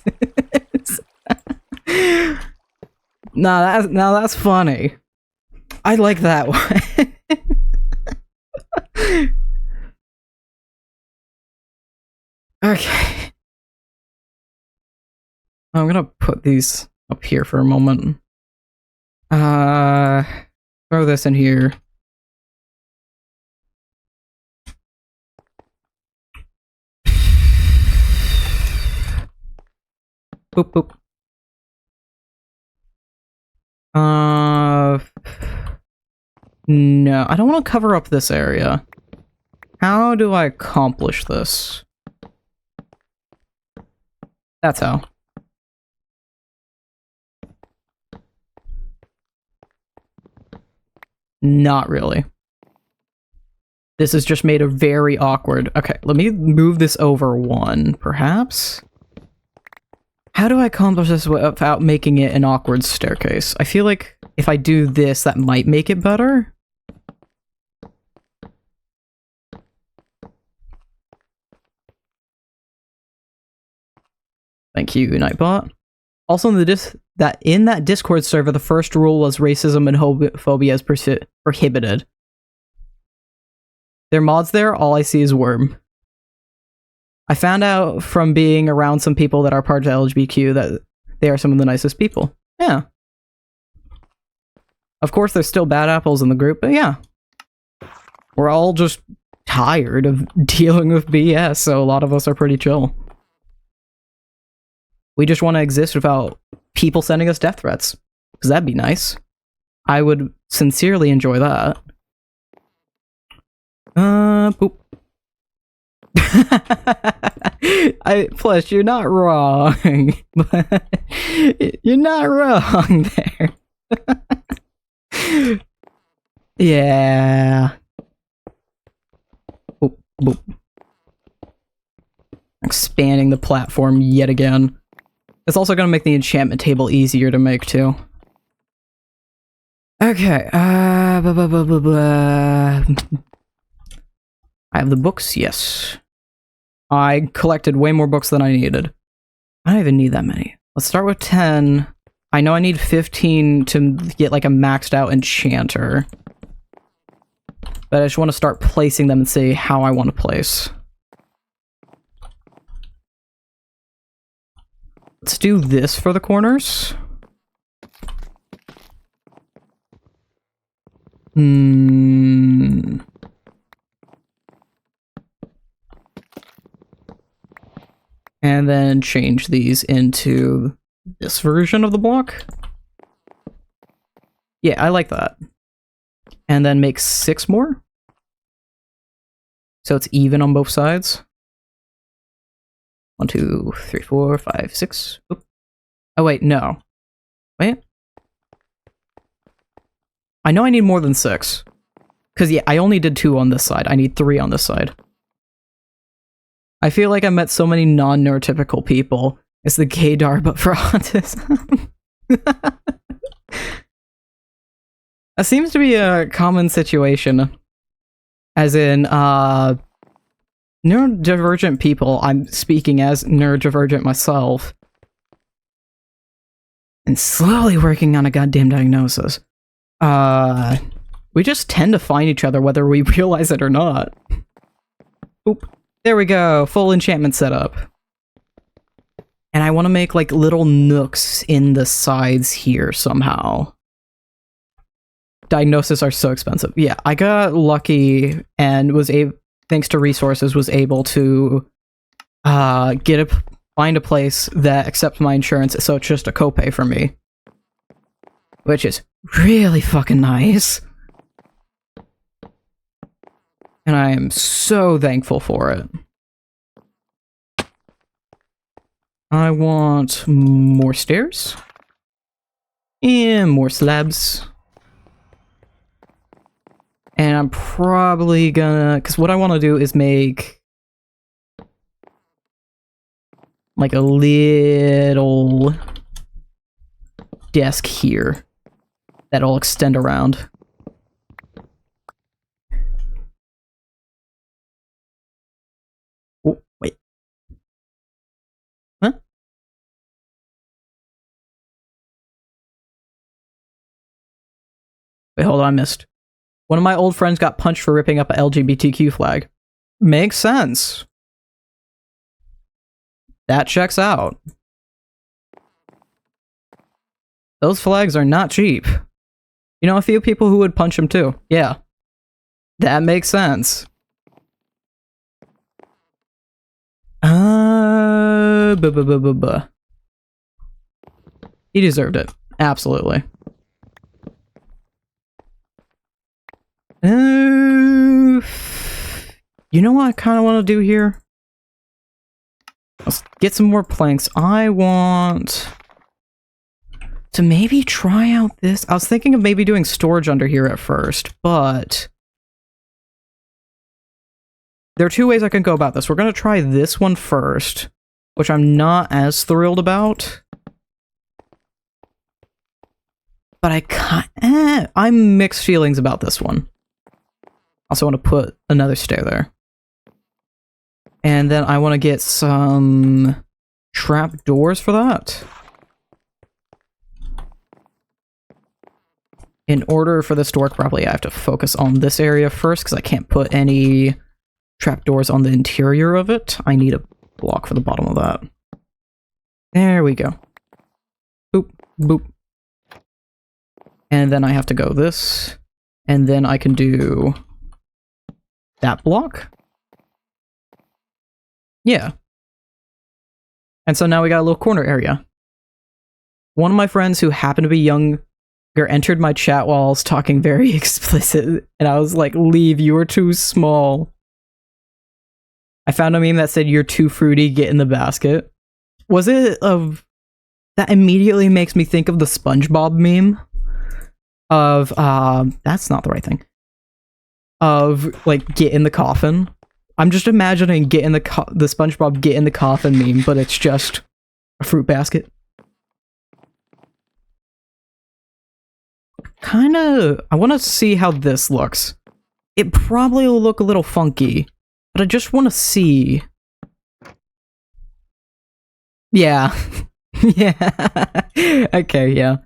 Now that's funny. I like that one. Okay. I'm gonna put these up here for a moment. Throw this in here. Boop boop. No, I don't want to cover up this area. How do I accomplish this? That's how. Not really. This is just made a very awkward. Okay, let me move this over 1, perhaps? How do I accomplish this without making it an awkward staircase? I feel like if I do this, that might make it better. Thank you, Nightbot. Also, in that Discord server, the first rule was racism and homophobia is prohibited. There are mods there, all I see is worm. I found out from being around some people that are part of LGBTQ that they are some of the nicest people. Yeah. Of course, there's still bad apples in the group, but yeah. We're all just tired of dealing with BS, so a lot of us are pretty chill. We just want to exist without people sending us death threats. Because that'd be nice. I would sincerely enjoy that. Poop. Plus, you're not wrong. You're not wrong there. Yeah. Boop, boop. Expanding the platform yet again. It's also going to make the enchantment table easier to make, too. Okay, blah, blah, blah, blah, blah. I have the books, yes. I collected way more books than I needed. I don't even need that many. Let's start with 10. I know I need 15 to get like a maxed out enchanter. But I just want to start placing them and see how I want to place. Let's do this for the corners. And then change these into this version of the block. Yeah, I like that. And then make 6 more. So it's even on both sides. 1, 2, 3, 4, 5, 6. Oop. Oh wait, no. Wait. I know I need more than 6. Because yeah, I only did 2 on this side. I need 3 on this side. I feel like I met so many non-neurotypical people. It's the gaydar, but for autism. That seems to be a common situation. As in, neurodivergent people, I'm speaking as neurodivergent myself. And slowly working on a goddamn diagnosis. We just tend to find each other whether we realize it or not. Oop. There we go, full enchantment setup. And I want to make like little nooks in the sides here somehow. Diagnoses are so expensive. Yeah, I got lucky and was able, thanks to resources, was able to find a place that accepts my insurance, so it's just a copay for me. Which is really fucking nice. And I am so thankful for it. I want more stairs. And more slabs. And I'm probably gonna... because what I want to do is make... like a little... desk here. That'll extend around. Oh, wait. Huh? Wait, hold on, I missed. One of my old friends got punched for ripping up a LGBTQ flag. Makes sense. That checks out. Those flags are not cheap. You know a few people who would punch him too. Yeah. That makes sense. He deserved it. Absolutely. You know what I kind of want to do here? Let's get some more planks. I want to maybe try out this. I was thinking of maybe doing storage under here at first, but there are 2 ways I can go about this. We're going to try this one first, which I'm not as thrilled about. But I'm mixed feelings about this one. Also want to put another stair there. And then I want to get some trap doors for that. In order for this to work properly, I have to focus on this area first, because I can't put any trapdoors on the interior of it. I need a block for the bottom of that. There we go. Boop, boop. And then I have to go this, and then I can do that block. Yeah. And so now we got a little corner area. One of my friends who happened to be younger entered my chat while I was talking very explicit, and I was like, leave, you are too small. I found a meme that said, you're too fruity, get in the basket. Was it of... that immediately makes me think of the SpongeBob meme of, that's not the right thing. Of, like, get in the coffin. I'm just imagining get in the SpongeBob get in the coffin meme, but it's just a fruit basket. I want to see how this looks. It probably will look a little funky, but I just want to see. Yeah. Yeah. Okay, yeah.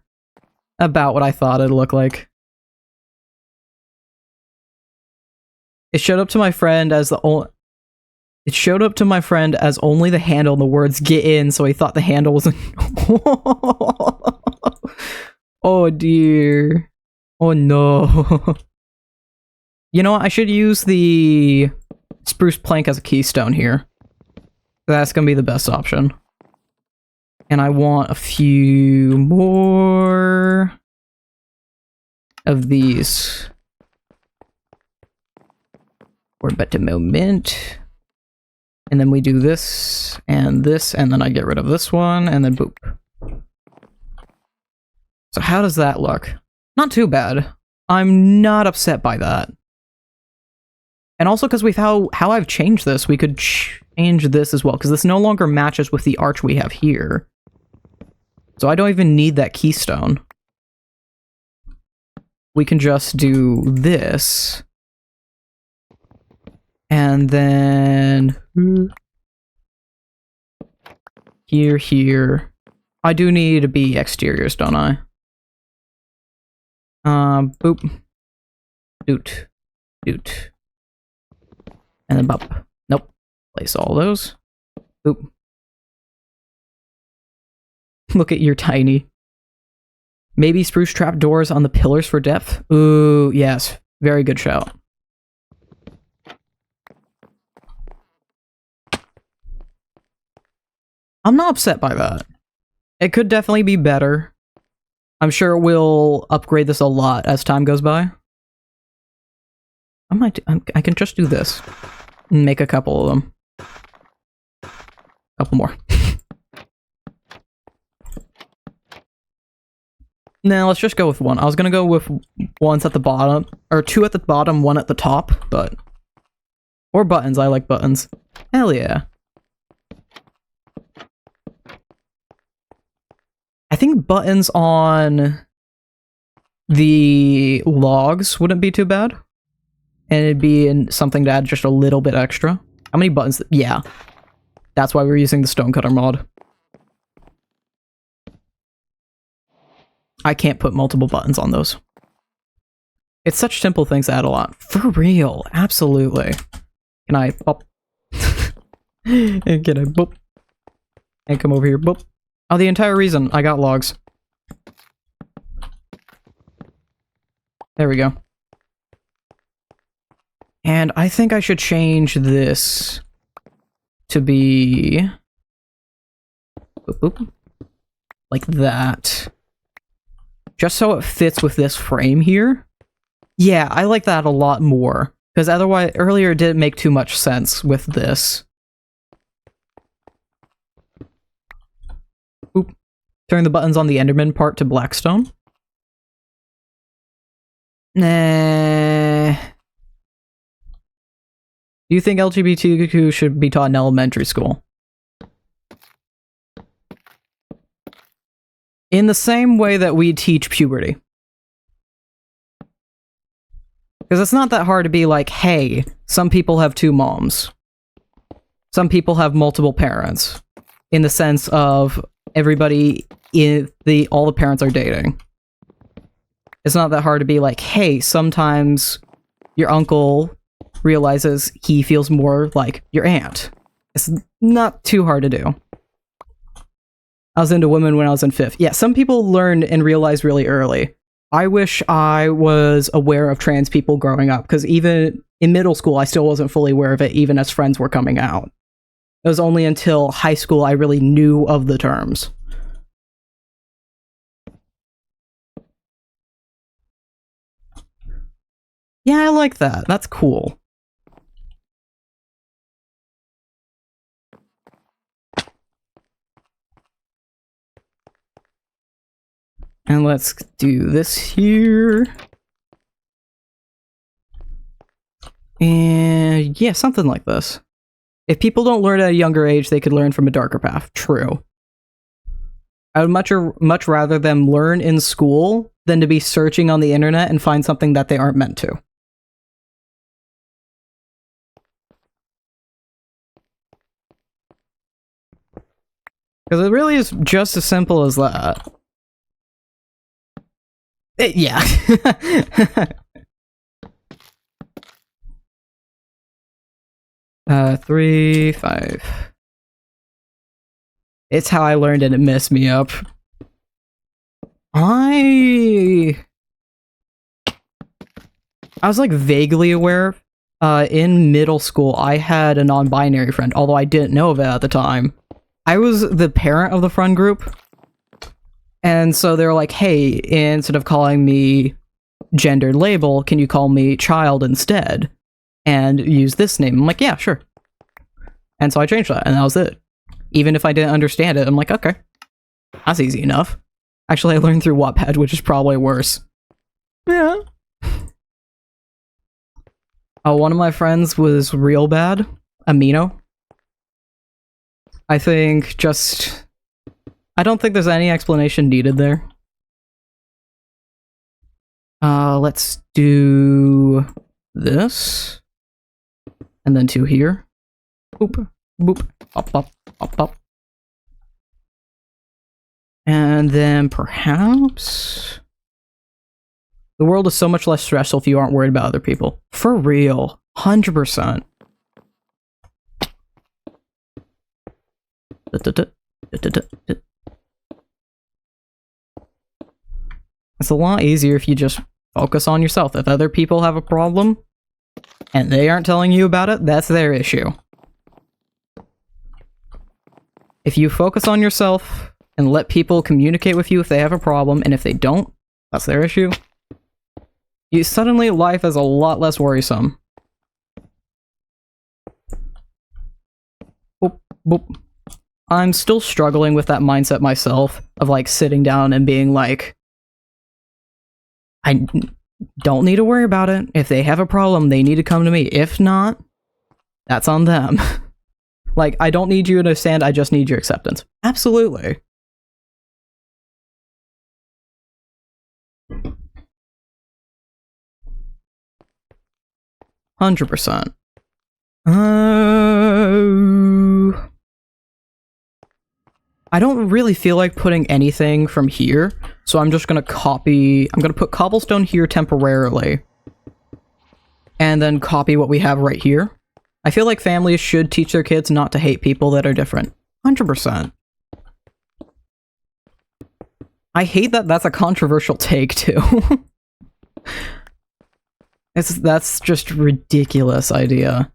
About what I thought it'd look like. It showed up to my friend as only the handle and the words "get in," so he thought the handle wasn't. Oh dear. Oh no. You know what? I should use the spruce plank as a keystone here. That's gonna be the best option. And I want a few more of these. For a better moment. And then we do this, and then I get rid of this one, and then boop. So how does that look? Not too bad. I'm not upset by that. And also because with how I've changed this, we could change this as well, because this no longer matches with the arch we have here. So I don't even need that keystone. We can just do this. And then here. I do need to be exteriors, don't I? Boop. Doot. And then bop. Nope. Place all those. Boop. Look at your tiny. Maybe spruce trap doors on the pillars for depth? Ooh, yes. Very good shout. I'm not upset by that. It could definitely be better. I'm sure we'll upgrade this a lot as time goes by. I can just do this. And make a couple of them. Couple more. Now let's just go with one. I was gonna go with ones at the bottom, or two at the bottom, one at the top, but... Or buttons, I like buttons. Hell yeah. I think buttons on the logs wouldn't be too bad. And it'd be something to add just a little bit extra. How many buttons? Yeah. That's why we're using the stonecutter mod. I can't put multiple buttons on those. It's such simple things that add a lot. For real, absolutely. Can I pop? And can I boop? And come over here, boop. Oh, the entire reason I got logs. There we go. And I think I should change this to be... Boop, boop. Like that. Just so it fits with this frame here. Yeah, I like that a lot more. Because otherwise, earlier it didn't make too much sense with this. Oop. Turn the buttons on the enderman part to blackstone. Nah. Do you think LGBTQ should be taught in elementary school? In the same way that we teach puberty. Because it's not that hard to be like, hey, some people have two moms. Some people have multiple parents. In the sense of everybody all the parents are dating. It's not that hard to be like, hey, sometimes your uncle realizes he feels more like your aunt. It's not too hard to do. I was into women when I was in 5th. Yeah, some people learn and realize really early. I wish I was aware of trans people growing up, because even in middle school, I still wasn't fully aware of it, even as friends were coming out. It was only until high school I really knew of the terms. Yeah, I like that. That's cool. And let's do this here. And yeah, something like this. If people don't learn at a younger age, they could learn from a darker path. True. I would much rather them learn in school than to be searching on the internet and find something that they aren't meant to. Because it really is just as simple as that. Yeah. 3, 5. It's how I learned and it messed me up. I was like vaguely aware. In middle school, I had a non-binary friend, although I didn't know of it at the time. I was the parent of the friend group. And so they were like, hey, instead of calling me gendered label, can you call me child instead? And use this name. I'm like, yeah, sure. And so I changed that, and that was it. Even if I didn't understand it, I'm like, okay. That's easy enough. Actually, I learned through Wattpad, which is probably worse. Yeah. Oh, one of my friends was real bad. Amino. I think just... I don't think there's any explanation needed there. Let's do this. And then 2 here. Boop, boop, pop, pop, pop, pop. And then perhaps... The world is so much less stressful if you aren't worried about other people. For real. 100%. It's a lot easier if you just focus on yourself. If other people have a problem, and they aren't telling you about it, that's their issue. If you focus on yourself, and let people communicate with you if they have a problem, and if they don't, that's their issue. Suddenly, life is a lot less worrisome. Boop, boop. I'm still struggling with that mindset myself, of like sitting down and being like, I don't need to worry about it. If they have a problem, they need to come to me. If not, that's on them. Like, I don't need you to understand, I just need your acceptance. Absolutely. %. I don't really feel like putting anything from here, so I'm just gonna copy... I'm gonna put cobblestone here temporarily. And then copy what we have right here. I feel like families should teach their kids not to hate people that are different. 100%. I hate that that's a controversial take, too. That's just a ridiculous idea.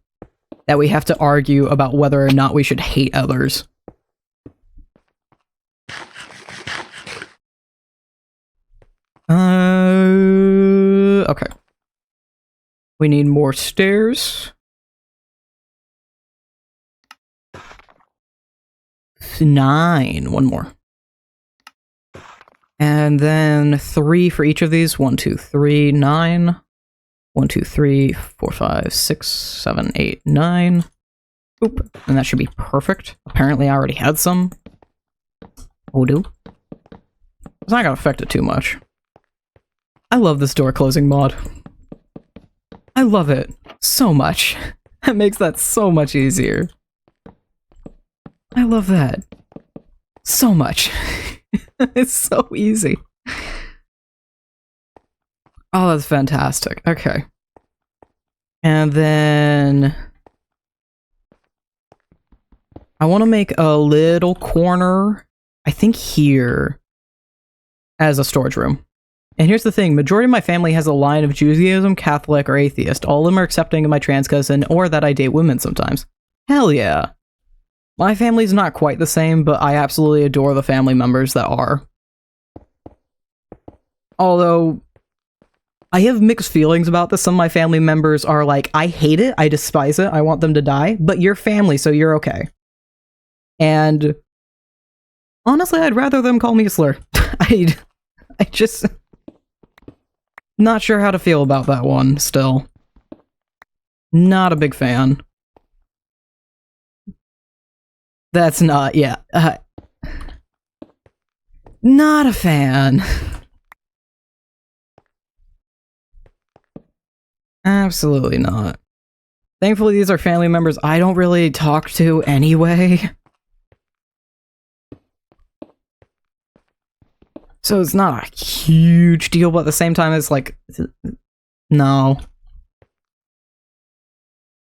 That we have to argue about whether or not we should hate others. Okay. We need more stairs. 9. One more. And then 3 for each of these. 1, 2, 3, 9. 1, 2, 3, 4, 5, 6, 7, 8, 9. Oop. And that should be perfect. Apparently I already had some. Oh, do. It's not gonna affect it too much. I love this door closing mod. I love it so much. That makes that so much easier. I love that so much. It's so easy. Oh, that's fantastic. Okay. And then I want to make a little corner, I think here, as a storage room. And here's the thing, majority of my family has a line of Judaism, Catholic, or atheist. All of them are accepting of my trans cousin, or that I date women sometimes. Hell yeah. My family's not quite the same, but I absolutely adore the family members that are. Although, I have mixed feelings about this. Some of my family members are like, I hate it, I despise it, I want them to die, but you're family, so you're okay. And honestly, I'd rather them call me a slur. I just... Not sure how to feel about that one, still. Not a big fan. That's not, yeah. Not a fan. Absolutely not. Thankfully, these are family members I don't really talk to anyway. So it's not a huge deal, but at the same time, it's like, no.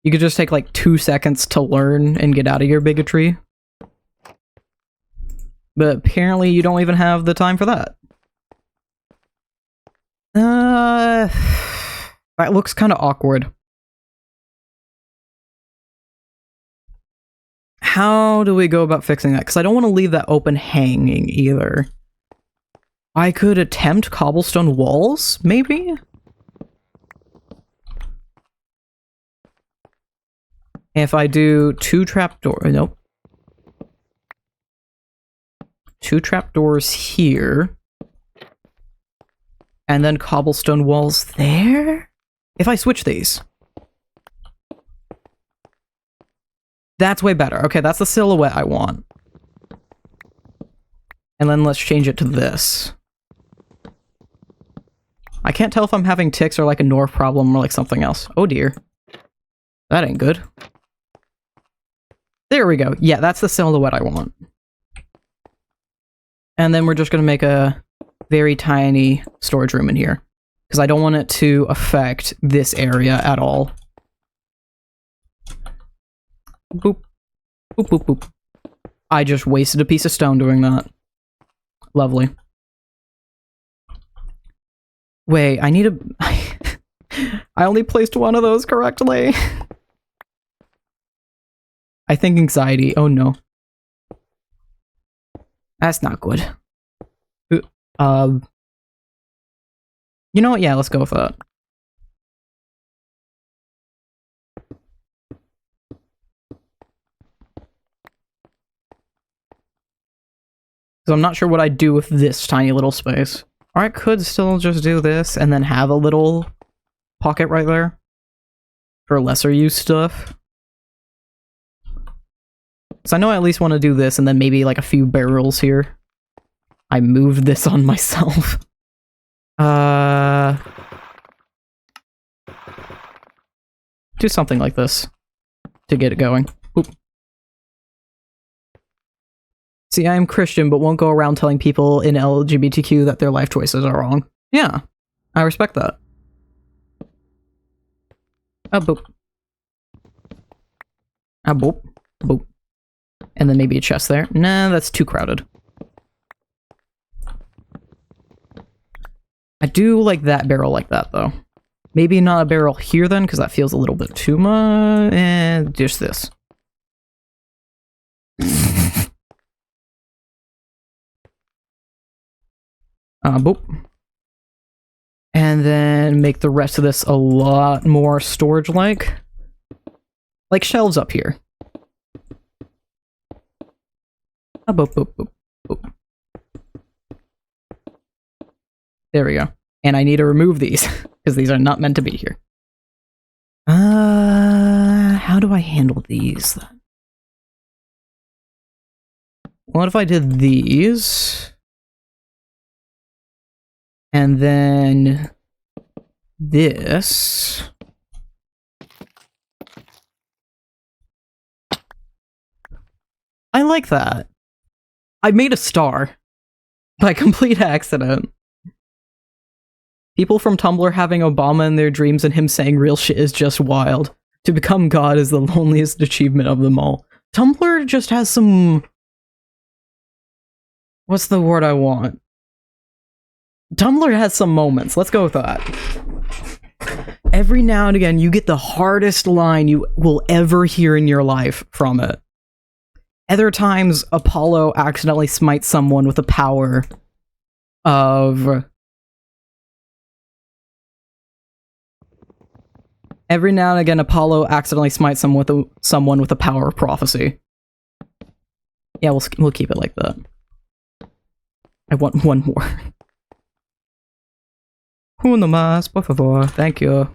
You could just take like 2 seconds to learn and get out of your bigotry. But apparently you don't even have the time for that. That looks kind of awkward. How do we go about fixing that? Because I don't want to leave that open hanging either. I could attempt cobblestone walls, maybe? If I do 2 trapdoors, nope. 2 trapdoors here. And then cobblestone walls there? If I switch these. That's way better. Okay, that's the silhouette I want. And then let's change it to this. I can't tell if I'm having ticks or like a north problem or like something else. Oh dear. That ain't good. There we go. Yeah, that's the silhouette I want. And then we're just gonna make a very tiny storage room in here. Because I don't want it to affect this area at all. Boop. Boop, boop, boop. I just wasted a piece of stone doing that. Lovely. Wait, I need a... I only placed one of those correctly. I think anxiety. Oh no. That's not good. You know what? Yeah, let's go with that. So I'm not sure what I'd do with this tiny little space. Or I could still just do this and then have a little pocket right there for lesser use stuff. So I know I at least want to do this and then maybe like a few barrels here. I moved this on myself. Do something like this to get it going. Oop. See, I am Christian, but won't go around telling people in LGBTQ that their life choices are wrong. Yeah, I respect that. Ah, boop. Ah, boop. Boop. And then maybe a chest there. Nah, that's too crowded. I do like that barrel like that, though. Maybe not a barrel here, then, because that feels a little bit too much. And just this. Boop. And then make the rest of this a lot more storage-like. Like shelves up here. Boop, boop, boop, boop. There we go. And I need to remove these, because these are not meant to be here. How do I handle these, then? What if I did these? And then... this... I like that. I made a star. By complete accident. People from Tumblr having Obama in their dreams and him saying real shit is just wild. To become God is the loneliest achievement of them all. Tumblr just has some... What's the word I want? Tumblr has some moments. Let's go with that. Every now and again, you get the hardest line you will ever hear in your life from it. Other times, Apollo accidentally smites someone with the power of... Every now and again, Apollo accidentally smites someone with the power of prophecy. Yeah, we'll keep it like that. I want one more. Uno más, por favor. Thank you.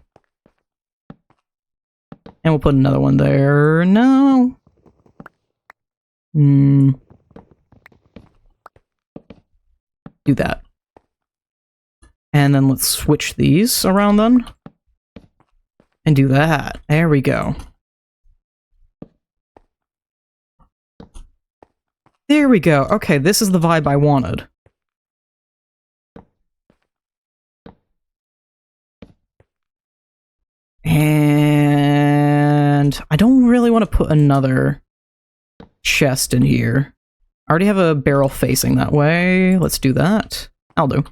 And we'll put another one there. No. Do that. And then let's switch these around then. and do that. There we go. There we go. Okay, this is the vibe I wanted. And I don't really want to put another chest in here. I already have a barrel facing that way. Let's do that. I'll do.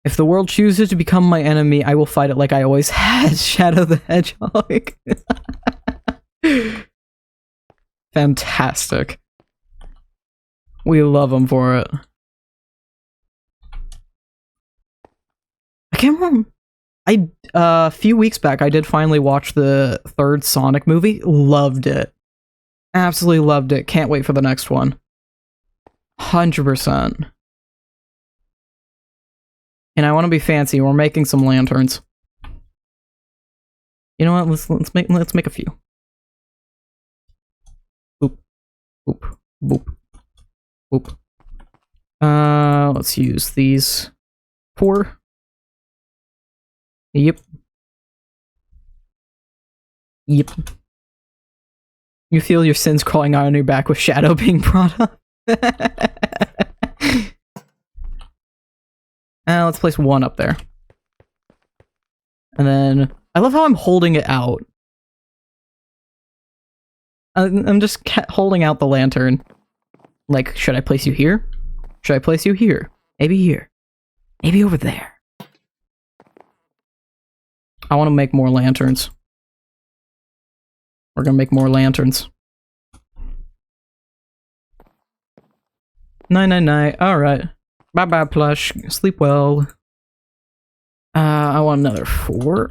If the world chooses to become my enemy, I will fight it like I always had. Shadow the Hedgehog. Fantastic. We love him for it. I can't remember. A few weeks back, I did finally watch the third Sonic movie. Loved it. Absolutely loved it. Can't wait for the next one. 100%. And I want to be fancy. We're making some lanterns. You know what? Let's make a few. Boop, boop, boop, boop. Let's use these 4. Yep. Yep. You feel your sins crawling out on your back with shadow being brought up. Let's place 1 up there. And then, I love how I'm holding it out. I'm just holding out the lantern. Like, should I place you here? Should I place you here? Maybe here. Maybe over there. I want to make more lanterns. We're gonna make more lanterns. Night. Alright. Bye-bye, plush. Sleep well. I want another 4.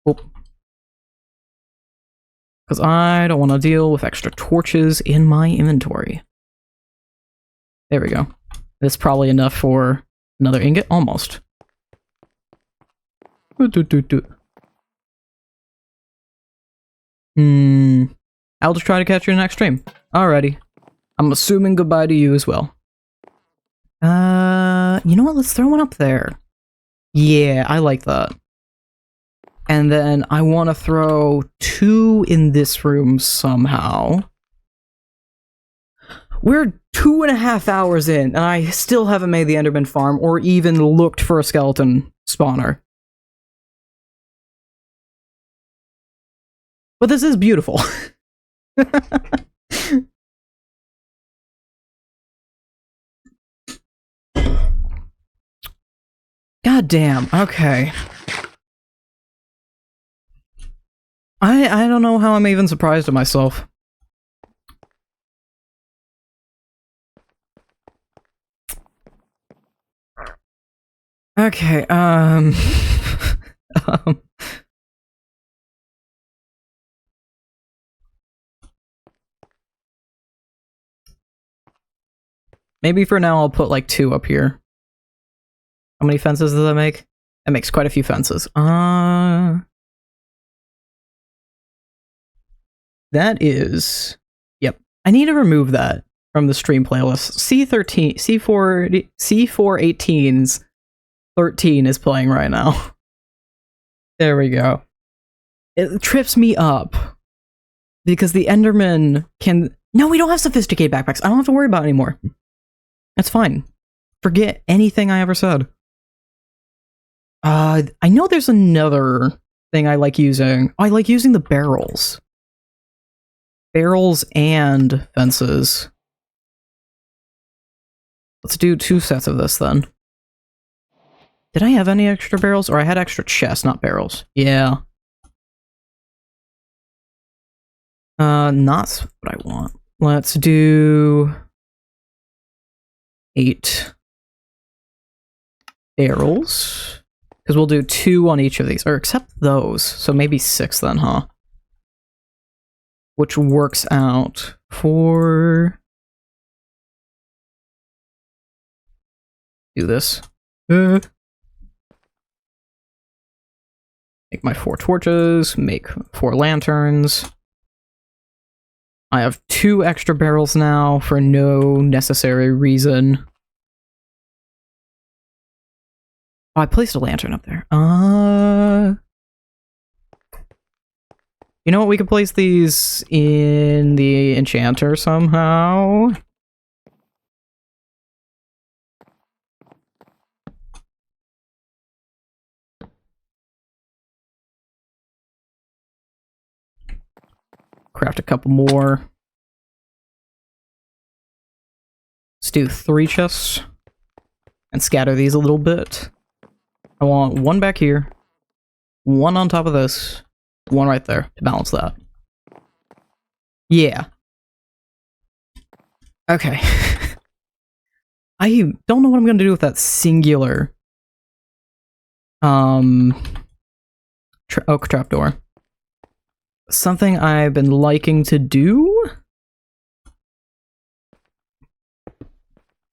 Oh. Because I don't want to deal with extra torches in my inventory. There we go. That's probably enough for another ingot. Almost. I'll just try to catch you in the next stream. Alrighty. I'm assuming goodbye to you as well. You know what? Let's throw one up there. Yeah, I like that. And then I want to throw 2 in this room somehow. We're 2.5 hours in, and I still haven't made the enderman farm or even looked for a skeleton spawner. But this is beautiful. God damn, okay. I don't know how I'm even surprised at myself. Okay, maybe for now I'll put like 2 up here. How many fences does that make? That makes quite a few fences. That is... Yep. I need to remove that from the stream playlist. C418's 13 is playing right now. There we go. It trips me up. Because the enderman can... No, we don't have sophisticated backpacks. I don't have to worry about it anymore. That's fine. Forget anything I ever said. I know there's another thing I like using. Oh, I like using the barrels. Barrels and fences. Let's do 2 sets of this then. Did I have any extra barrels? Or I had extra chests, not barrels. Yeah. Not what I want. Let's do 8 barrels. Because we'll do 2 on each of these. Or except those. So maybe 6 then, huh? Which works out for... Do this. Make my 4 torches. Make 4 lanterns. I have 2 extra barrels now for no necessary reason. Oh, I placed a lantern up there. You know what? We could place these in the enchanter somehow. Craft a couple more. Let's do 3 chests. And scatter these a little bit. I want 1 back here. 1 on top of this. 1 right there to balance that. Yeah. Okay. I don't know what I'm gonna do with that singular oak trapdoor. Something I've been liking to do?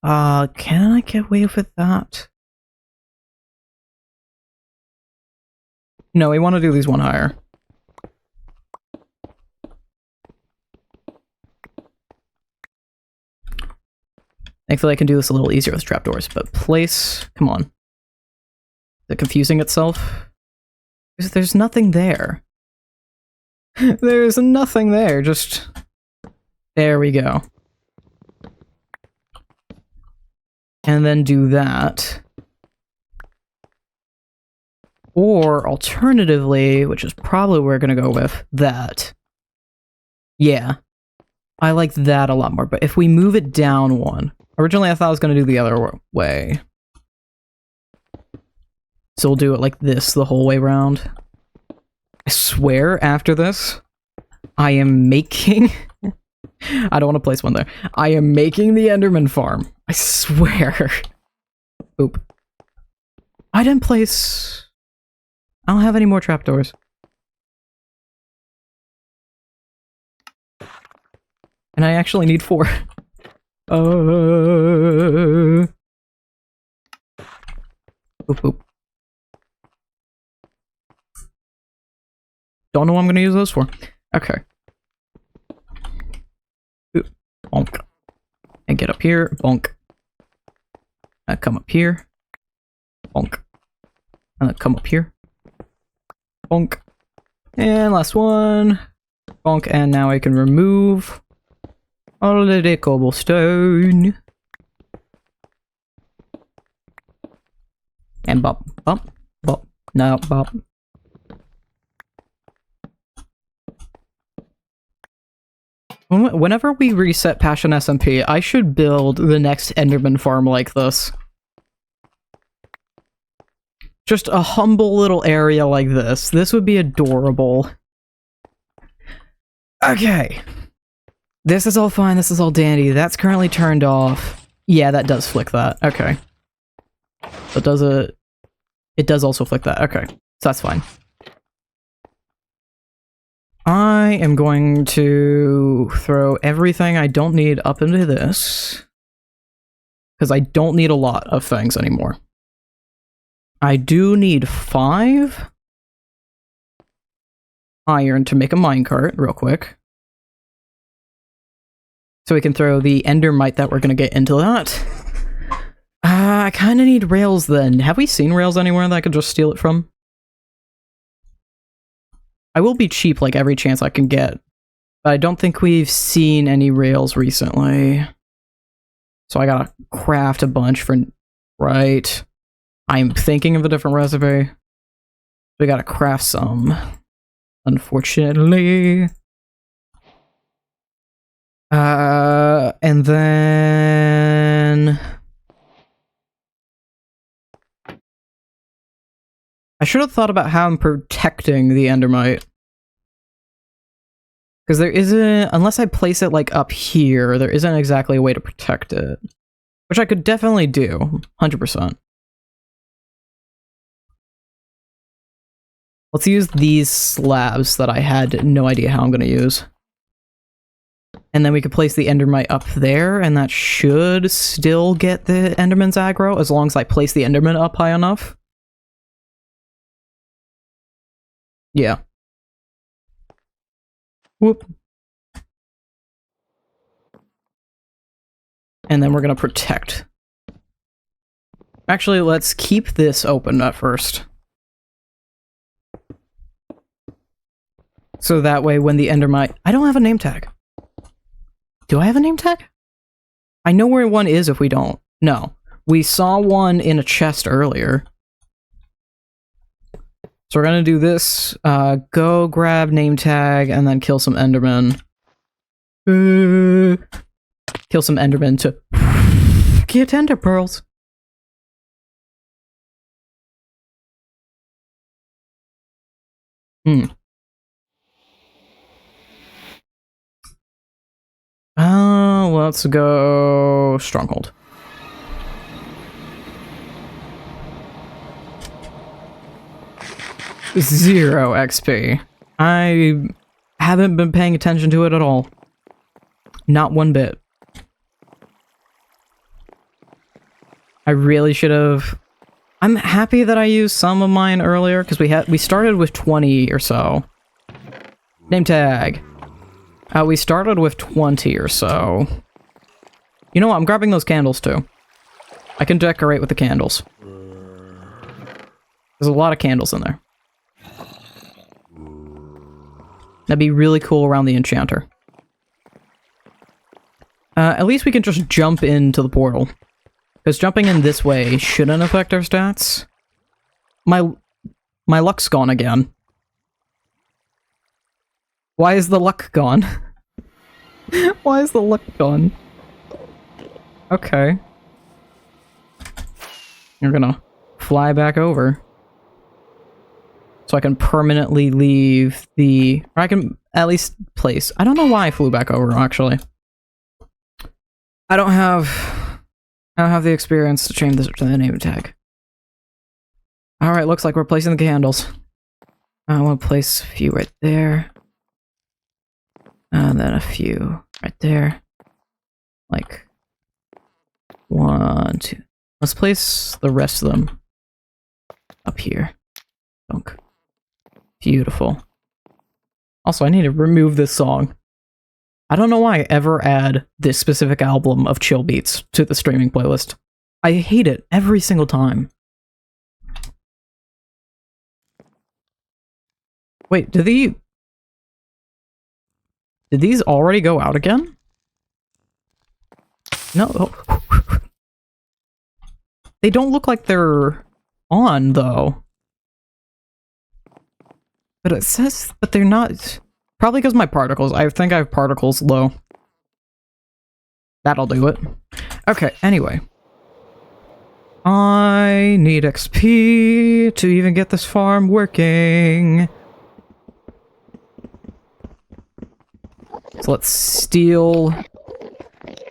Can I get away with that? No, we want to do these 1 higher. Thankfully I can do this a little easier with trapdoors, but place... Come on. Is it confusing itself? There's nothing there. There's nothing there, just... There we go. And then do that. Or, alternatively, which is probably what we're gonna go with, that. Yeah. I like that a lot more, but if we move it down 1... Originally I thought I was gonna do the other way. So we'll do it like this the whole way around. I swear, after this, I am making... I don't want to place 1 there. I am making the enderman farm. I swear. Oop. I didn't place... I don't have any more trapdoors. And I actually need 4. Oop, oop. Don't know what I'm gonna use those for. Okay. Oop. Bonk. And get up here. Bonk. Come up here. Bonk. Come up here. Bonk. And last one. Bonk. And now I can remove all of the cobblestone. And bop, bop, bop. No, bop. Whenever we reset Passion SMP, I should build the next enderman farm like this. Just a humble little area like this. This would be adorable. Okay. This is all fine, this is all dandy. That's currently turned off. Yeah, that does flick that. Okay. But does it... It does also flick that. Okay. So that's fine. I am going to throw everything I don't need up into this. Because I don't need a lot of things anymore. I do need 5 iron to make a minecart real quick. So we can throw the endermite that we're going to get into that. I kind of need rails then. Have we seen rails anywhere that I could just steal it from? I will be cheap like every chance I can get. But I don't think we've seen any rails recently. So I gotta craft a bunch for... Right. I'm thinking of a different recipe. We gotta craft some. Unfortunately. And then... I should have thought about how I'm protecting the endermite. Because there isn't... Unless I place it, like, up here, there isn't exactly a way to protect it. Which I could definitely do. 100%. Let's use these slabs that I had no idea how I'm going to use. And then we could place the endermite up there, and that should still get the enderman's aggro, as long as I place the enderman up high enough. Yeah. Whoop. And then we're gonna protect. Actually, let's keep this open at first. So that way when the endermite... I don't have a name tag. Do I have a name tag? I know where one is if we don't. No. We saw one in a chest earlier. So we're gonna do this. Go grab name tag and then kill some endermen. Kill some endermen to get ender pearls. Let's go stronghold. Zero XP. I haven't been paying attention to it at all. Not one bit. I really should have... I'm happy that I used some of mine earlier, because we started with 20 or so. Name tag. We started with 20 or so. You know what? I'm grabbing those candles too. I can decorate with the candles. There's a lot of candles in there. That'd be really cool around the enchanter. At least we can just jump into the portal. Because jumping in this way shouldn't affect our stats. My luck's gone again. Why is the luck gone? Why is the luck gone? Okay. You're gonna fly back over. So I can permanently leave the... Or I can at least place... I don't know why I flew back over, actually. I don't have the experience to change the name tag. Alright, looks like we're placing the candles. I want to place a few right there. And then a few right there. Like... 1, 2... Let's place the rest of them up here. Dunk. Beautiful. Also, I need to remove this song. I don't know why I ever add this specific album of chill beats to the streaming playlist. I hate it every single time. Wait, did these already go out again? No. They don't look like they're on, though. But it says that they're not. Probably because my particles. I think I have particles low. That'll do it. Okay, anyway. I need XP to even get this farm working. So let's steal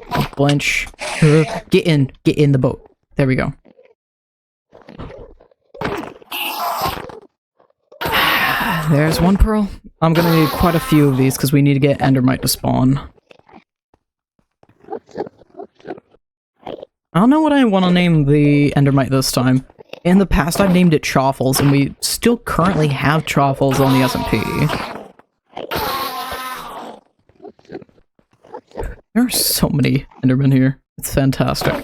a bunch. Get in the boat. There we go. There's one pearl. I'm gonna need quite a few of these because we need to get endermite to spawn. I don't know what I want to name the endermite this time. In the past I've named it Choffles, and we still currently have Choffles on the SMP. There are so many endermen here. It's fantastic.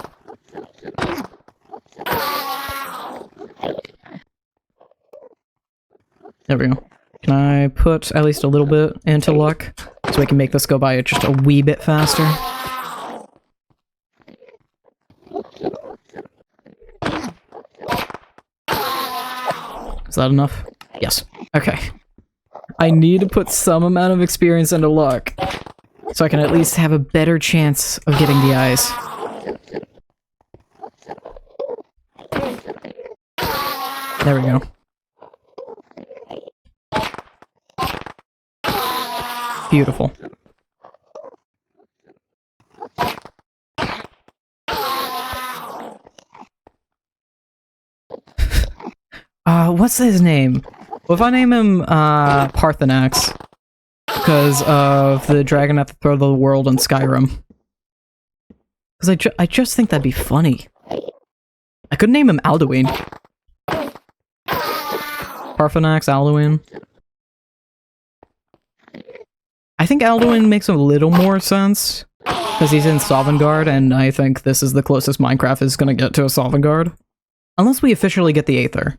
There we go. Can I put at least a little bit into luck so we can make this go by just a wee bit faster? Is that enough? Yes. Okay. I need to put some amount of experience into luck so I can at least have a better chance of getting the eyes. There we go. Beautiful. What's his name? What if I name him, Parthenax? Because of the dragon at the throat of the world in Skyrim. Because I just think that'd be funny. I could name him Alduin. Parthenax, Alduin. I think Alduin makes a little more sense, because he's in Sovngarde, and I think this is the closest Minecraft is going to get to a Sovngarde. Unless we officially get the Aether.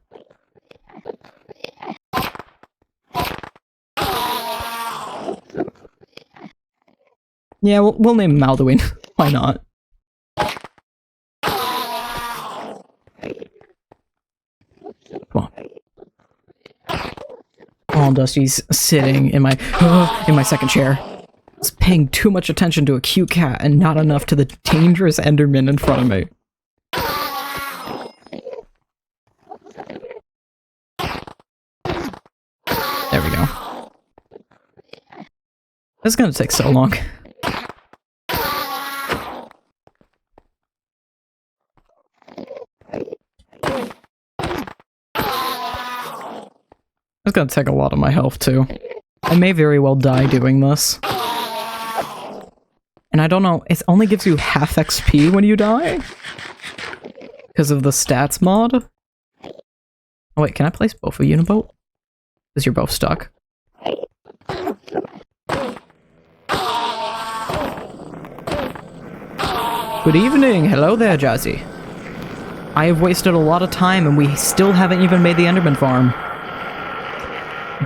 Yeah, we'll name him Alduin. Why not? Come on. Oh, Dusty's sitting in my second chair. I was paying too much attention to a cute cat and not enough to the dangerous enderman in front of me. There we go. This is gonna take so long. It's gonna take a lot of my health, too. I may very well die doing this. And I don't know, it only gives you half XP when you die? Because of the stats mod? Oh wait, can I place both of you in a boat? Because you're both stuck. Good evening! Hello there, Jazzy. I have wasted a lot of time and we still haven't even made the Enderman farm.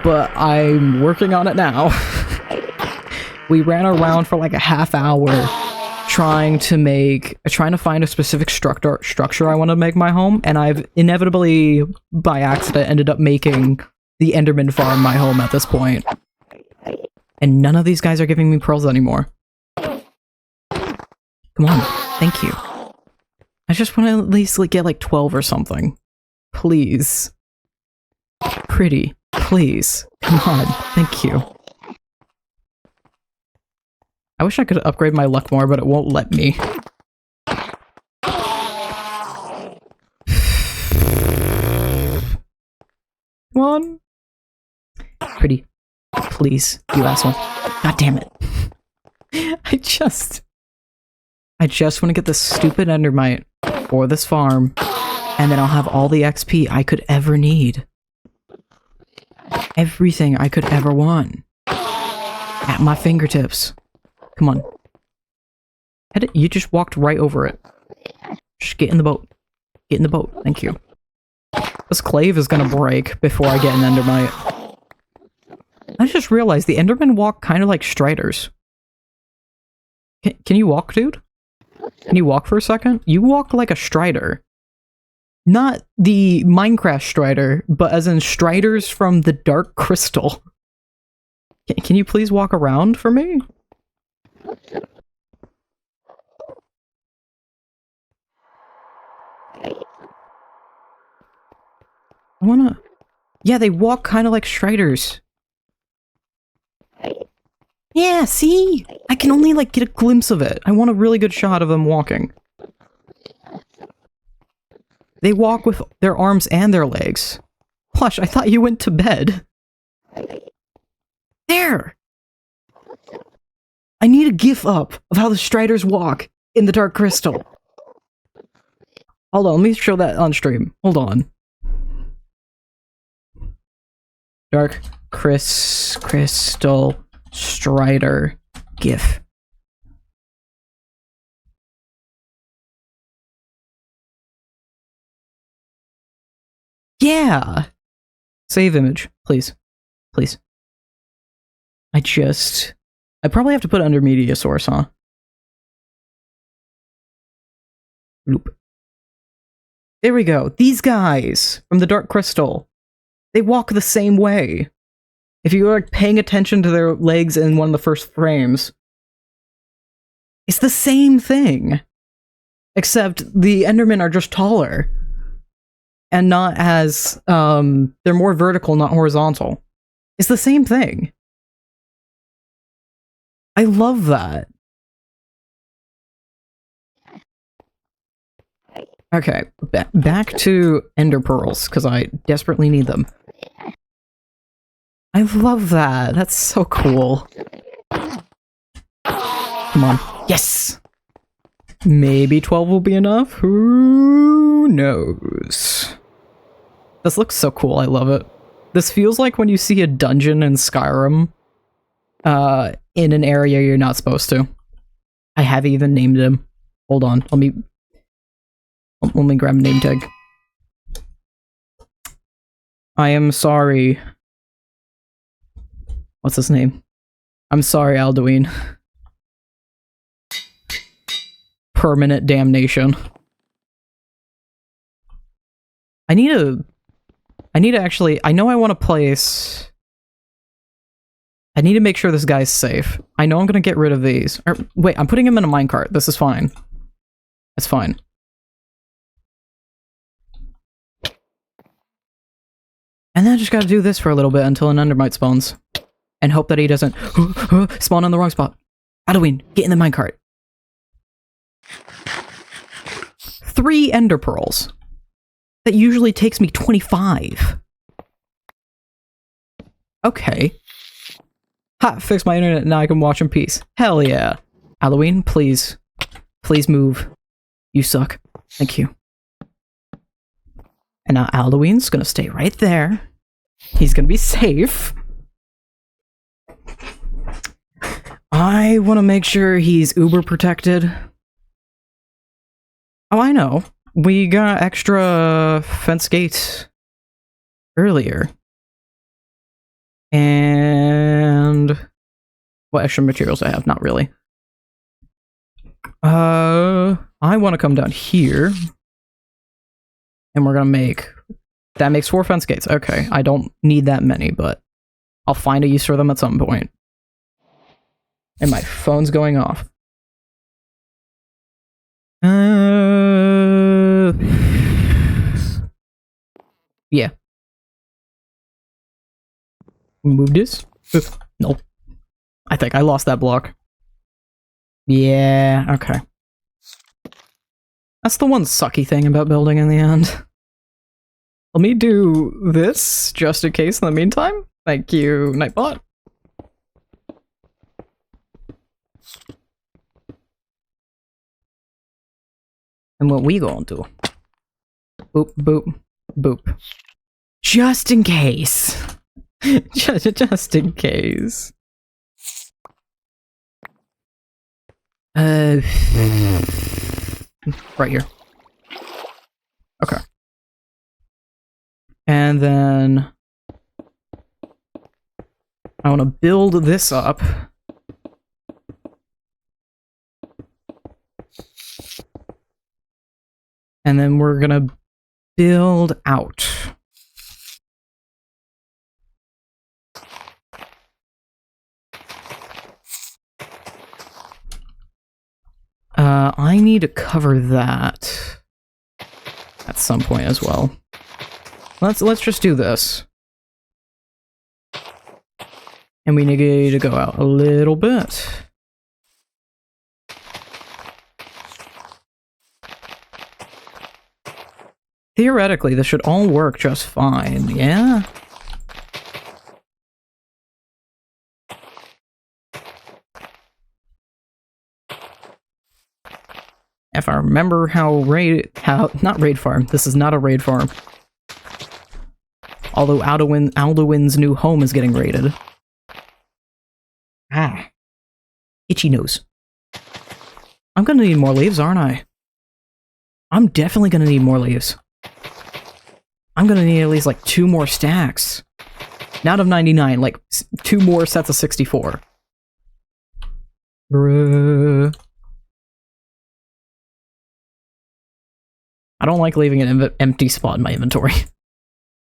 But I'm working on it now. We ran around for like a half hour trying to find a specific structure I want to make my home, and I've inevitably, by accident, ended up making the Enderman farm my home at this point. And none of these guys are giving me pearls anymore. Come on, thank you. I just want to at least like, get like 12 or something. Please. Pretty. Please. Come on, thank you. I wish I could upgrade my luck more, but it won't let me. Come on. Pretty. Please, you asshole. God damn it. I just want to get this stupid endermite for this farm, and then I'll have all the XP I could ever need. Everything I could ever want. At my fingertips. Come on. You just walked right over it. Just get in the boat. Get in the boat. Thank you. This clave is gonna break before I get an endermite. I just realized the endermen walk kind of like striders. Can you walk, dude? Can you walk for a second? You walk like a strider. Not the Minecraft strider, but as in striders from the Dark Crystal. Can you please walk around for me? I wanna... Yeah, they walk kind of like striders. Yeah, see? I can only, like, get a glimpse of it. I want a really good shot of them walking. They walk with their arms and their legs. Plush, I thought you went to bed. There! I need a GIF up of how the striders walk in the Dark Crystal. Hold on, let me show that on stream. Hold on. Dark Crystal Strider GIF. Yeah! Save image, please. Please. I probably have to put it under media source, huh? Loop. There we go. These guys from the Dark Crystal. They walk the same way. If you're like paying attention to their legs in one of the first frames, it's the same thing. Except the Endermen are just taller. And not as, they're more vertical, not horizontal. It's the same thing. I love that. Okay, back to Ender Pearls, because I desperately need them. I love that. That's so cool. Come on. Yes! Maybe 12 will be enough? Who knows? This looks so cool. I love it. This feels like when you see a dungeon in Skyrim, in an area you're not supposed to. I have even named him. Hold on. Let me grab a name tag. I am sorry. What's his name? I'm sorry, Alduin. Permanent damnation. I need to actually, I know I want to place... I need to make sure this guy's safe. I know I'm gonna get rid of these. Wait, I'm putting him in a minecart. This is fine. It's fine. And then I just gotta do this for a little bit until an endermite spawns. And hope that he doesn't spawn in the wrong spot. Alduin, get in the minecart. 3 ender pearls. That usually takes me 25. Okay. Ha, fix my internet, now I can watch in peace. Hell yeah. Alduin, please. Please move. You suck. Thank you. And now Alduin's gonna stay right there. He's gonna be safe. I want to make sure he's uber protected. Oh, I know. We got extra fence gates earlier. And what extra materials I have? Not really. I want to come down here. And we're gonna make... That makes 4 fence gates. Okay, I don't need that many, but I'll find a use for them at some point. And my phone's going off. Yeah. Move this? Nope. I think I lost that block. Yeah, okay. That's the one sucky thing about building in the end. Let me do this, just in case in the meantime. Thank you, Nightbot. And what we gonna do? Boop, boop, boop. Just in case. just in case. Right here. Okay. And then I want to build this up. And then we're gonna build out. I need to cover that at some point as well. Let's just do this. And we need to go out a little bit. Theoretically, this should all work just fine, yeah? If I remember not raid farm, this is not a raid farm. Although Alduin's new home is getting raided. Ah. Itchy nose. I'm gonna need more leaves, aren't I? I'm definitely gonna need more leaves. I'm gonna need at least like 2 more stacks. Not of 99, like 2 more sets of 64. Bruh. I don't like leaving an empty spot in my inventory.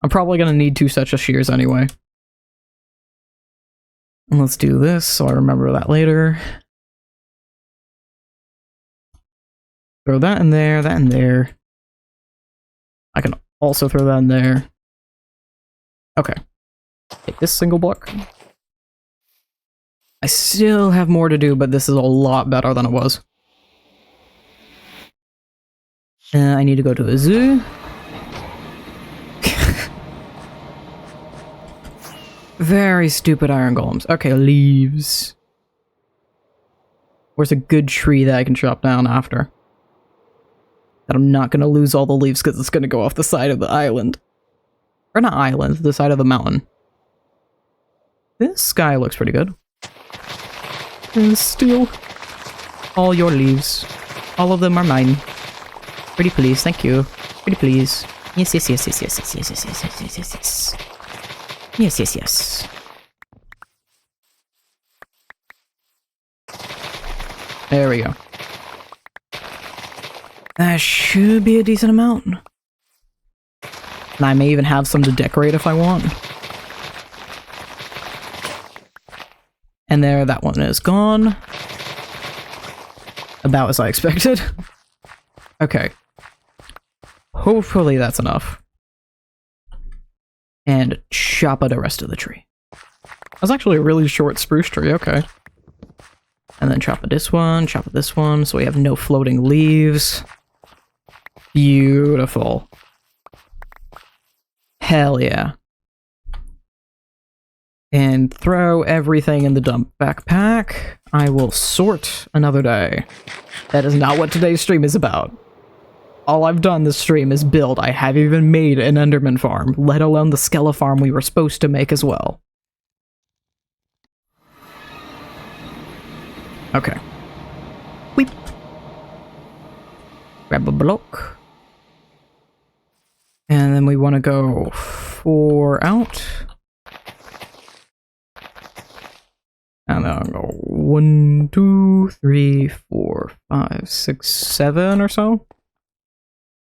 I'm probably gonna need 2 sets of shears anyway. And let's do this so I remember that later. Throw that in there, that in there. I can also throw that in there. Okay. Take this single block. I still have more to do, but this is a lot better than it was. I need to go to a zoo. Very stupid iron golems. Okay, leaves. Where's a good tree that I can chop down after? That I'm not gonna lose all the leaves because it's gonna go off the side of the island. Or not island, the side of the mountain. This sky looks pretty good. And steal all your leaves. All of them are mine. Pretty please, thank you. Pretty please. Yes, yes, yes, yes, yes, yes, yes, yes, yes, yes, yes, yes, yes. Yes, yes, yes. There we go. That should be a decent amount. And I may even have some to decorate if I want. And there, that one is gone. About as I expected. Okay. Hopefully that's enough. And chop the rest of the tree. That's actually a really short spruce tree, okay. And then chop this one, so we have no floating leaves. Beautiful. Hell yeah. And throw everything in the dump backpack. I will sort another day. That is not what today's stream is about. All I've done this stream is build. I haven't even made an enderman farm, let alone the skele farm we were supposed to make as well. Okay. Weep. Grab a block. And then we want to go 4 out. And then I'll go 1, 2, 3, 4, 5, 6, 7 or so.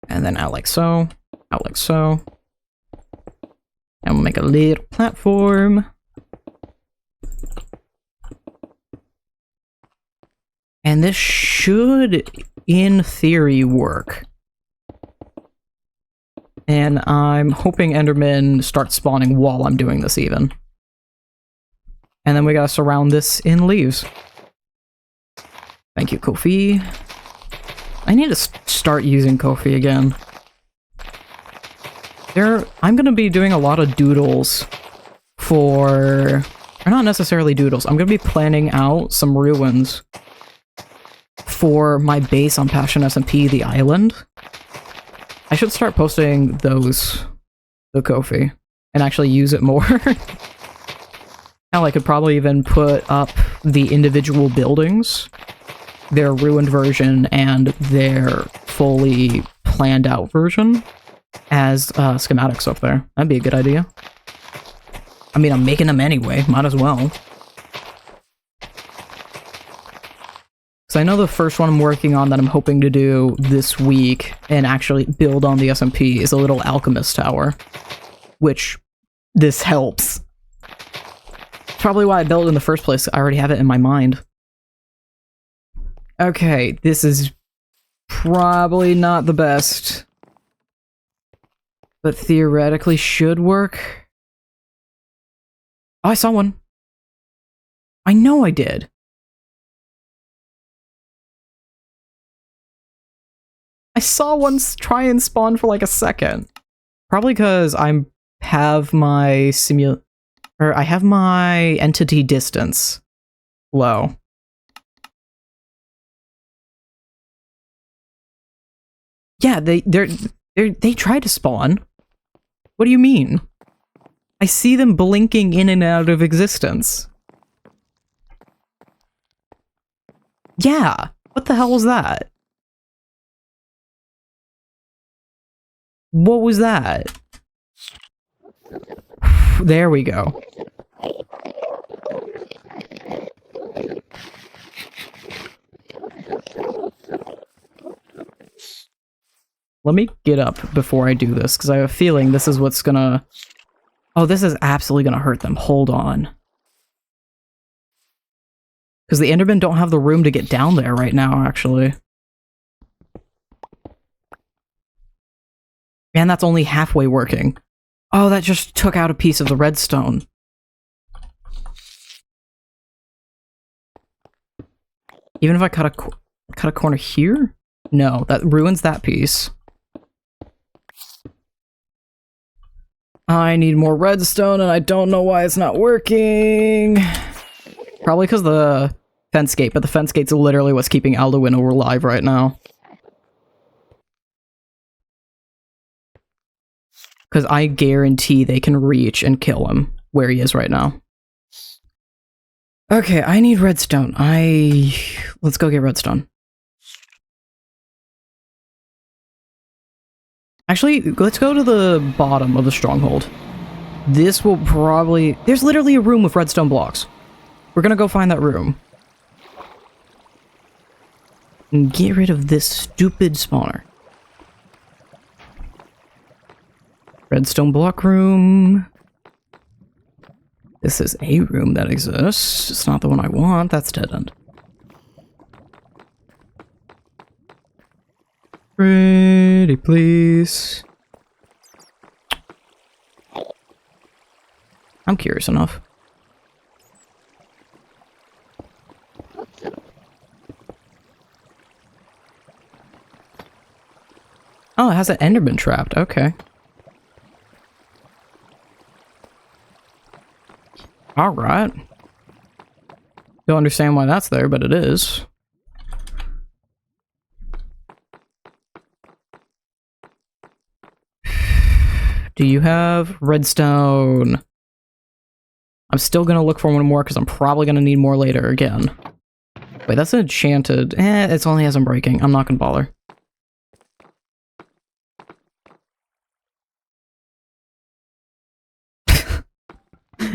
And then out like so. Out like so. And we'll make a little platform. And this should, in theory, work. And I'm hoping endermen start spawning while I'm doing this even. And then we gotta surround this in leaves. Thank you, Kofi. I need to start using Kofi again. I'm gonna be doing a lot of doodles for... Or not necessarily doodles. I'm gonna be planning out some ruins for my base on Passion SMP, the island. I should start posting those, the Kofi, and actually use it more. Hell, I could probably even put up the individual buildings, their ruined version, and their fully planned out version as schematics up there. That'd be a good idea. I mean, I'm making them anyway, might as well. So I know the first one I'm working on that I'm hoping to do this week and actually build on the SMP is a little alchemist tower, which this helps. Probably why I built it in the first place. I already have it in my mind. Okay, this is probably not the best, but theoretically should work. Oh, I saw one. I know I did. I saw one try and spawn for like a second. Probably because I have my I have my entity distance low. Yeah, they try to spawn. What do you mean? I see them blinking in and out of existence. Yeah, what the hell was that? What was that? There we go. Let me get up before I do this, because I have a feeling this is what's gonna... Oh, this is absolutely gonna hurt them. Hold on. Because the endermen don't have the room to get down there right now, actually. And that's only halfway working. Oh, that just took out a piece of the redstone. Even if I cut a corner here? No, that ruins that piece. I need more redstone, and I don't know why it's not working. Probably because the fence gate, but the fence gate's literally what's keeping Alduin alive right now. Because I guarantee they can reach and kill him where he is right now. Okay, I need redstone. Let's go get redstone. Actually, let's go to the bottom of the stronghold. This will probably... There's literally a room with redstone blocks. We're gonna go find that room. And get rid of this stupid spawner. Redstone block room. This is a room that exists. It's not the one I want. That's dead end. Pretty please. I'm curious enough. Oh, it has an enderman trapped. Okay. Alright. Don't understand why that's there, but it is. Do you have redstone? I'm still gonna look for one more because I'm probably gonna need more later again. Wait, that's enchanted. It's only as I'm breaking. I'm not gonna bother.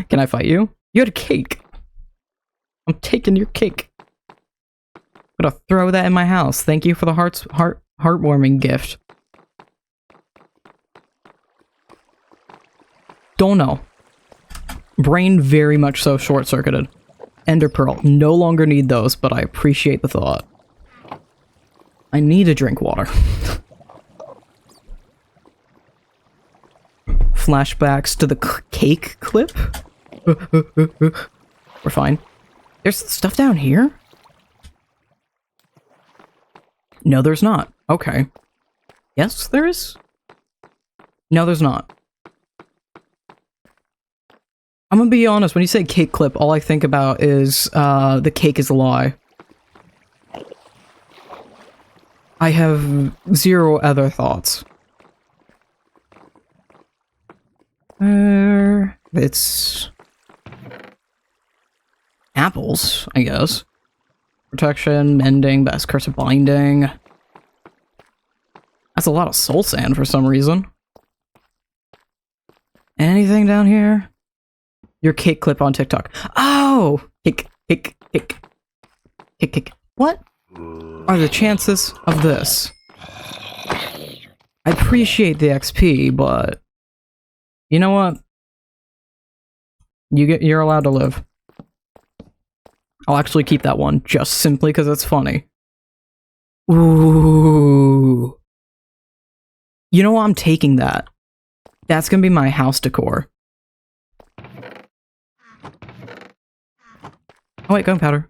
Can I fight you? You had a cake. I'm taking your cake. I'm gonna throw that in my house. Thank you for the heartwarming gift. Don't know. Brain very much so short-circuited. Ender pearl. No longer need those, but I appreciate the thought. I need to drink water. Flashbacks to the cake clip? We're fine. There's stuff down here? No, there's not. Okay. Yes, there is? No, there's not. I'm gonna be honest, when you say cake clip, all I think about is, the cake is a lie. I have zero other thoughts. It's... apples, I guess. Protection, mending, best curse of binding. That's a lot of soul sand for some reason. Anything down here? Your cake clip on TikTok. Oh! Cake. What are the chances of this? I appreciate the XP, but... you know what? You're allowed to live. I'll actually keep that one, just simply because it's funny. Ooh. You know what? I'm taking that. That's gonna be my house decor. Oh wait, gunpowder.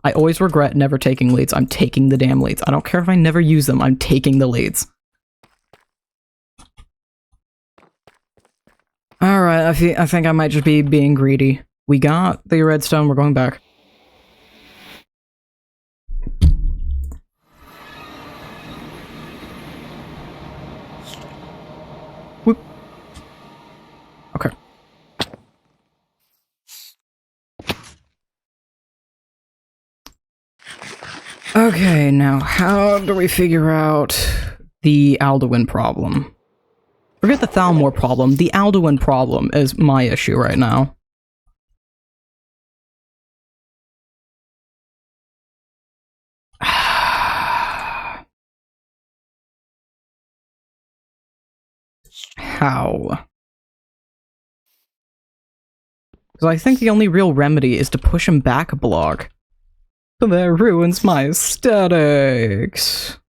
I always regret never taking leads. I'm taking the damn leads. I don't care if I never use them, I'm taking the leads. Alright, I think I might just be being greedy. We got the redstone, we're going back. Whoop. Okay. Okay, now how do we figure out the Alduin problem? Forget the Thalmor problem, the Alduin problem is my issue right now. How? Because I think the only real remedy is to push him back a block. But that ruins my aesthetics.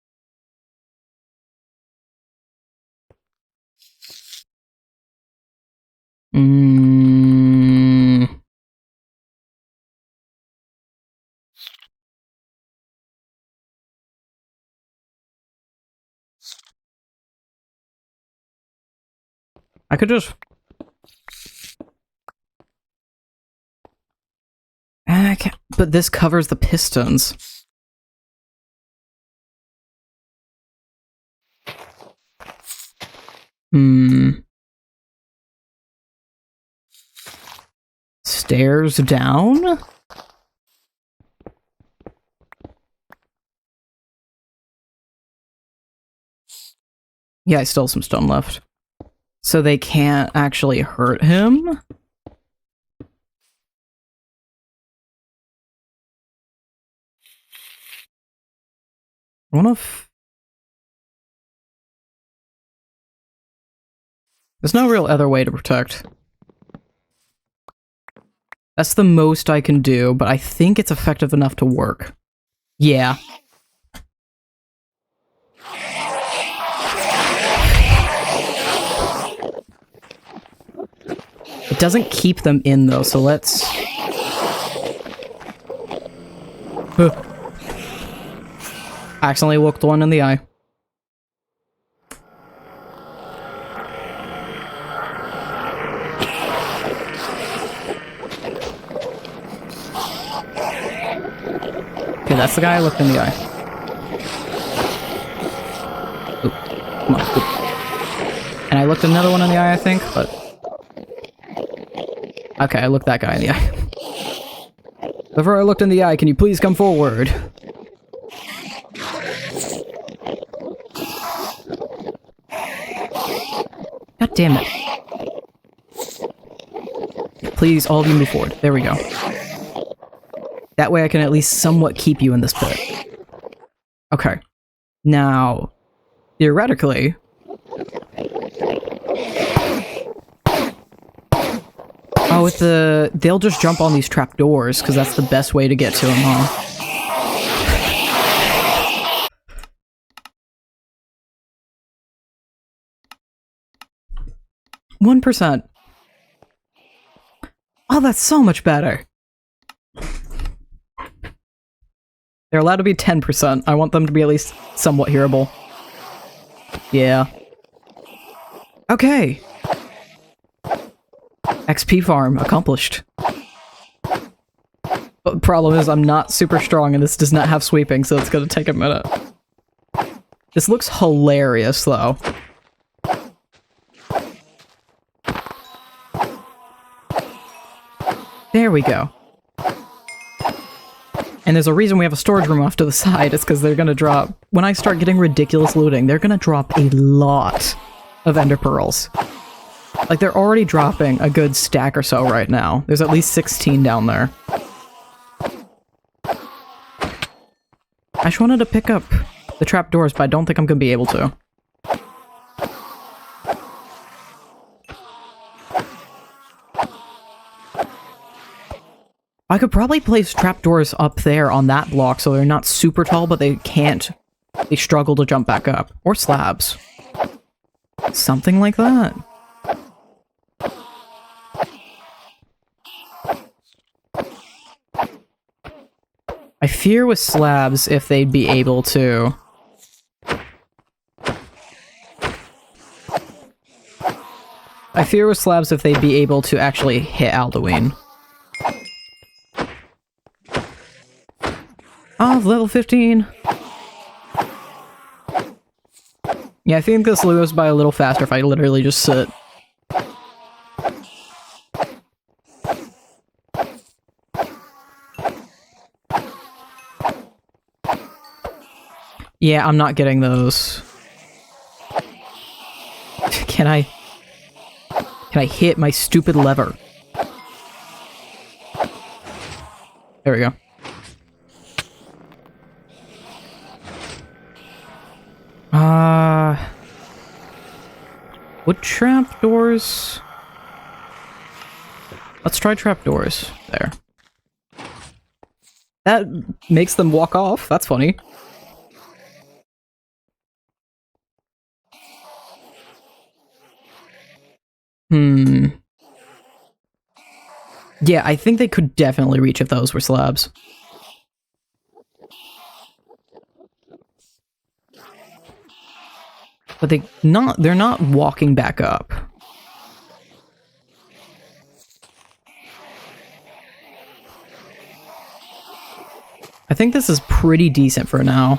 I could just... I can't... but this covers the pistons. Stairs down? Yeah, I still have some stone left. So they can't actually hurt him? What if... There's no real other way to protect. That's the most I can do, but I think it's effective enough to work. Yeah. It doesn't keep them in, though, so let's... Accidentally looked one in the eye. Okay, that's the guy I looked in the eye. Oop. Come on, oop. And I looked another one in the eye, I think, but... Okay, I looked that guy in the eye. Before I looked in the eye, can you please come forward? God damn it. Please, all of you move forward. There we go. That way I can at least somewhat keep you in this pit. Okay. Now, theoretically... Oh, with the... They'll just jump on these trapdoors, because that's the best way to get to them, huh? 1%. Oh, that's so much better. They're allowed to be 10%. I want them to be at least somewhat hearable. Yeah. Okay. XP farm accomplished. But the problem is I'm not super strong and this does not have sweeping, so it's gonna take a minute. This looks hilarious, though. There we go. And there's a reason we have a storage room off to the side. It's because they're gonna drop... When I start getting ridiculous looting, they're gonna drop a lot of ender pearls. Like, they're already dropping a good stack or so right now. There's at least 16 down there. I just wanted to pick up the trapdoors, but I don't think I'm gonna be able to. I could probably place trapdoors up there on that block so they're not super tall, but they can't... They struggle to jump back up. Or slabs. Something like that. I fear with slabs if they'd be able to... I fear with slabs if they'd be able to actually hit Alduin. Oh, level 15! Yeah, I think this moves by a little faster if I literally just sit. Yeah, I'm not getting those. Can I hit my stupid lever? There we go. Would trapdoors... Let's try trapdoors. There. That makes them walk off. That's funny. Yeah, I think they could definitely reach if those were slabs. But they're not walking back up. I think this is pretty decent for now.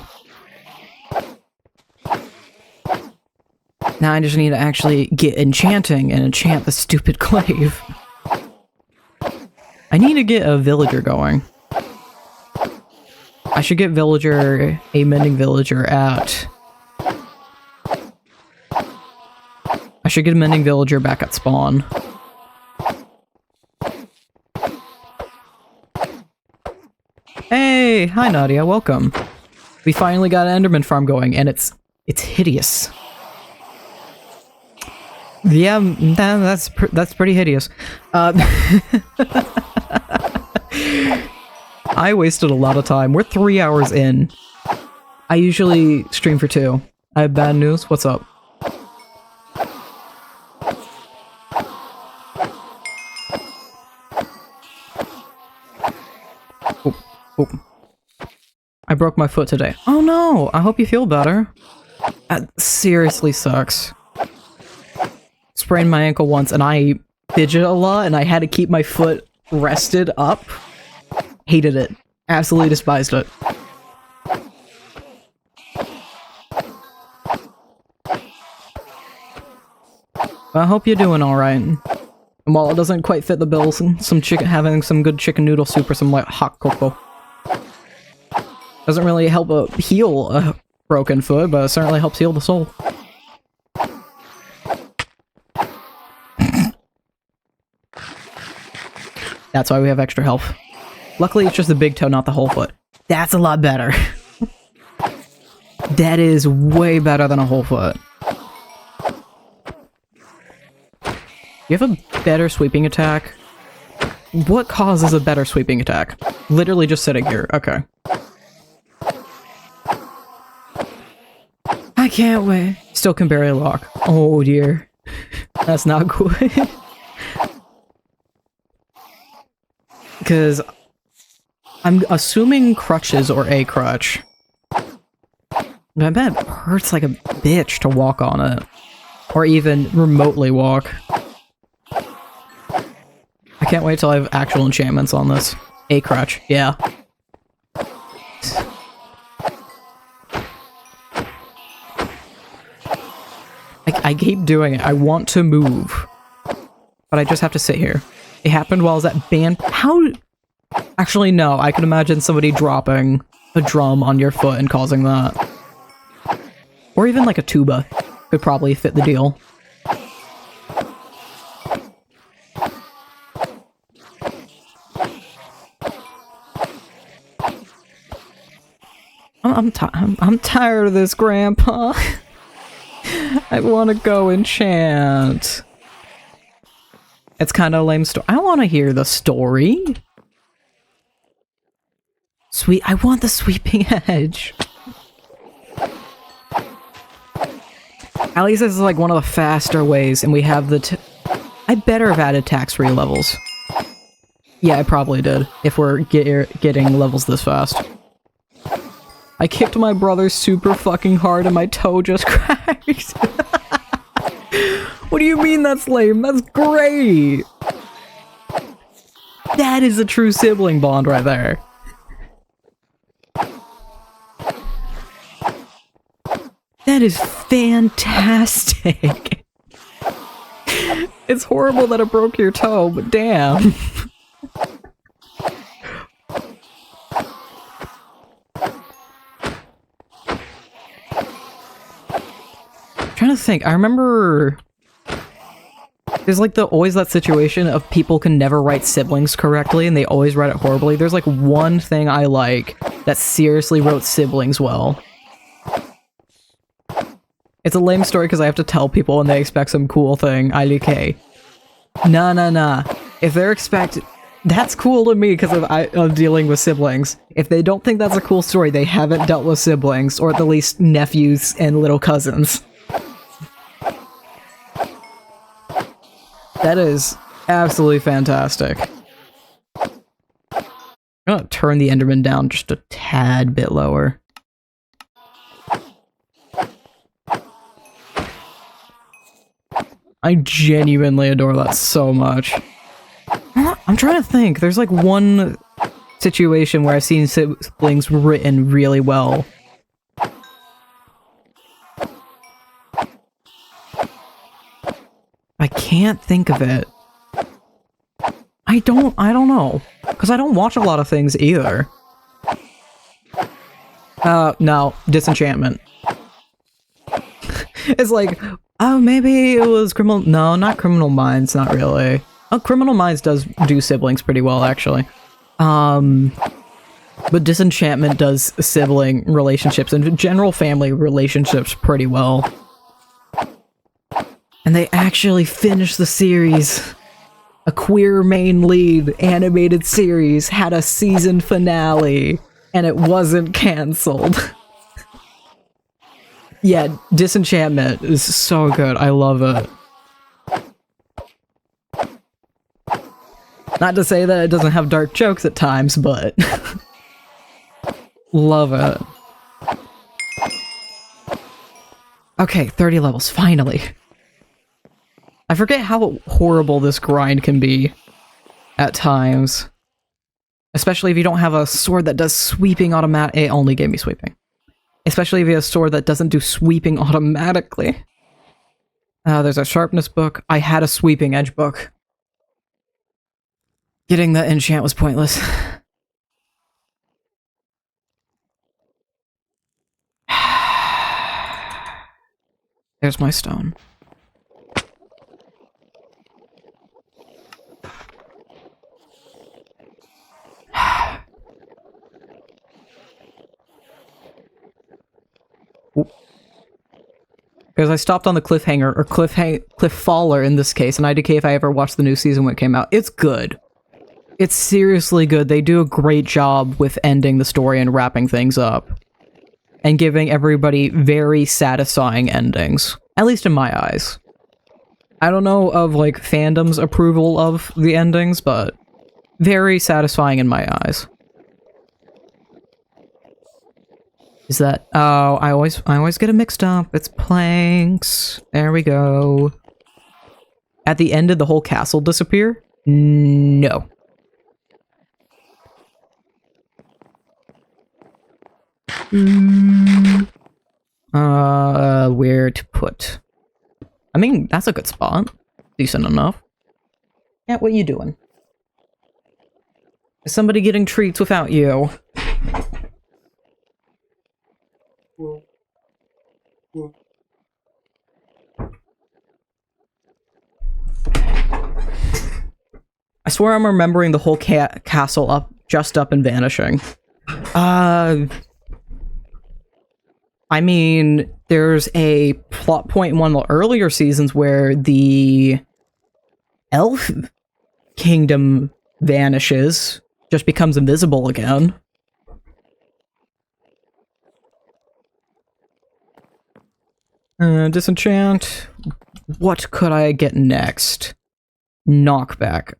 Now I just need to actually get enchanting and enchant the stupid glaive. I need to get a villager going. I should get a mending villager at... I should get a mending villager back at spawn. Hey! Hi Nadia, welcome. We finally got an enderman farm going, and it's hideous. Yeah, that's pretty hideous. I wasted a lot of time. We're 3 hours in. I usually stream for 2. I have bad news. What's up? Oh. I broke my foot today. Oh no! I hope you feel better. That seriously sucks. Sprained my ankle once and I fidget a lot and I had to keep my foot rested up. Hated it. Absolutely despised it. But I hope you're doing alright. And while it doesn't quite fit the bill, some chicken, having some good chicken noodle soup or some like hot cocoa doesn't really help heal a broken foot, but it certainly helps heal the soul. That's why we have extra health. Luckily, it's just the big toe, not the whole foot. That's a lot better. That is way better than a whole foot. You have a better sweeping attack? What causes a better sweeping attack? Literally just sitting here. Okay. I can't wait. Still can barely walk. Oh dear. That's not good. Because I'm assuming crutches or a crutch. I bet it hurts like a bitch to walk on it. Or even remotely walk. I can't wait till I have actual enchantments on this. A crutch, yeah. I keep doing it. I want to move. But I just have to sit here. It happened while I was at band. How? Actually, no. I can imagine somebody dropping a drum on your foot and causing that. Or even like a tuba. Could probably fit the deal. I'm tired of this, Grandpa. I want to go enchant. It's kind of a lame story. I want to hear the story. I want the sweeping edge. At least this is like one of the faster ways, and we have the I better have added tax-free levels. Yeah, I probably did, if we're getting levels this fast. I kicked my brother super fucking hard and my toe just cracked. What do you mean that's lame? That's great! That is a true sibling bond right there. That is fantastic! It's horrible that it broke your toe, but damn. I'm trying to think. I remember there's like always that situation of people can never write siblings correctly and they always write it horribly. There's like one thing I like that seriously wrote siblings well. It's a lame story because I have to tell people and they expect some cool thing. IDK. Nah. If they're that's cool to me because of dealing with siblings. If they don't think that's a cool story, they haven't dealt with siblings, or at the least nephews and little cousins. That is absolutely fantastic. I'm gonna turn the enderman down just a tad bit lower. I genuinely adore that so much. I'm trying to think. There's like one situation where I've seen siblings written really well. I can't think of it. I don't know. Because I don't watch a lot of things either. No. Disenchantment. It's like, Oh, maybe it was Criminal... No, not Criminal Minds, not really. Oh, Criminal Minds does do siblings pretty well, actually. But Disenchantment does sibling relationships and general family relationships pretty well. And they actually finished the series. A queer main lead animated series had a season finale, and it wasn't cancelled. Yeah, Disenchantment is so good. I love it. Not to say that it doesn't have dark jokes at times, but love it. Okay, 30 levels, finally. I forget how horrible this grind can be at times. Especially if you don't have a sword that does sweeping automatic. It only gave me sweeping. Especially if you have a sword that doesn't do sweeping automatically. There's a sharpness book. I had a sweeping edge book. Getting that enchant was pointless. There's my stone. Because I stopped on the cliffhanger, or cliff faller in this case, and IDK if I ever watched the new season when it came out. It's good. It's seriously good. They do a great job with ending the story and wrapping things up. And giving everybody very satisfying endings. At least in my eyes. I don't know of, like, fandom's approval of the endings, but very satisfying in my eyes. Is that... Oh, I always get it mixed up. It's planks. There we go. At the end, did the whole castle disappear? No. Where to put? I mean, that's a good spot. Decent enough. Yeah, what you doing? Is somebody getting treats without you? I swear I'm remembering the whole castle up and vanishing. I mean, there's a plot point in one of the earlier seasons where the elf kingdom vanishes, just becomes invisible again. Disenchant. What could I get next? Knockback.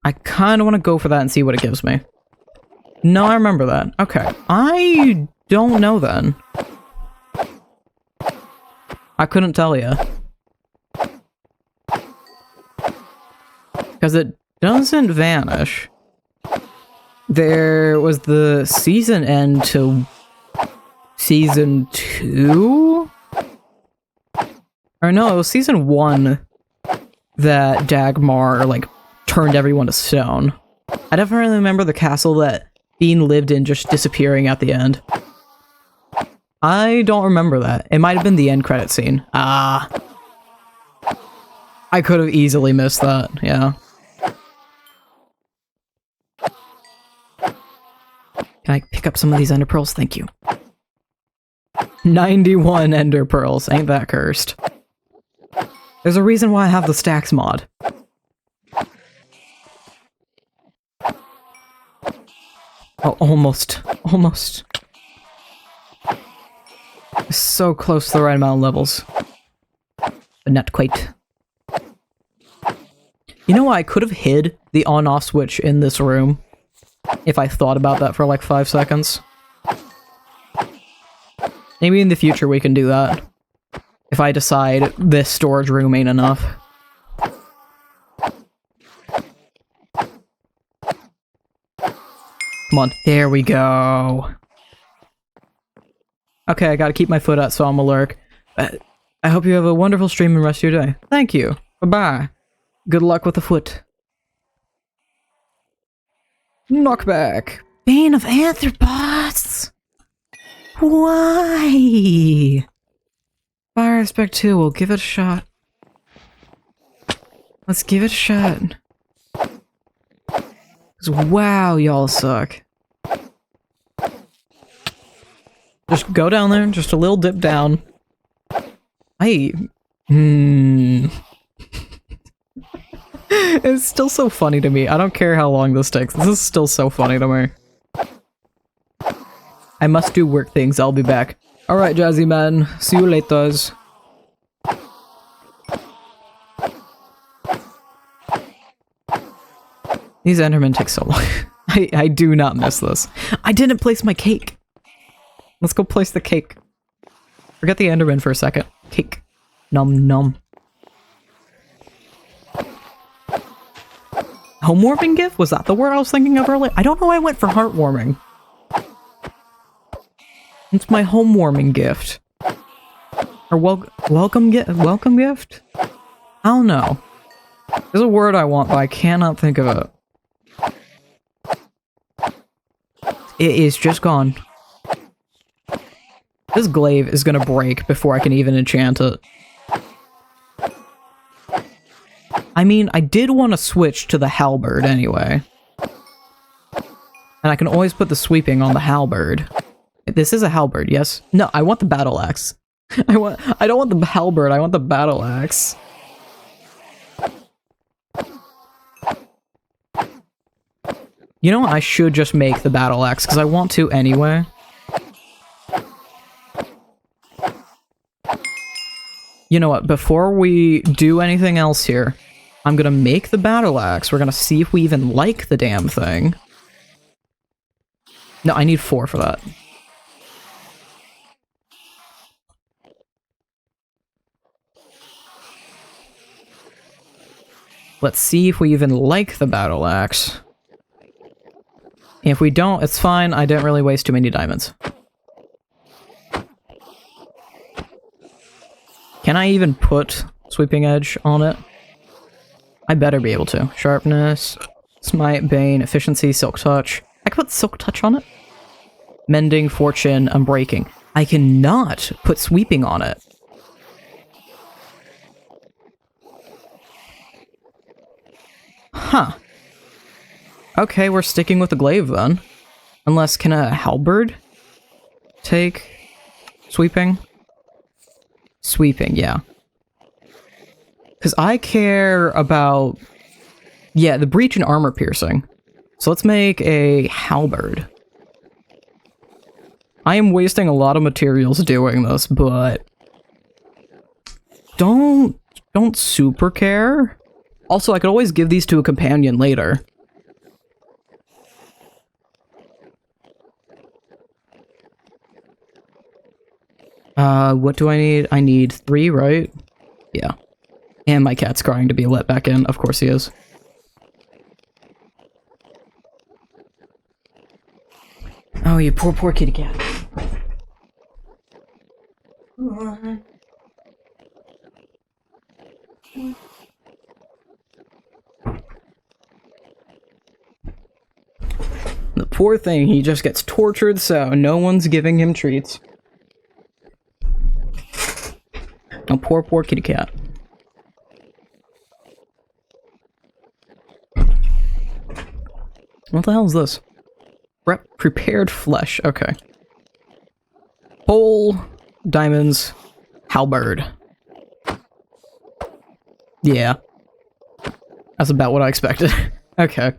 I kind of want to go for that and see what it gives me. No, I remember that. Okay. I don't know then. I couldn't tell you. Because it doesn't vanish. There was the season end to season 2? Or no, it was season 1 that Dagmar, like, turned everyone to stone. I definitely remember the castle that Bean lived in just disappearing at the end. I don't remember that. It might have been the end credit scene. I could have easily missed that, yeah. Can I pick up some of these ender pearls? Thank you. 91 ender pearls. Ain't that cursed. There's a reason why I have the stacks mod. Oh, almost. Almost. So close to the right amount of levels. But not quite. You know what? I could have hid the on-off switch in this room. If I thought about that for like 5 seconds. Maybe in the future we can do that. If I decide this storage room ain't enough. Come on, there we go. Okay, I gotta keep my foot out so I'm a lurk. I hope you have a wonderful stream and rest of your day. Thank you. Bye-bye. Good luck with the foot. Knockback. Bane of Arthropods. Why? fire aspect too. We'll give it a shot. Let's give it a shot. 'Cause wow, y'all suck. Just go down there, just a little dip down. It's still so funny to me. I don't care how long this takes. This is still so funny to me. I must do work things. I'll be back. Alright, Jazzy Man. See you later. These endermen take so long. I do not miss this. I didn't place my cake. Let's go place the cake. Forget the enderman for a second. Cake. Num num. Homewarming gift? Was that the word I was thinking of earlier? I don't know why I went for heartwarming. It's my homewarming gift. Or welcome gift? I don't know. There's a word I want, but I cannot think of it. It is just gone. This glaive is gonna break before I can even enchant it. I mean, I did want to switch to the halberd anyway. And I can always put the sweeping on the halberd. This is a halberd, yes? No, I want the battle axe. I don't want the halberd, I want the battle axe. You know what? I should just make the battle axe, because I want to anyway. You know what? Before we do anything else here, I'm gonna make the battle axe. We're gonna see if we even like the damn thing. No, I need 4 for that. Let's see if we even like the battle axe. If we don't, it's fine. I didn't really waste too many diamonds. Can I even put sweeping edge on it? I better be able to. Sharpness, smite, bane, efficiency, silk touch. I can put silk touch on it. Mending, fortune, unbreaking. I cannot put sweeping on it. Huh. Okay, we're sticking with the glaive then. Unless, can a halberd take sweeping? Sweeping, yeah. Because I care about... Yeah, the breach and armor piercing. So let's make a halberd. I am wasting a lot of materials doing this, but... Don't super care. Also, I could always give these to a companion later. What do I need? I need 3, right? Yeah. And my cat's crying to be let back in. Of course he is. Oh, you poor kitty cat. The poor thing, he just gets tortured, so no one's giving him treats. Oh, poor kitty cat. What the hell is this? Prepared flesh, okay. Pole, diamonds, halberd. Yeah. That's about what I expected. Okay.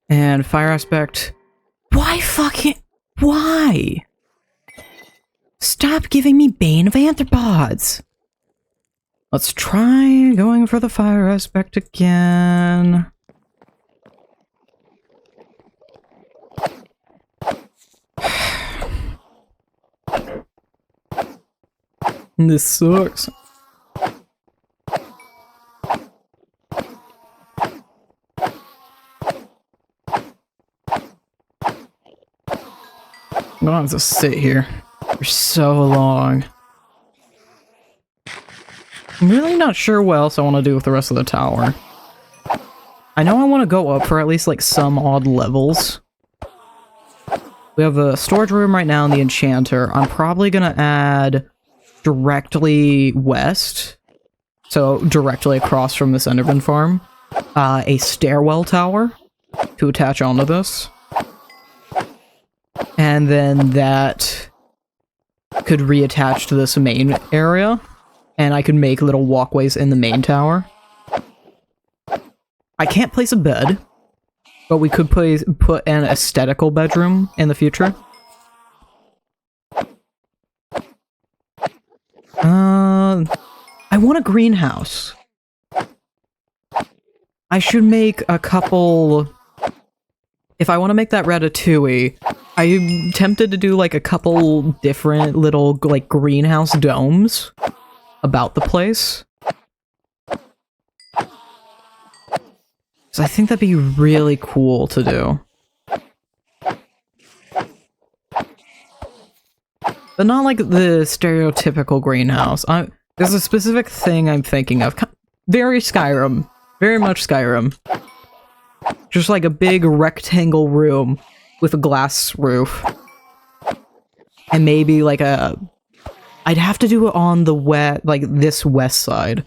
And fire aspect. Why fucking... Why? Stop giving me Bane of Anthropods! Let's try going for the fire aspect again. This sucks. I'm gonna have to sit here for so long. I'm really not sure what else I want to do with the rest of the tower. I know I want to go up for at least like some odd levels. We have a storage room right now in the enchanter. I'm probably gonna add directly west, so directly across from this enderman farm, a stairwell tower to attach onto this. And then that could reattach to this main area, and I could make little walkways in the main tower. I can't place a bed, but we could put an aesthetical bedroom in the future. I want a greenhouse. I should make a couple... If I want to make that ratatouille, I'm tempted to do like a couple different little like greenhouse domes about the place. So I think that'd be really cool to do. But not like the stereotypical greenhouse. There's a specific thing I'm thinking of. Very Skyrim. Very much Skyrim. Just like a big rectangle room with a glass roof. And maybe like a... I'd have to do it on the this west side.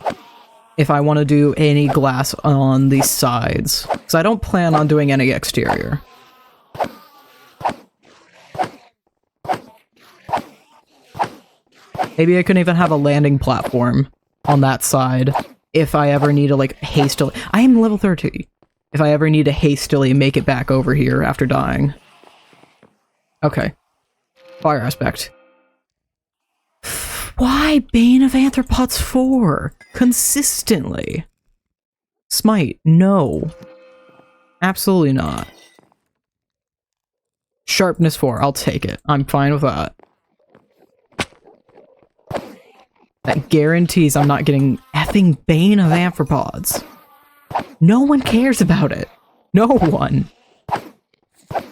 If I want to do any glass on these sides. Because I don't plan on doing any exterior. Maybe I couldn't even have a landing platform on that side if I ever need to like hastily... I am level 30. If I ever need to hastily make it back over here after dying. Okay. Fire aspect. Why Bane of Arthropods 4? Consistently. Smite, no. Absolutely not. Sharpness 4, I'll take it. I'm fine with that. That guarantees I'm not getting effing Bane of Arthropods. No one cares about it. No one.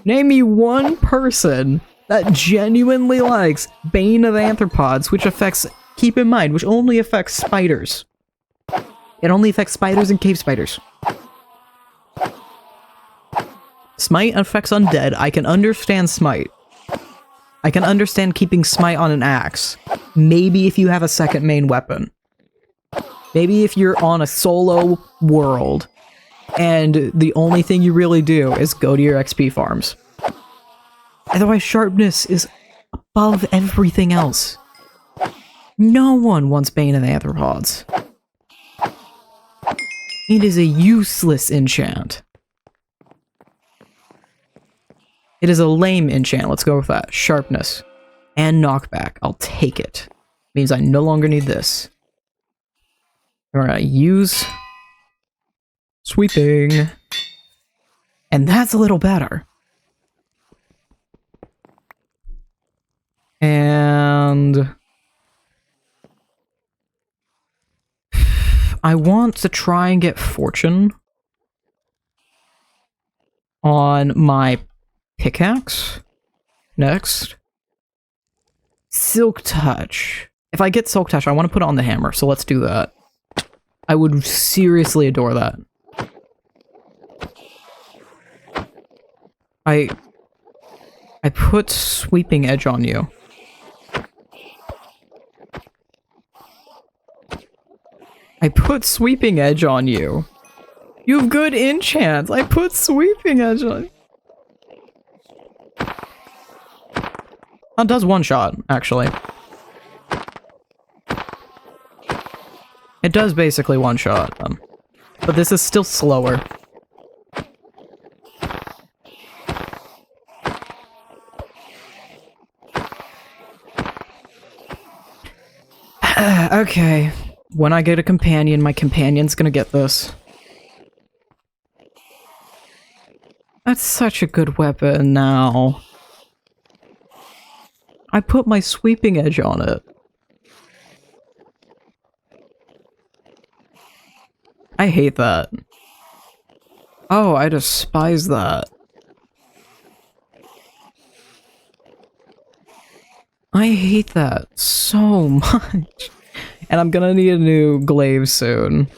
Name me one person that genuinely likes Bane of Arthropods, which affects, keep in mind, which only affects spiders. It only affects spiders and cave spiders. Smite affects undead. I can understand Smite. I can understand keeping Smite on an axe. Maybe if you have a second main weapon. Maybe if you're on a solo world and the only thing you really do is go to your XP farms. Otherwise, sharpness is above everything else. No one wants Bane of the Arthropods. It is a useless enchant. It is a lame enchant. Let's go with that. Sharpness and knockback. I'll take it. Means I no longer need this. Alright, use sweeping. And that's a little better. And I want to try and get fortune on my pickaxe next. Silk touch. If I get silk touch, I want to put it on the hammer, so let's do that. I would seriously adore that. I put sweeping edge on you. I put sweeping edge on you. You have good enchants. I put sweeping edge on you. That does one shot, actually. It does basically one shot them. But this is still slower. Okay. When I get a companion, my companion's gonna get this. That's such a good weapon now. I put my sweeping edge on it. I hate that. Oh, I despise that. I hate that so much. And I'm gonna need a new glaive soon.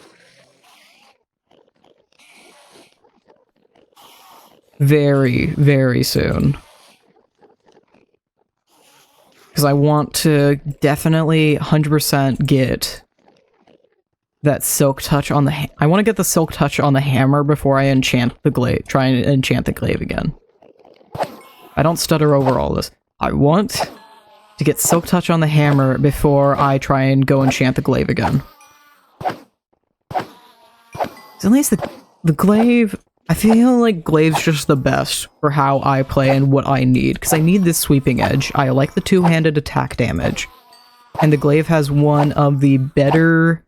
Very, very soon. Because I want to definitely 100% get that silk touch on the... I want to get the silk touch on the hammer before I enchant the glaive. Try and enchant the glaive again. I don't stutter over all this. I want to get silk touch on the hammer before I try and go enchant the glaive again. At least the glaive... I feel like glaive's just the best for how I play and what I need, because I need this sweeping edge. I like the two-handed attack damage. And the glaive has one of the better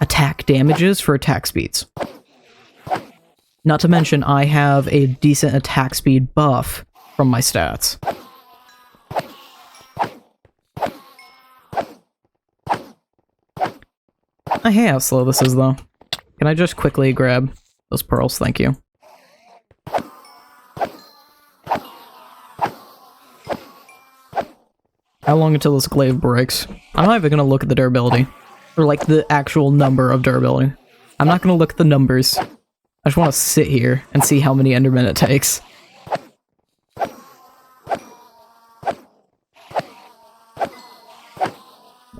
attack damages for attack speeds. Not to mention, I have a decent attack speed buff from my stats. I hate how slow this is, though. Can I just quickly grab those pearls? Thank you. How long until this glaive breaks? I'm not even gonna look at the durability. Or, like, the actual number of durability. I'm not gonna look at the numbers. I just want to sit here and see how many endermen it takes.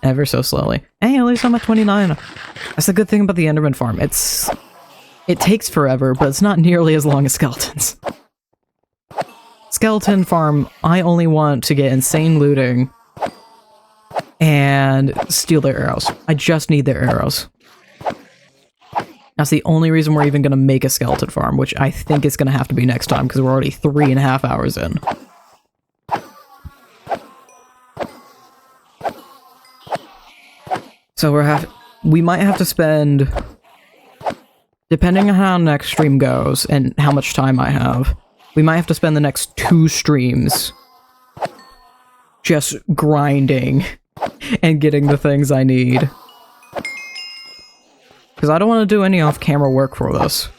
Ever so slowly. Hey, at least I'm at 29. That's the good thing about the enderman farm. It takes forever, but it's not nearly as long as skeletons. Skeleton farm, I only want to get insane looting and steal their arrows. I just need their arrows. That's the only reason we're even going to make a skeleton farm, which I think is going to have to be next time, because we're already 3.5 hours in. So we might have to spend, depending on how next stream goes and how much time I have, we might have to spend the next 2 streams just grinding and getting the things I need. Because I don't want to do any off-camera work for this.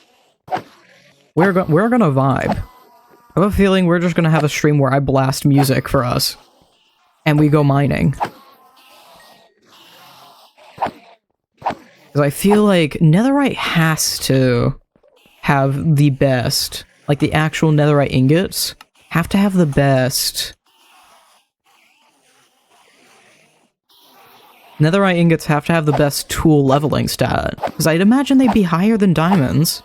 We're gonna vibe. I have a feeling we're just gonna have a stream where I blast music for us. And we go mining. Because I feel like netherite has to have the best... Like, the actual netherite ingots have to have the best... Netherite ingots have to have the best tool leveling stat. Because I'd imagine they'd be higher than diamonds.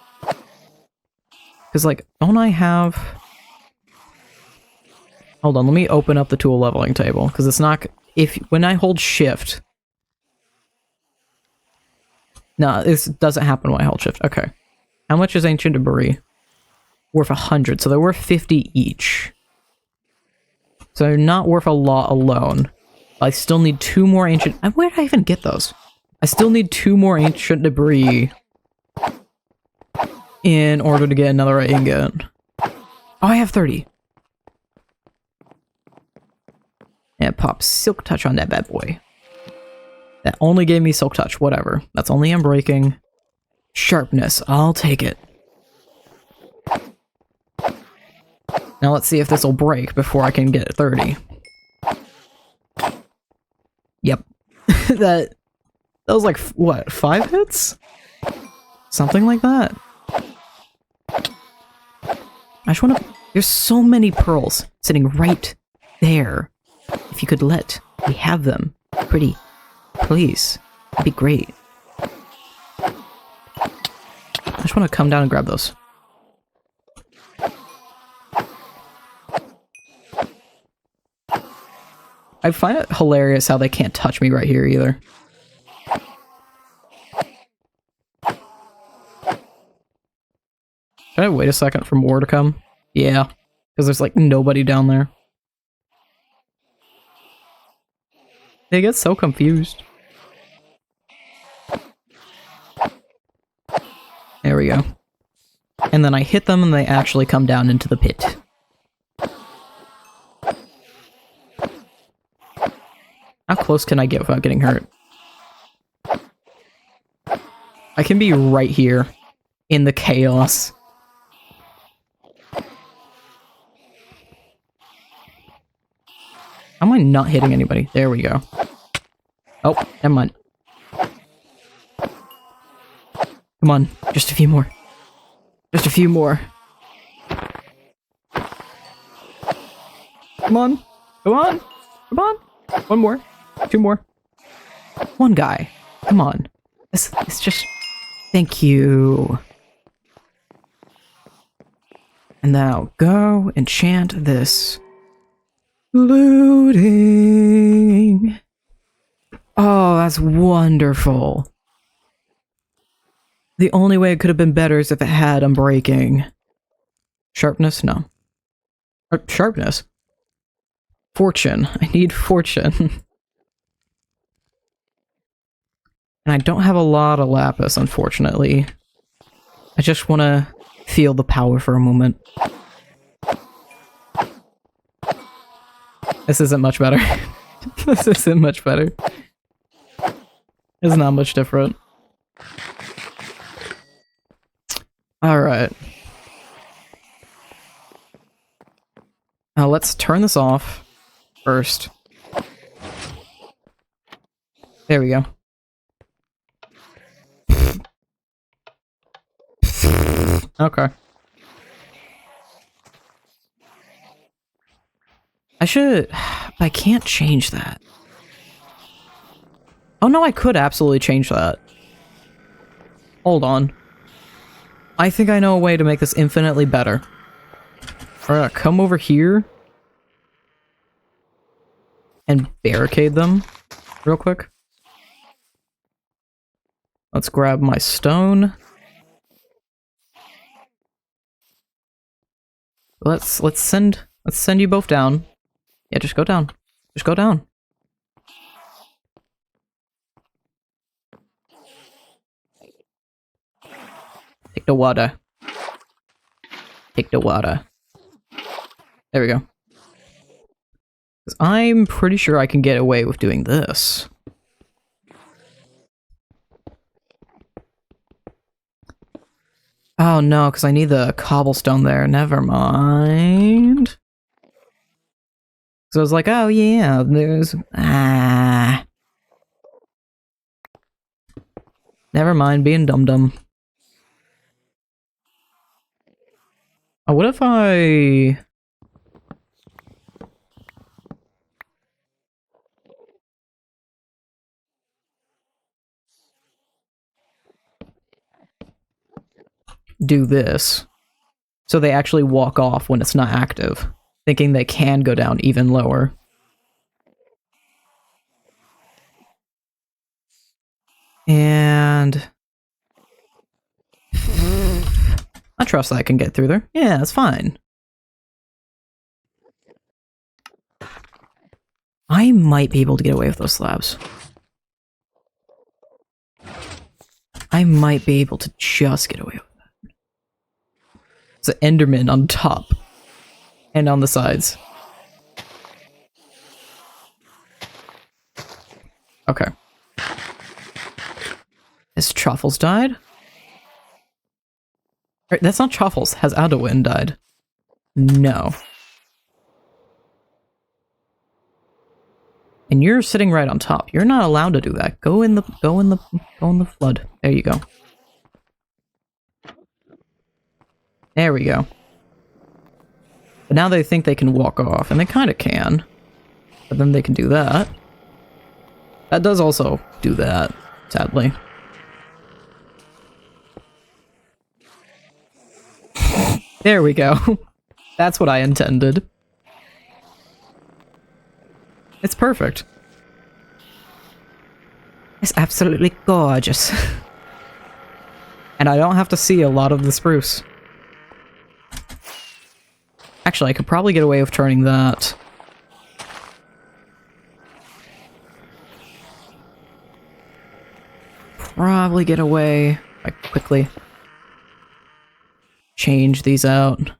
Because, like, don't I have... Hold on, let me open up the tool leveling table. Because it's not... When I hold shift... No, this doesn't happen when I hold shift. Okay. How much is ancient debris? Worth 100, so they're worth 50 each. So they're not worth a lot alone. I still need 2 more ancient... Where did I even get those? I still need 2 more ancient debris in order to get another ingot. Oh, I have 30. And pop silk touch on that bad boy. That only gave me silk touch, whatever. That's only unbreaking. Sharpness, I'll take it. Now let's see if this will break before I can get 30. Yep. that was like, what, 5 hits? Something like that. I just want to... There's so many pearls sitting right there. If you could let me have them. Pretty. Please. That'd be great. I just want to come down and grab those. I find it hilarious how they can't touch me right here either. Should I wait a second for more to come? Yeah, because there's like nobody down there. They get so confused. There we go. And then I hit them and they actually come down into the pit. How close can I get without getting hurt? I can be right here in the chaos. How am I not hitting anybody? There we go. Oh, never mind. Come on, just a few more. Just a few more. Come on. Come on. Come on. One more. Two more. One guy. Come on. It's just... Thank you. And then I'll go enchant this. Looting. Oh, that's wonderful. The only way it could have been better is if it had unbreaking. Sharpness? No. Sharpness? Fortune. I need fortune. And I don't have a lot of lapis, unfortunately. I just want to feel the power for a moment. This isn't much better. This isn't much better. It's not much different. Alright. Now let's turn this off first. There we go. Okay. I should... I can't change that. Oh no, I could absolutely change that. Hold on. I think I know a way to make this infinitely better. Alright, come over here. And barricade them real quick. Let's grab my stone. Let's send you both down. Yeah, just go down. Just go down. Take the water. Take the water. There we go. 'Cause I'm pretty sure I can get away with doing this. Oh no, because I need the cobblestone there. Never mind. So I was like, oh yeah, there's... Ah. Never mind being dum-dum. Oh, what if I... do this, so they actually walk off when it's not active, thinking they can go down even lower. And... I trust that I can get through there. Yeah, that's fine. I might be able to get away with those slabs. I might be able to just get away with that. It's an enderman on top. And on the sides. Okay. Has Truffles died? Right, that's not Truffles. Has Adowin died? No. And you're sitting right on top. You're not allowed to do that. Go in the flood. There you go. There we go. But now they think they can walk off, and they kind of can. But then they can do that. That does also do that, sadly. There we go. That's what I intended. It's perfect. It's absolutely gorgeous. And I don't have to see a lot of the spruce. Actually, I could probably get away with turning that. Probably get away by quickly change these out.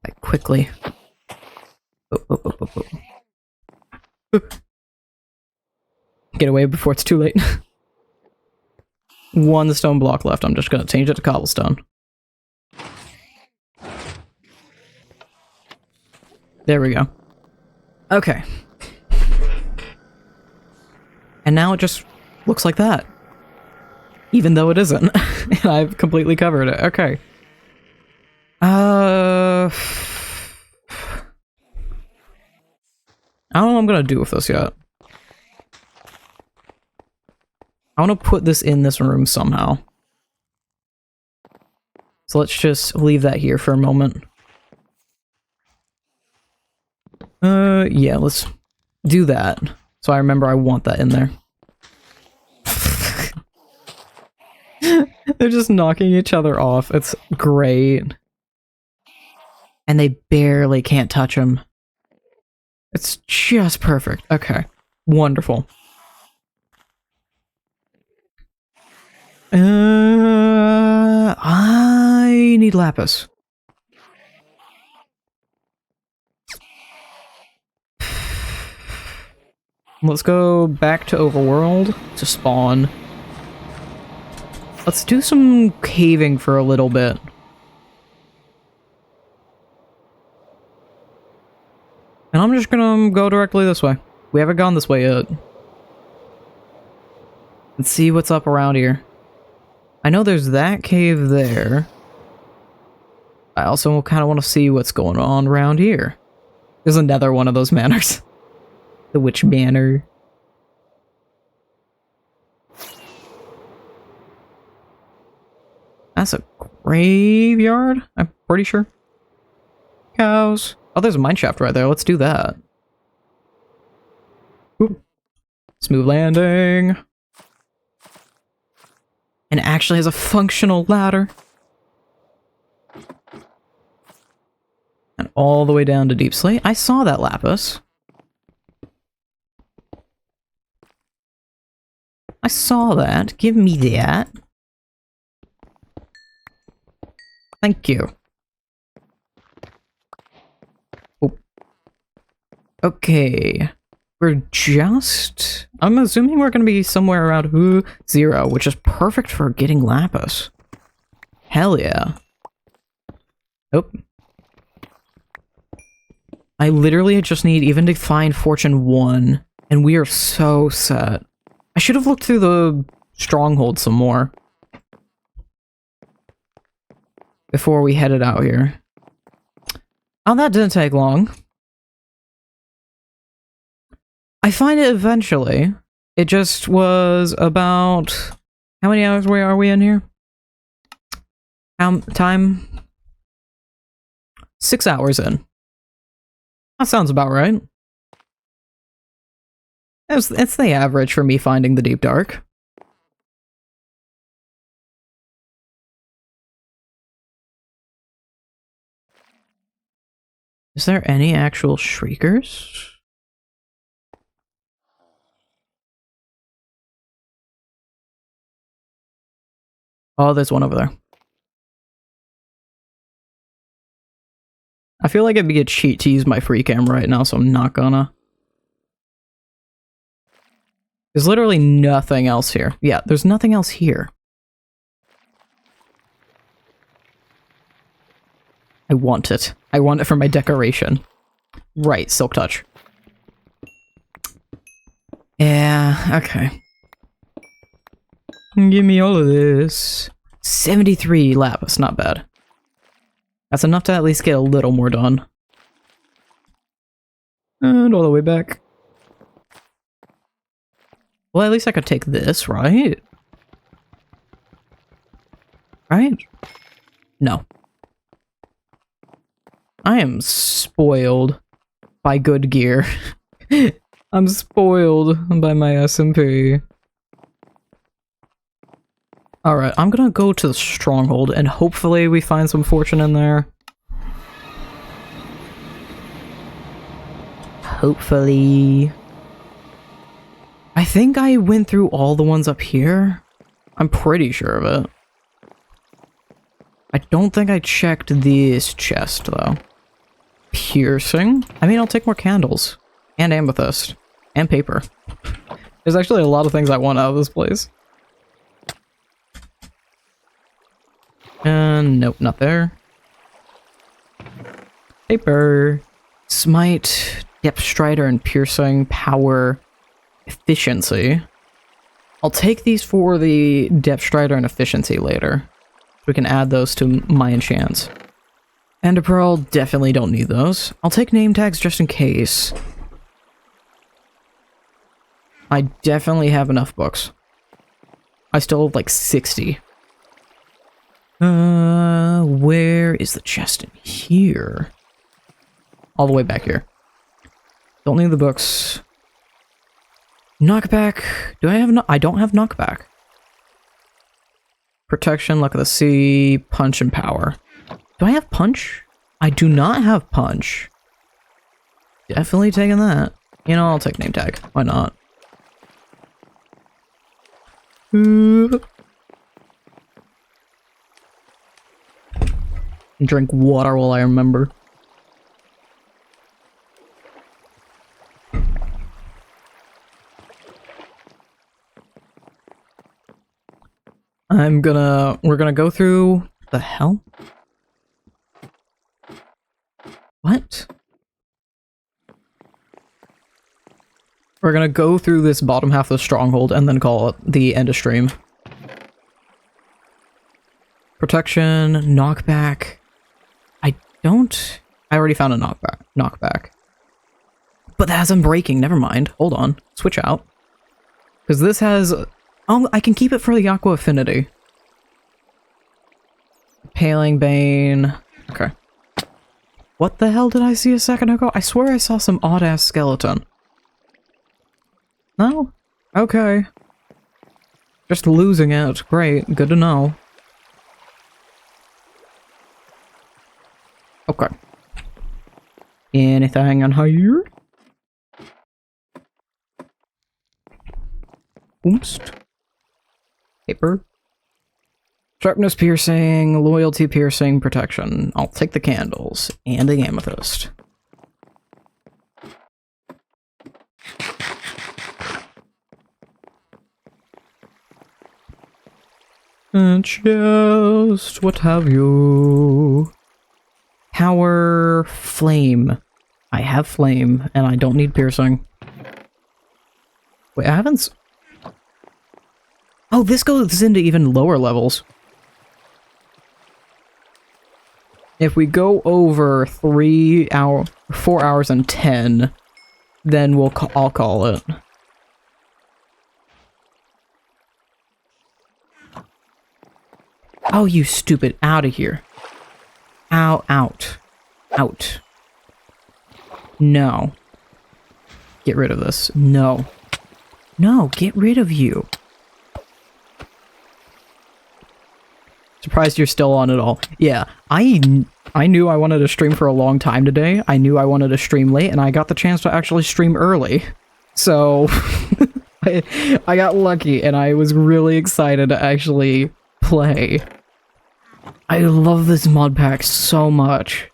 Like quickly. Get away before it's too late. One stone block left. I'm just gonna change it to cobblestone. There we go. Okay. And now it just looks like that. Even though it isn't. And I've completely covered it. Okay. I don't know what I'm gonna do with this yet. I want to put this in this room somehow. So let's just leave that here for a moment. Yeah, let's do that. So I remember I want that in there. They're just knocking each other off. It's great. And they barely can't touch him. It's just perfect. Okay. Wonderful. I need lapis. Let's go back to Overworld to spawn. Let's do some caving for a little bit. And I'm just gonna go directly this way. We haven't gone this way yet. Let's see what's up around here. I know there's that cave there. I also kind of want to see what's going on around here. There's another one of those manors. The Witch Manor. That's a graveyard, I'm pretty sure. Cows. Oh, there's a mineshaft right there. Let's do that. Oop. Smooth landing. And actually has a functional ladder. And all the way down to deep slate. I saw that lapis. I saw that. Give me that. Thank you. Oh. Okay. We're just... I'm assuming we're going to be somewhere around 0, which is perfect for getting lapis. Hell yeah. Nope. I literally just need even to find Fortune 1, and we are so set. I should have looked through the stronghold some more before we headed out here. Oh, that didn't take long. I find it eventually. It just was about... How many hours are we in here? Time? 6 hours in. That sounds about right. It's the average for me finding the deep dark. Is there any actual shriekers? Oh, there's one over there. I feel like it'd be a cheat to use my free cam right now, so I'm not gonna. There's literally nothing else here. Yeah, there's nothing else here. I want it. I want it for my decoration. Right, Silk Touch. Yeah, okay. Give me all of this. 73 lapis, not bad. That's enough to at least get a little more done. And all the way back. Well, at least I could take this, right? Right? No. I am spoiled by good gear. I'm spoiled by my SMP. Alright, I'm gonna go to the stronghold and hopefully we find some fortune in there. Hopefully. I think I went through all the ones up here. I'm pretty sure of it. I don't think I checked this chest, though. Piercing? I mean, I'll take more candles. And amethyst. And paper. There's actually a lot of things I want out of this place. Nope, not there. Paper. Smite, Depth Strider, and Piercing, Power, Efficiency. I'll take these for the Depth Strider and Efficiency later. We can add those to my enchants. Ender Pearl, definitely don't need those. I'll take name tags just in case. I definitely have enough books. I still have like 60. Where is the chest in here? All the way back here. Don't need the books. Knockback. Do I have I don't have knockback. Protection, luck of the sea, punch, and power. Do I have punch? I do not have punch. Definitely taking that. You know, I'll take name tag. Why not? Drink water while I remember. We're gonna go through the hell? What? We're gonna go through this bottom half of the stronghold and then call it the end of stream. Protection, knockback. I already found a knockback. But that has unbreaking, never mind. Hold on, switch out. Because this has... Oh, I can keep it for the Aqua Affinity. Paling Bane. Okay. What the hell did I see a second ago? I swear I saw some odd-ass skeleton. No? Okay. Just losing it. Great. Good to know. Okay. Anything on here? Oops. Paper. Sharpness piercing, loyalty piercing, protection. I'll take the candles and the amethyst. And just what have you? Power, flame. I have flame, and I don't need piercing. Wait, I haven't... Oh, this goes into even lower levels. If we go over 4 hours and 10, then I'll call it. Oh, you stupid! Out of here! Ow! Out! Out! No! Get rid of this! No! No! Get rid of you! Surprised you're still on it all. Yeah, I knew I wanted to stream for a long time today. I knew I wanted to stream late, and I got the chance to actually stream early. So, I got lucky, and I was really excited to actually play. I love this mod pack so much.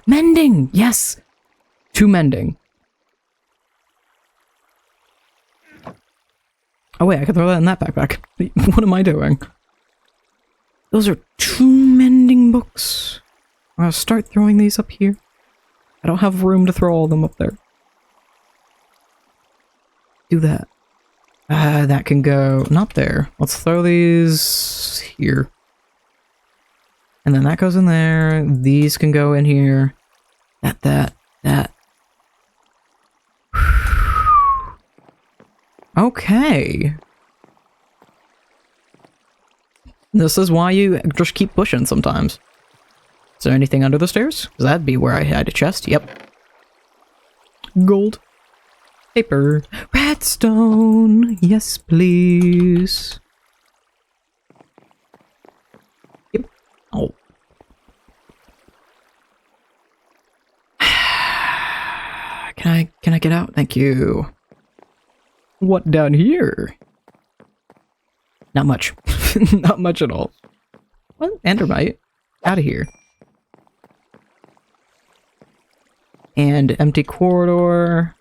Mending! Yes! 2 mending. Oh wait, I can throw that in that backpack. What am I doing? Those are 2 mending books. I'll start throwing these up here. I don't have room to throw all of them up there. Do that. That can go... Not there. Let's throw these... here. And then that goes in there. These can go in here. That. Okay. This is why you just keep pushing sometimes. Is there anything under the stairs? Because that'd be where I had a chest. Yep. Gold. Paper. Redstone. Yes, please. Yep. Oh. Can I get out? Thank you. What down here? Not much. Not much at all. What? Endermite? Out of here. And empty corridor.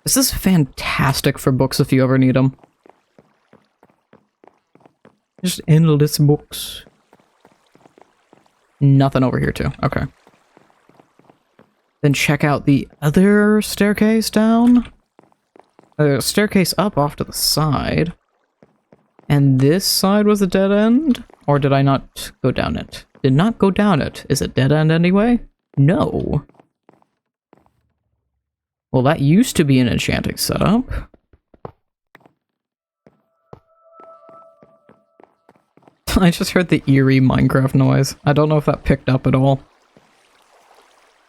This is fantastic for books if you ever need them. Just endless books. Nothing over here too. Okay. Then check out the other staircase down. Staircase up off to the side. And this side was a dead end? Or did I not go down it? Did not go down it. Is it dead end anyway? No. Well, that used to be an enchanting setup. I just heard the eerie Minecraft noise. I don't know if that picked up at all.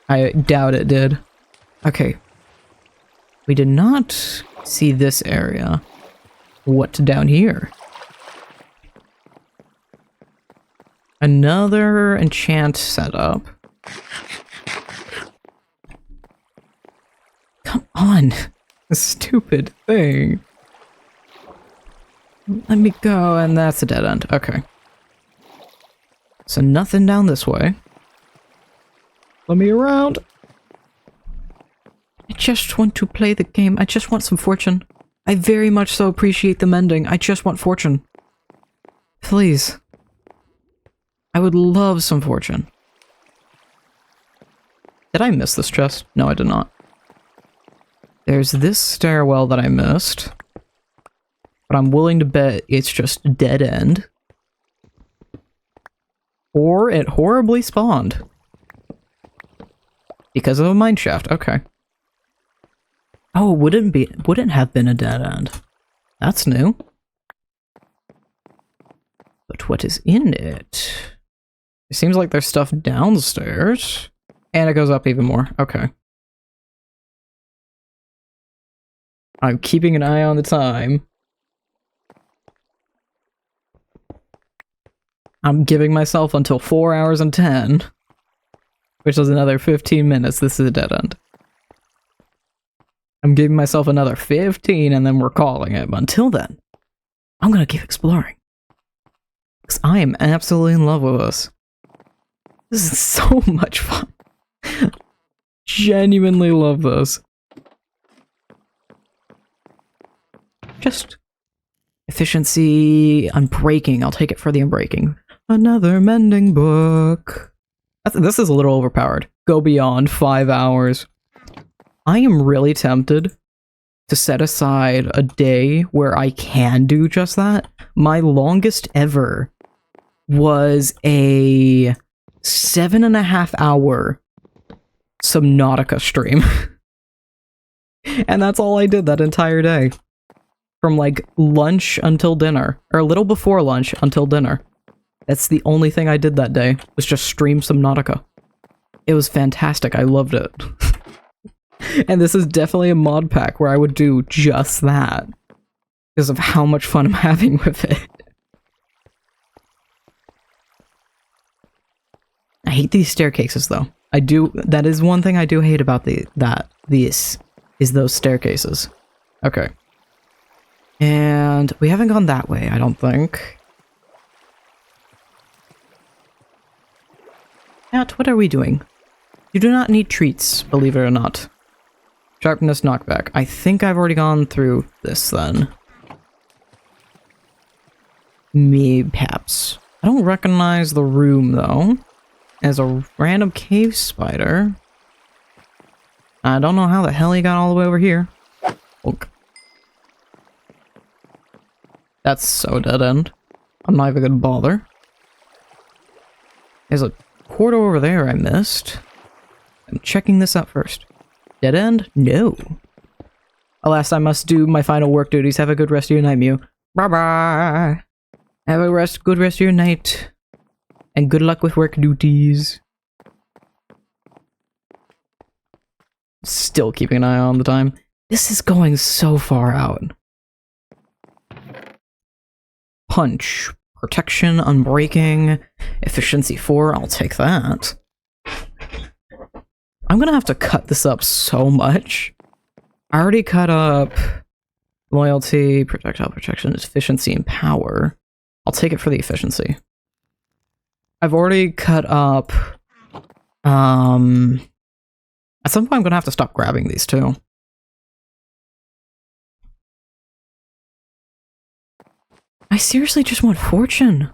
I doubt it did. Okay. We did not see this area. What's down here? Another enchant setup. Come on. This stupid thing. Let me go, and that's a dead end. Okay. So nothing down this way. Let me around. I just want to play the game. I just want some fortune. I very much so appreciate the mending. I just want fortune. Please. I would love some fortune. Did I miss this chest? No, I did not. There's this stairwell that I missed. But I'm willing to bet it's just dead end. Or it horribly spawned. Because of a mineshaft. Okay. Oh, wouldn't have been a dead end. That's new. But what is in it? It seems like there's stuff downstairs. And it goes up even more. Okay. I'm keeping an eye on the time. I'm giving myself until 4 hours and 10. Which is another 15 minutes. This is a dead end. I'm giving myself another 15 and then we're calling it. But until then, I'm gonna keep exploring. Because I am absolutely in love with this. This is so much fun. Genuinely love this. Just efficiency, unbreaking. I'll take it for the unbreaking. Another mending book. This is a little overpowered. Go beyond 5 hours. I am really tempted to set aside a day where I can do just that. My longest ever was a 7.5 hour Subnautica stream. And that's all I did that entire day. From like lunch until dinner, or a little before lunch until dinner. That's the only thing I did that day, was just stream Subnautica. It was fantastic, I loved it. And this is definitely a mod pack where I would do just that. Because of how much fun I'm having with it. I hate these staircases though. That is one thing I do hate about these is those staircases. Okay. And we haven't gone that way, I don't think. Cat, what are we doing? You do not need treats, believe it or not. Sharpness knockback. I think I've already gone through this then. Mayhaps. I don't recognize the room though. As a random cave spider. I don't know how the hell he got all the way over here. Okay. That's so dead end. I'm not even gonna bother. There's a corridor over there I missed. I'm checking this out first. Dead end? No. Alas, I must do my final work duties. Have a good rest of your night, Mew. Bye-bye. Have a good rest of your night. And good luck with work duties. Still keeping an eye on the time. This is going so far out. Punch. Protection, unbreaking, efficiency 4, I'll take that. I'm gonna have to cut this up so much. I already cut up loyalty, projectile protection, efficiency, and power. I'll take it for the efficiency. I've already cut up, at some point I'm gonna have to stop grabbing these too. I seriously just want fortune.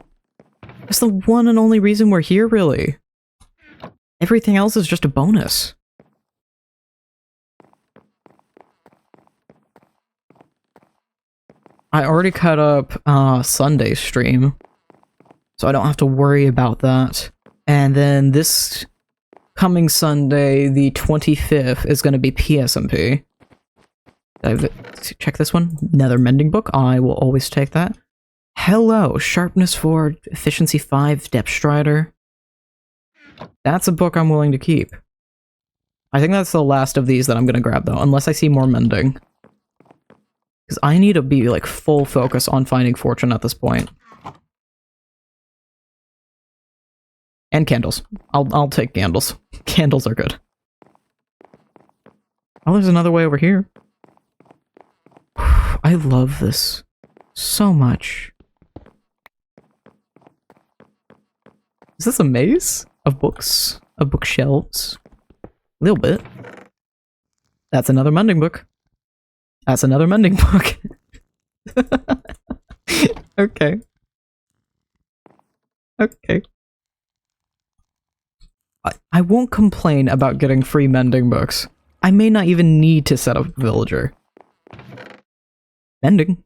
That's the one and only reason we're here, really. Everything else is just a bonus. I already cut up Sunday's stream, so I don't have to worry about that. And then this coming Sunday, the 25th, is going to be PSMP. Check this one. Nether Mending Book. I will always take that. Hello, Sharpness 4, Efficiency 5, Depth Strider. That's a book I'm willing to keep. I think that's the last of these that I'm going to grab, though, unless I see more mending. Because I need to be, like, full focus on finding fortune at this point. And candles. I'll take candles. Candles are good. Oh, there's another way over here. I love this so much. Is this a maze of books? Of bookshelves? A little bit. That's another mending book. That's another mending book. Okay. Okay. I won't complain about getting free mending books. I may not even need to set up a villager. Mending.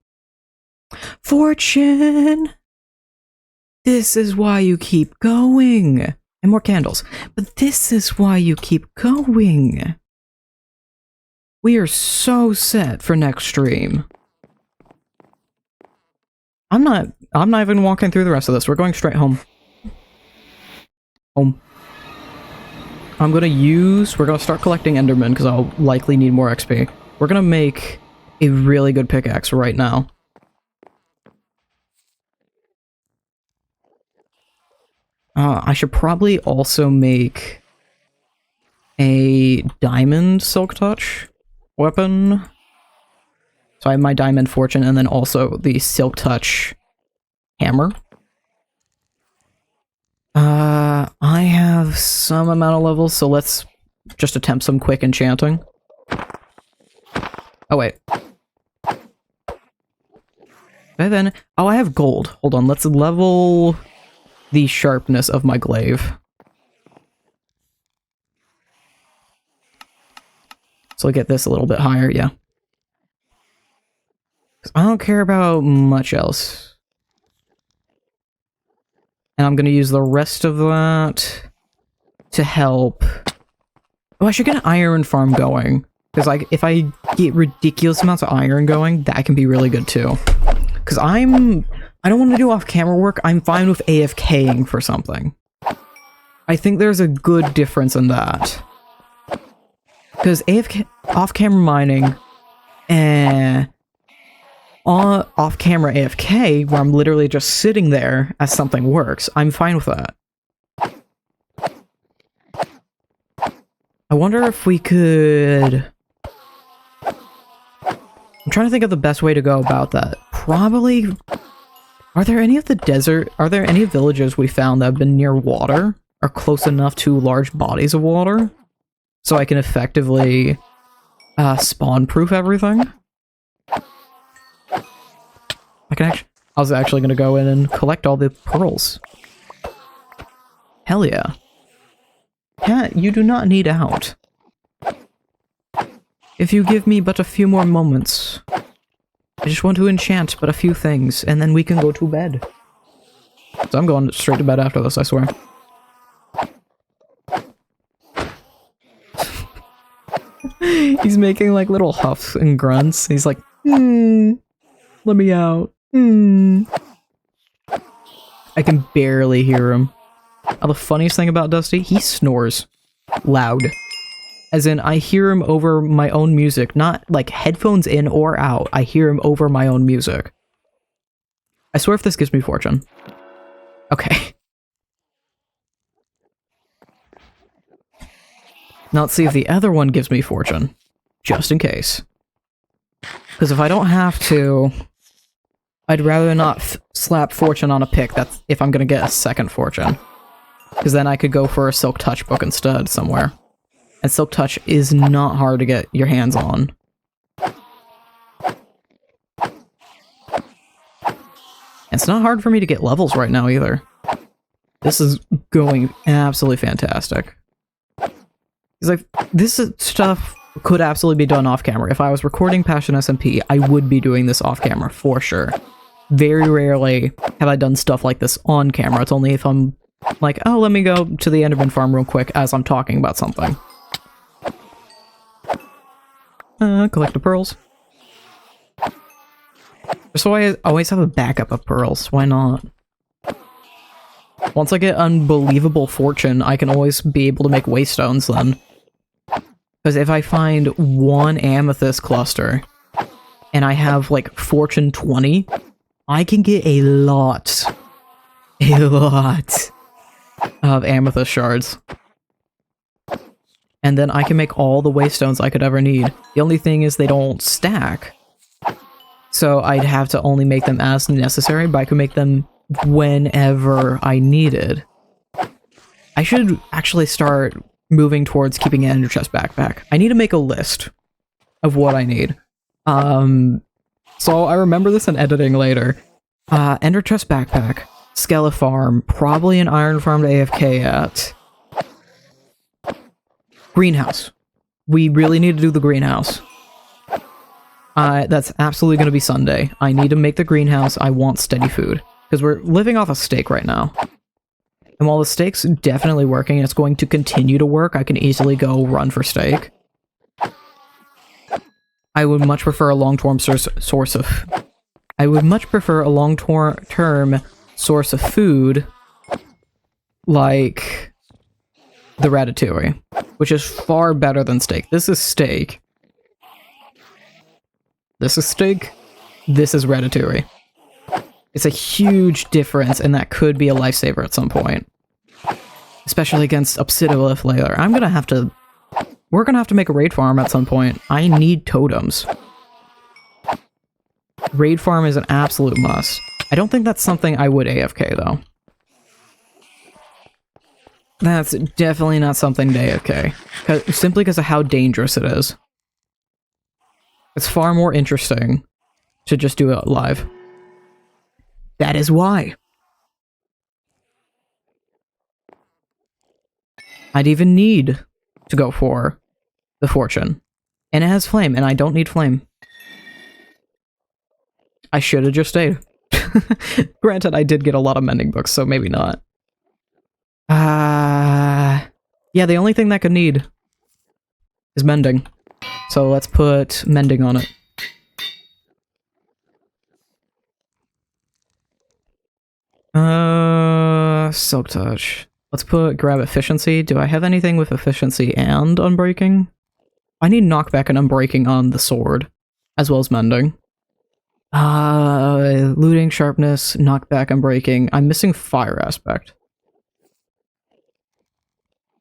Fortune! This is why you keep going. And more candles. But this is why you keep going. We are so set for next stream. I'm not even walking through the rest of this. We're going straight home. Home. We're gonna start collecting enderman because I'll likely need more XP. We're gonna make a really good pickaxe right now. I should probably also make a diamond silk touch weapon. So I have my diamond fortune and then also the silk touch hammer. I have some amount of levels, so let's just attempt some quick enchanting. Oh, wait. And then, oh, I have gold. Hold on, let's level the sharpness of my glaive. So I'll get this a little bit higher, yeah. I don't care about much else. And I'm gonna use the rest of that to help. Oh, I should get an iron farm going. Because like, if I get ridiculous amounts of iron going, that can be really good too. Because I don't want to do off-camera work, I'm fine with AFKing for something. I think there's a good difference in that. Because off-camera mining, off-camera AFK, where I'm literally just sitting there as something works, I'm fine with that. I wonder if we could... I'm trying to think of the best way to go about that. Probably... Are there any villages we found that have been near water? Or close enough to large bodies of water? So I can effectively spawn-proof everything? I was actually gonna go in and collect all the pearls. Hell yeah. Cat, you do not need out. If you give me but a few more moments. I just want to enchant but a few things, and then we can go to bed. So I'm going straight to bed after this, I swear. He's making like little huffs and grunts. He's like, let me out. I can barely hear him. Oh, the funniest thing about Dusty, he snores loud. As in, I hear him over my own music, not like headphones in or out. I hear him over my own music. I swear if this gives me fortune. Okay. Now let's see if the other one gives me fortune. Just in case. Because if I don't have to, I'd rather not slap fortune on a pick that's if I'm gonna get a second fortune. Because then I could go for a Silk Touch book instead somewhere. And Silk Touch is not hard to get your hands on. It's not hard for me to get levels right now either. This is going absolutely fantastic. It's like, this stuff could absolutely be done off camera. If I was recording Passion SMP, I would be doing this off camera for sure. Very rarely have I done stuff like this on camera. It's only if I'm Like, oh, let me go to the enderman farm real quick as I'm talking about something. Collect the pearls. So I always have a backup of pearls. Why not? Once I get unbelievable fortune, I can always be able to make waystones then. Because if I find one amethyst cluster, and I have, like, fortune 20, I can get a lot of amethyst shards. And then I can make all the waystones I could ever need. The only thing is they don't stack. So I'd have to only make them as necessary, but I could make them whenever I needed. I should actually start moving towards keeping an ender chest backpack. I need to make a list of what I need. So I remember this in editing later. Ender chest backpack, skele farm, probably an iron farm to AFK at. Greenhouse. We really need to do the greenhouse. That's absolutely going to be Sunday. I need to make the greenhouse. I want steady food. Because we're living off a steak right now. And while the steak's definitely working, and it's going to continue to work, I can easily go run for steak. I would much prefer a long-term source of... I would much prefer a long-term source of food like the ratatouille, which is far better than steak. This is steak. This is steak. This is ratatouille. It's a huge difference, and that could be a lifesaver at some point. Especially against Obsidiolith later. We're gonna have to make a raid farm at some point. I need totems. Raid farm is an absolute must. I don't think that's something I would AFK, though. That's definitely not something to AFK. Simply because of how dangerous it is. It's far more interesting to just do it live. That is why. I'd even need to go for the fortune. And it has flame, and I don't need flame. I should have just stayed. Granted, I did get a lot of mending books, so maybe not. Yeah, the only thing that could need is mending. So let's put mending on it. Silk touch. Let's grab efficiency. Do I have anything with efficiency and unbreaking? I need knockback and unbreaking on the sword, as well as mending. Looting, sharpness, knockback, unbreaking. I'm missing fire aspect.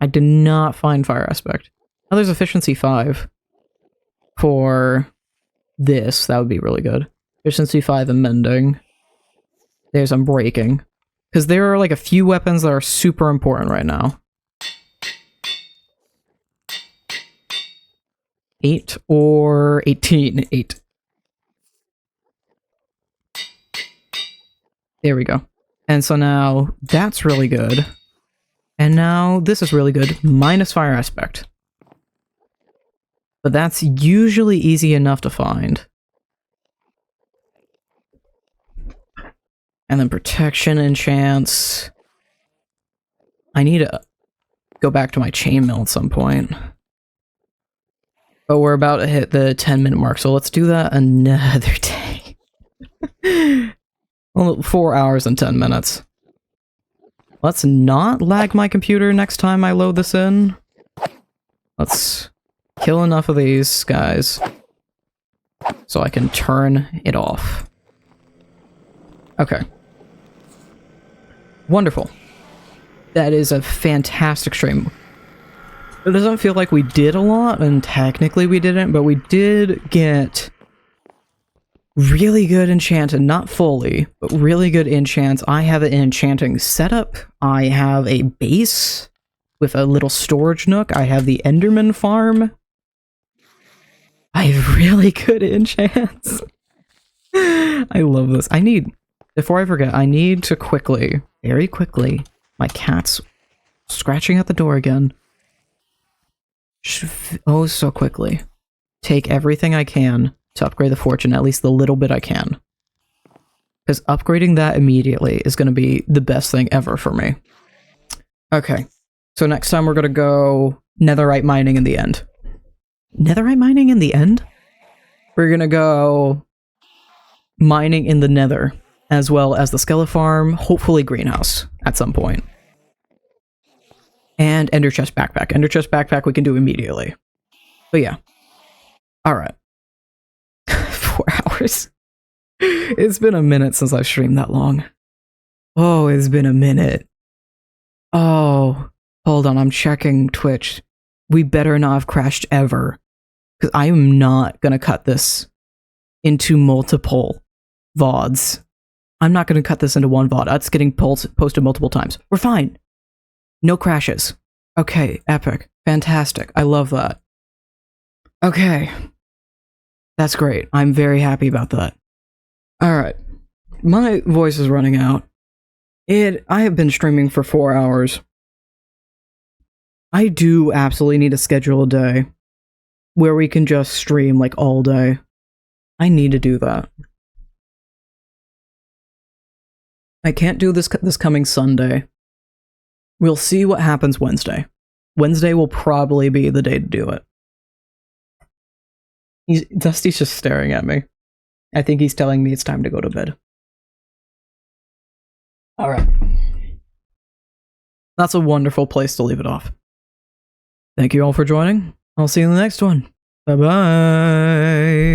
I did not find fire aspect. Oh, there's efficiency 5. For this, that would be really good. Efficiency 5 and mending. There's unbreaking. Because there are like a few weapons that are super important right now. 8 or 18? 8. There we go. And so now that's really good. And now this is really good. Minus fire aspect. But that's usually easy enough to find. And then protection enchants. I need to go back to my chainmail at some point. But we're about to hit the 10-minute mark, so let's do that another day. Well, 4 hours and 10 minutes. Let's not lag my computer next time I load this in. Let's kill enough of these guys so I can turn it off. Okay. Wonderful. That is a fantastic stream. It doesn't feel like we did a lot, and technically we didn't, but we did get really good enchanted, not fully, but really good enchants. I have an enchanting setup. I have a base with a little storage nook. I have the enderman farm. I have really good enchants. I love this. Before I forget, I need to quickly, very quickly, my cat's scratching at the door again. Oh, so quickly. Take everything I can to upgrade the fortune, at least the little bit I can. Because upgrading that immediately is going to be the best thing ever for me. Okay. So next time we're gonna go netherite mining in the end. Netherite mining in the end? We're gonna go mining in the nether, as well as the skele farm, hopefully greenhouse at some point. And ender chest backpack. Ender chest backpack we can do immediately. But yeah. Alright. 4 hours. It's been a minute since I've streamed that long. Oh, it's been a minute. Oh, hold on, I'm checking Twitch. We better not have crashed ever. Because I am not gonna cut this into multiple VODs. I'm not gonna cut this into one VOD. That's getting posted multiple times. We're fine. No crashes. Okay, epic. Fantastic. I love that. Okay. That's great. I'm very happy about that. Alright. My voice is running out. I have been streaming for 4 hours. I do absolutely need to schedule a day where we can just stream like all day. I need to do that. I can't do this coming Sunday. We'll see what happens Wednesday. Wednesday will probably be the day to do it. Dusty's just staring at me. I think he's telling me it's time to go to bed. Alright. That's a wonderful place to leave it off. Thank you all for joining. I'll see you in the next one. Bye-bye.